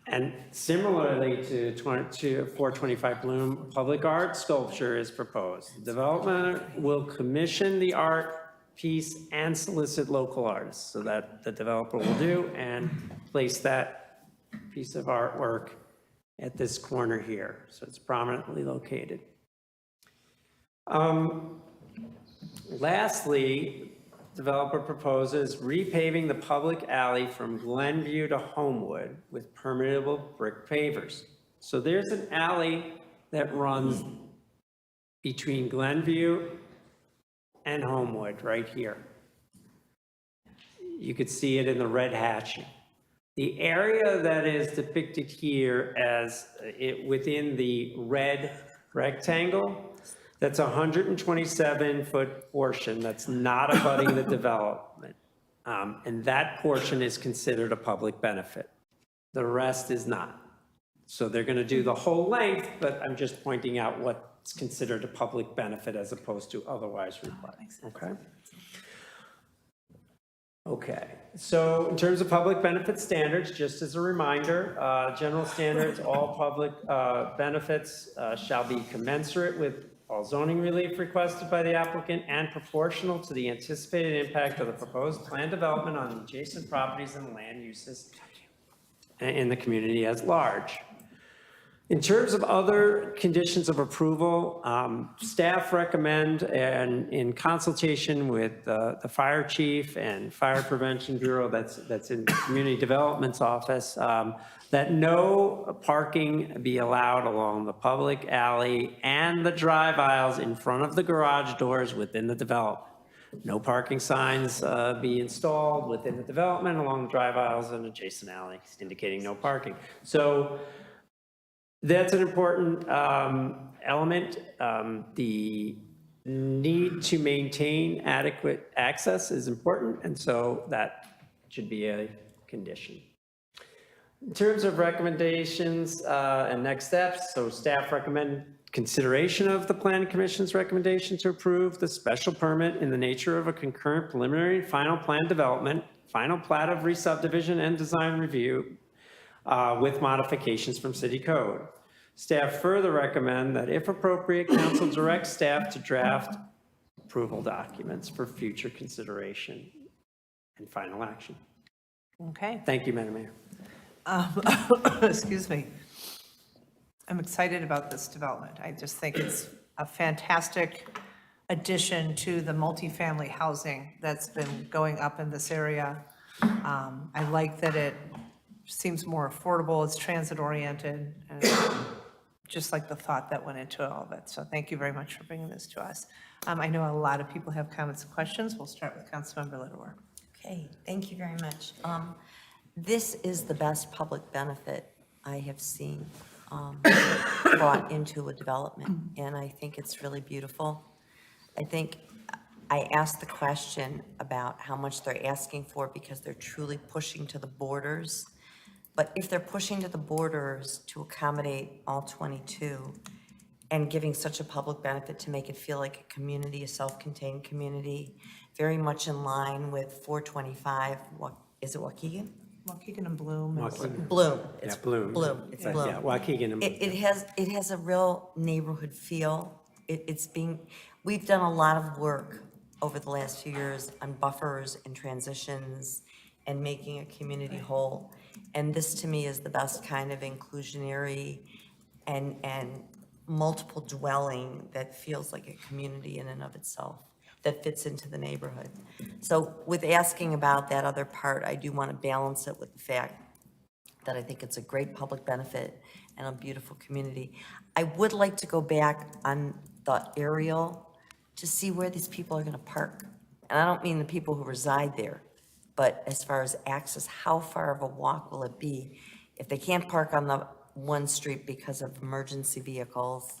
And similarly to 425 Bloom, public art sculpture is proposed. The development will commission the art piece and solicit local artists. So that the developer will do and place that piece of artwork at this corner here. So it's prominently located. Lastly, developer proposes repaving the public alley from Glenview to Homewood with permeable brick pavers. So there's an alley that runs between Glenview and Homewood right here. You could see it in the red hatching. The area that is depicted here as within the red rectangle, that's a 127-foot portion that's not abutting the development. And that portion is considered a public benefit. The rest is not. So they're going to do the whole length, but I'm just pointing out what's considered a public benefit as opposed to otherwise required. Okay? Okay, so in terms of public benefit standards, just as a reminder, general standards, all public benefits shall be commensurate with all zoning relief requested by the applicant and proportional to the anticipated impact of the proposed planned development on adjacent properties and land uses in the community as large. In terms of other conditions of approval, staff recommend, and in consultation with the fire chief and fire prevention bureau that's in the community development's office, that no parking be allowed along the public alley and the drive aisles in front of the garage doors within the development. No parking signs be installed within the development along the drive aisles and adjacent alleys indicating no parking. So that's an important element. The need to maintain adequate access is important, and so that should be a condition. In terms of recommendations and next steps, so staff recommend consideration of the Planning Commission's recommendation to approve the special permit in the nature of a concurrent preliminary and final plan development, final plat of re-subdivision and design review with modifications from city code. Staff further recommend that if appropriate, council direct staff to draft approval documents for future consideration and final action. Okay. Thank you, Madam Mayor. Excuse me. I'm excited about this development. I just think it's a fantastic addition to the multifamily housing that's been going up in this area. I like that it seems more affordable, it's transit-oriented, and just like the thought that went into all of it. So thank you very much for bringing this to us. I know a lot of people have comments and questions. We'll start with Councilmember Littleworth. Okay, thank you very much. This is the best public benefit I have seen brought into a development, and I think it's really beautiful. I think I asked the question about how much they're asking for because they're truly pushing to the borders. But if they're pushing to the borders to accommodate all 22 and giving such a public benefit to make it feel like a community, a self-contained community, very much in line with 425, is it Waukegan? Waukegan and Bloom. Bloom. Yeah, Bloom. Bloom. It's Bloom. Yeah, Waukegan and Bloom. It has a real neighborhood feel. We've done a lot of work over the last few years on buffers and transitions and making a community whole. And this, to me, is the best kind of inclusionary and multiple dwelling that feels like a community in and of itself, that fits into the neighborhood. So with asking about that other part, I do want to balance it with the fact that I think it's a great public benefit and a beautiful community. I would like to go back on the aerial to see where these people are going to park. And I don't mean the people who reside there, but as far as access, how far of a walk will it be? If they can't park on the one street because of emergency vehicles.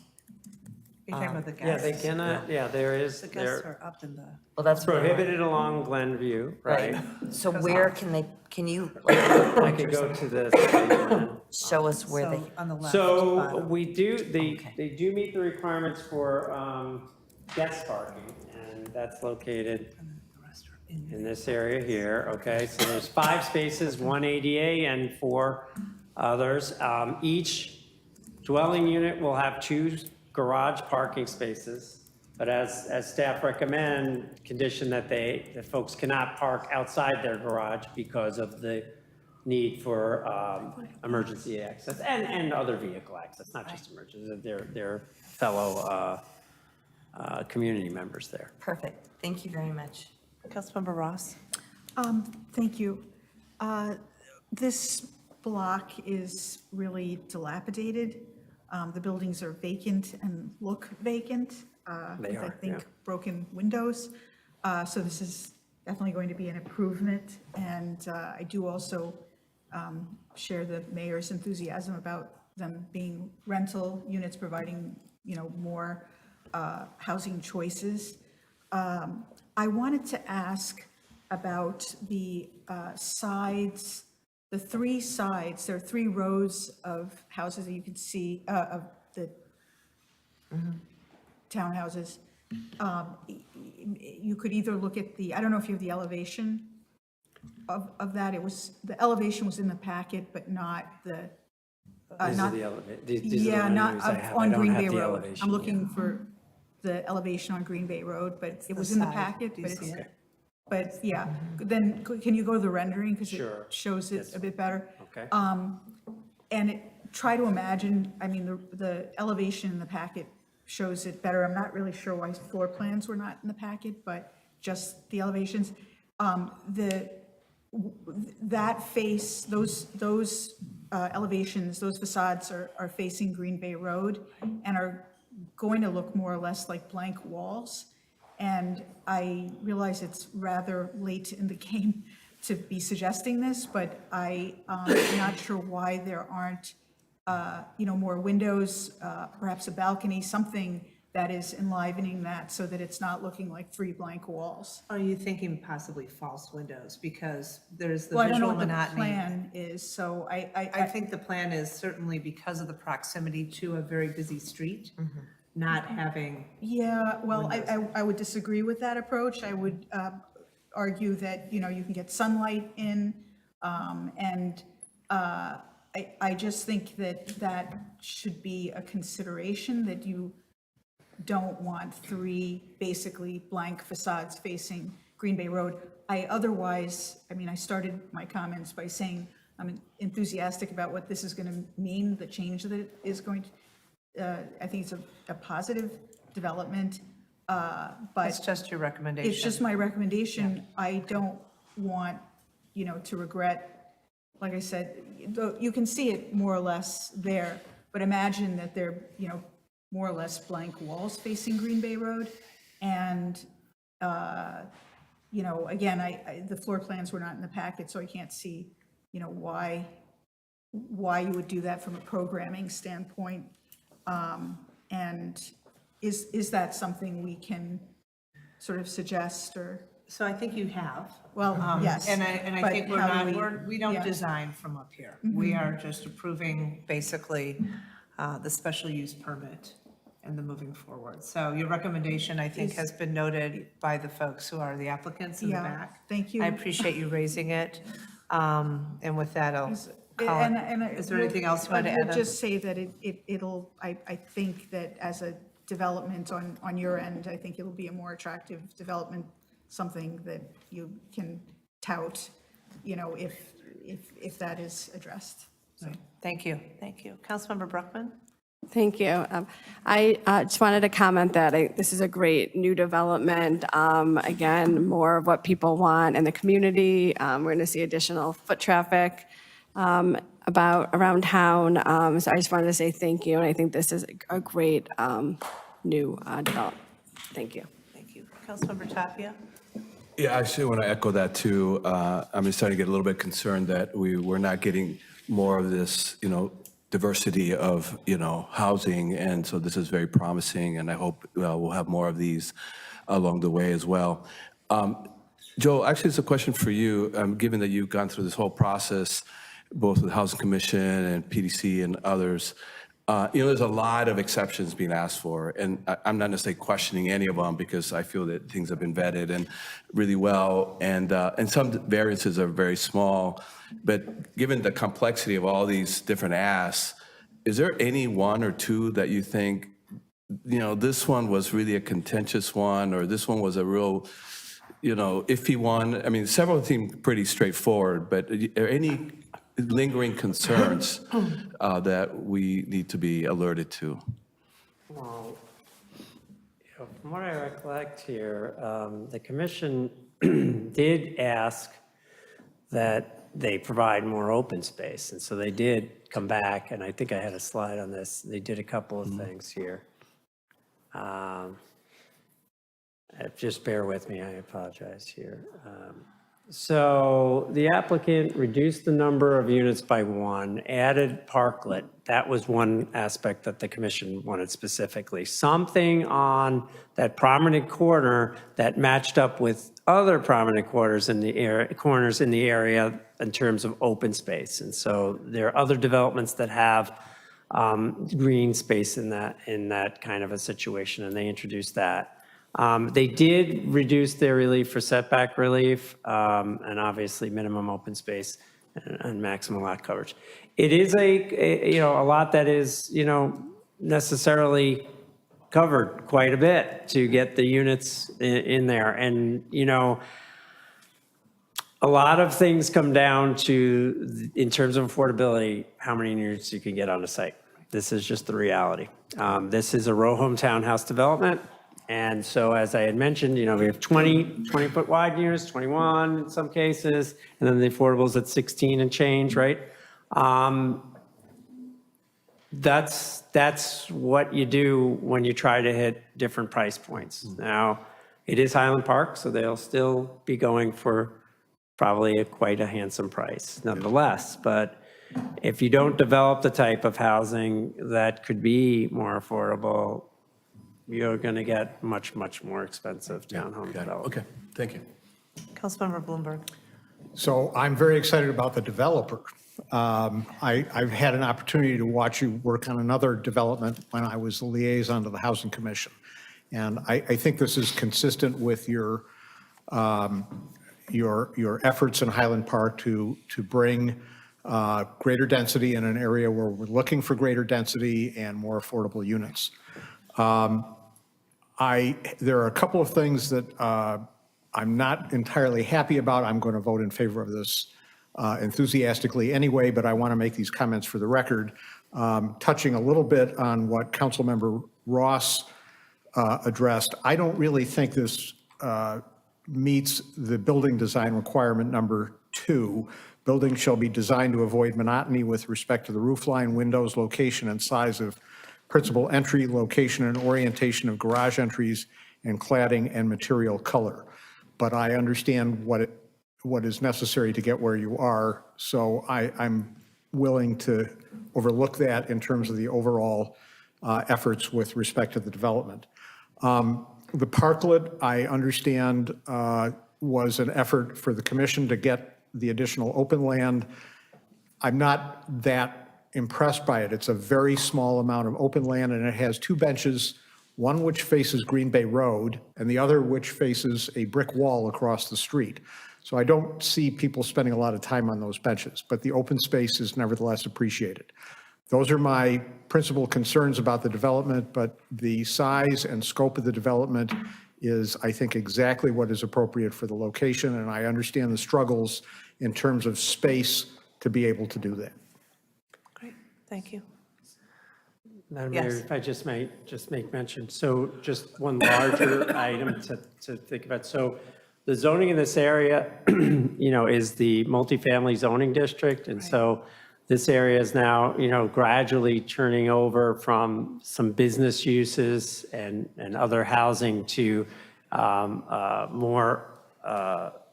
You're talking about the Yeah, guests. they cannot, yeah, there is, The guests they're are up in the. Well, that's prohibited along Glenview, right? So where can you I could go to this. show us where they? So on the left. So bottom. we do, they do meet the requirements for guest parking, and that's located in this area here, okay? So there's 5 spaces, 1 ADA and 4 others. Each dwelling unit will have 2 garage parking spaces But as staff recommend, condition that that folks cannot park outside their garage because of the need for emergency access and other vehicle access, not just emergency, their fellow community members there. Perfect. Thank you very much. Councilmember Ross? Thank you. This block is really dilapidated. The buildings are vacant and look vacant. They with, I are, think, yeah. broken windows. So this is definitely going to be an improvement. And I do also share the mayor's enthusiasm about them being rental units, providing, more housing choices. I wanted to ask about the sides, the three sides. There are 3 rows of houses that you can see, of the townhouses. You could either look at I don't know if you have the elevation of that. The elevation was in the packet, but not the. These not- are the these are the Yeah, not renderings I have. I on don't Green have Bay the Road. elevation, I'm looking yeah. for the elevation on Green Bay Road, but it the was in the side. packet, Do you but see it's, it? but yeah. Then can you go to the rendering? Because Sure. it shows it a bit better. Okay. And try to imagine, I mean, the elevation in the packet shows it better. I'm not really sure why floor plans were not in the packet, but just the elevations. That face, those elevations, those facades are facing Green Bay Road and are going to look more or less like blank walls. And I realize it's rather late in the game to be suggesting this, but I'm not sure why there aren't, more windows, perhaps a balcony, something that is enlivening that so that it's not looking like 3 blank walls. Are you thinking possibly false windows? Because there's the Well, I don't know visual what the monotony. plan is, so I think the plan is certainly because of the proximity to a very busy street, not having, Yeah, well, I would disagree with that approach. I would argue that, you can get sunlight in, and I just think that should be a consideration, that you don't want 3 basically blank facades facing Green Bay Road. I started my comments by saying I'm enthusiastic about what this is going to mean, the change that it is going to, I think it's a positive development, but. it's just your recommendation. It's just my recommendation. I don't want, to regret, like I said, you can see it more or less there, but imagine that they're, more or less blank walls facing Green Bay Road. And, again, the floor plans were not in the packet, so I can't see, why you would do that from a programming standpoint. And is that something we can sort of suggest or? So I think you have. Well, yes. And I but think how do we don't yeah. design from up here. We are just approving basically the special use permit and the moving forward. So your recommendation, I think, has been noted by the folks who are the applicants in the Yeah, back. thank you. I appreciate you raising it. And with that, I'll call it. Is there anything else you want to I would add? just say that I think that as a development on your end, I think it'll be a more attractive development, something that you can tout, if that is addressed. So. Thank you. Councilmember Bruckman? Thank you. I just wanted to comment that this is a great new development. Again, more of what people want in the community. We're going to see additional foot traffic around town. So I just wanted to say thank you, and I think this is a great new development. Thank you. Thank you. Councilmember Tapia? Yeah, I actually want to echo that too. I'm starting to get a little bit concerned that we're not getting more of this, diversity of, housing. And so this is very promising, and I hope we'll have more of these along the way as well. Joe, actually, it's a question for you. Given that you've gone through this whole process, both with the Housing Commission and PDC and others, there's a lot of exceptions being asked for, and I'm not necessarily questioning any of them because I feel that things have been vetted and really well, and some variances are very small. But given the complexity of all these different asks, is there any one or two that you think this one was really a contentious one, or this one was a real, iffy one. I mean, several seem pretty straightforward, but are there any lingering concerns that we need to be alerted to? Well, from what I recollect here, the commission did ask that they provide more open space. And so they did come back, and I think I had a slide on this. They did a couple of things here. Just bear with me, I apologize here. So the applicant reduced the number of units by 1, added parklet. That was one aspect that the commission wanted specifically. Something on that prominent corner that matched up with other prominent corners in the area in terms of open space. And so there are other developments that have green space in that kind of a situation, and they introduced that. They did reduce their relief for setback relief, and obviously minimum open space and maximum lot coverage. It is a lot that is, necessarily covered quite a bit to get the units in there. And, a lot of things come down to, in terms of affordability, how many units you can get on a site. This is just the reality. This is a row home townhouse development. And so, as I had mentioned, we have 20-foot wide units, 21 in some cases, and then the affordables at 16 and change, right? That's what you do when you try to hit different price points. Now, it is Highland Park, so they'll still be going for probably quite a handsome price nonetheless. But if you don't develop the type of housing that could be more affordable, you're going to get much, much more expensive townhome development. Okay, thank you. Councilmember Bloomberg. So I'm very excited about the developer. I've had an opportunity to watch you work on another development when I was the liaison to the Housing Commission. And I think this is consistent with your efforts in Highland Park to bring greater density in an area where we're looking for greater density and more affordable units. There are a couple of things that I'm not entirely happy about. I'm going to vote in favor of this enthusiastically anyway, but I want to make these comments for the record, touching a little bit on what Councilmember Ross addressed. I don't really think this meets the building design requirement number 2. Buildings shall be designed to avoid monotony with respect to the roof line, windows, location, and size of principal entry, location, and orientation of garage entries, and cladding and material color. But I understand what is necessary to get where you are, so I'm willing to overlook that in terms of the overall efforts with respect to the development. The parklet, I understand, was an effort for the commission to get the additional open land. I'm not that impressed by it. It's a very small amount of open land, and it has 2 benches, one which faces Green Bay Road and the other which faces a brick wall across the street. So I don't see people spending a lot of time on those benches, but the open space is nevertheless appreciated. Those are my principal concerns about the development, but the size and scope of the development is, I think, exactly what is appropriate for the location, and I understand the struggles in terms of space to be able to do that. Thank you. Madam Yes. Mayor, if I just make mention, so just one larger item to think about. So the zoning in this area, is the multifamily zoning district. And so this area is now, gradually turning over from some business uses and other housing to more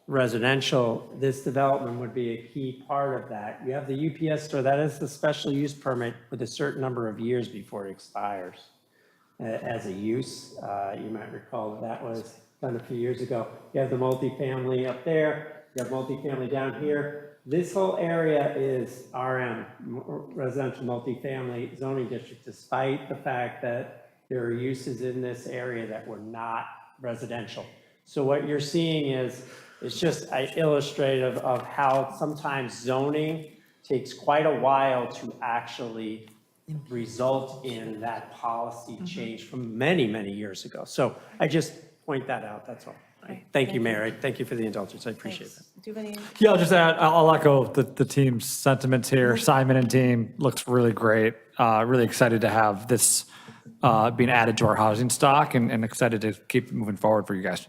residential. This development would be a key part of that. You have the UPS store, that is the special use permit with a certain number of years before it expires as a use. You might recall that was done a few years ago. You have the multifamily up there, you have multifamily down here. This whole area is RM, residential multifamily zoning district, despite the fact that there are uses in this area that were not residential. So what you're seeing is, it's just illustrative of how sometimes zoning takes quite a while to actually result in that policy change from many, many years ago. So I just point that out, that's all. Thank you, Mayor. Thank you for the indulgence. I appreciate that. Do you have any? Yeah, I'll just add, I'll echo the team's sentiments here. Simon and team looks really great. Really excited to have this being added to our housing stock and excited to keep moving forward for you guys.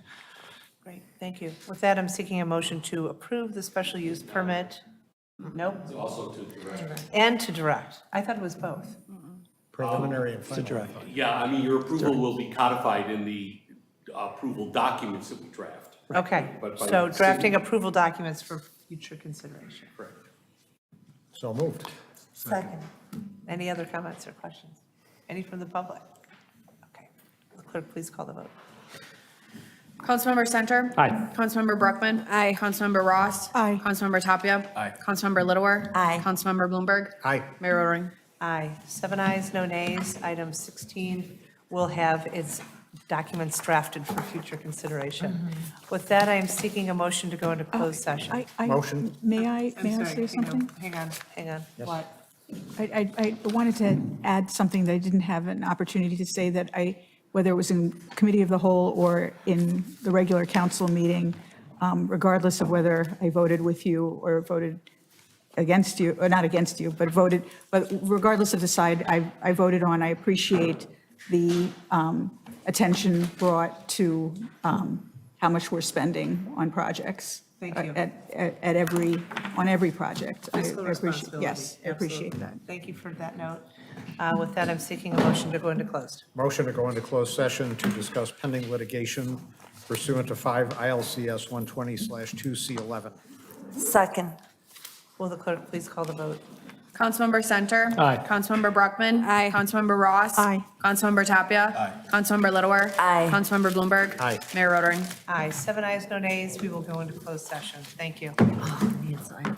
Great, thank you. With that, I'm seeking a motion to approve the special use permit. Nope. Also to direct. And to direct. I thought it was both. Preliminary and final. direct. Yeah, I mean, your approval will be codified in the approval documents that we draft. Okay, But by so drafting city- approval documents for future consideration. Correct. So moved. Second. Any other comments or questions? Any from the public? Okay. Clerk, please call the vote. Councilmember Center? Aye. Councilmember Brockman? Aye. Councilmember Ross? Aye. Councilmember Tapia? Aye. Councilmember Littlewer? Aye. Councilmember Bloomberg? Aye. Mayor Rotering? Aye. 7 ayes, no nays. Item 16 will have its documents drafted for future consideration. With that, I am seeking a motion to go into closed session. Motion. May I I'm sorry, say something? Hang on. What? I wanted to add something that I didn't have an opportunity to say, that whether it was in committee of the whole or in the regular council meeting, regardless of whether I voted with you or voted against you, or not against you, but regardless of the side I voted on, I appreciate the attention brought to how much we're spending on projects. Thank you. On every project. Fiscal I appreciate, responsibility. yes, I appreciate Absolutely. that. Thank you for that note. With that, I'm seeking a motion to go into closed. Motion to go into closed session to discuss pending litigation pursuant to 5 ILCS 120/2C11. Second. Will the clerk please call the vote? Councilmember Center? Aye. Councilmember Brockman? Aye. Councilmember Ross? Aye. Councilmember Tapia? Aye. Councilmember Littlewer? Aye. Councilmember Bloomberg? Aye. Mayor Rotering? Aye. 7 ayes, no nays. We will go into closed session. Thank you. Oh, man, so I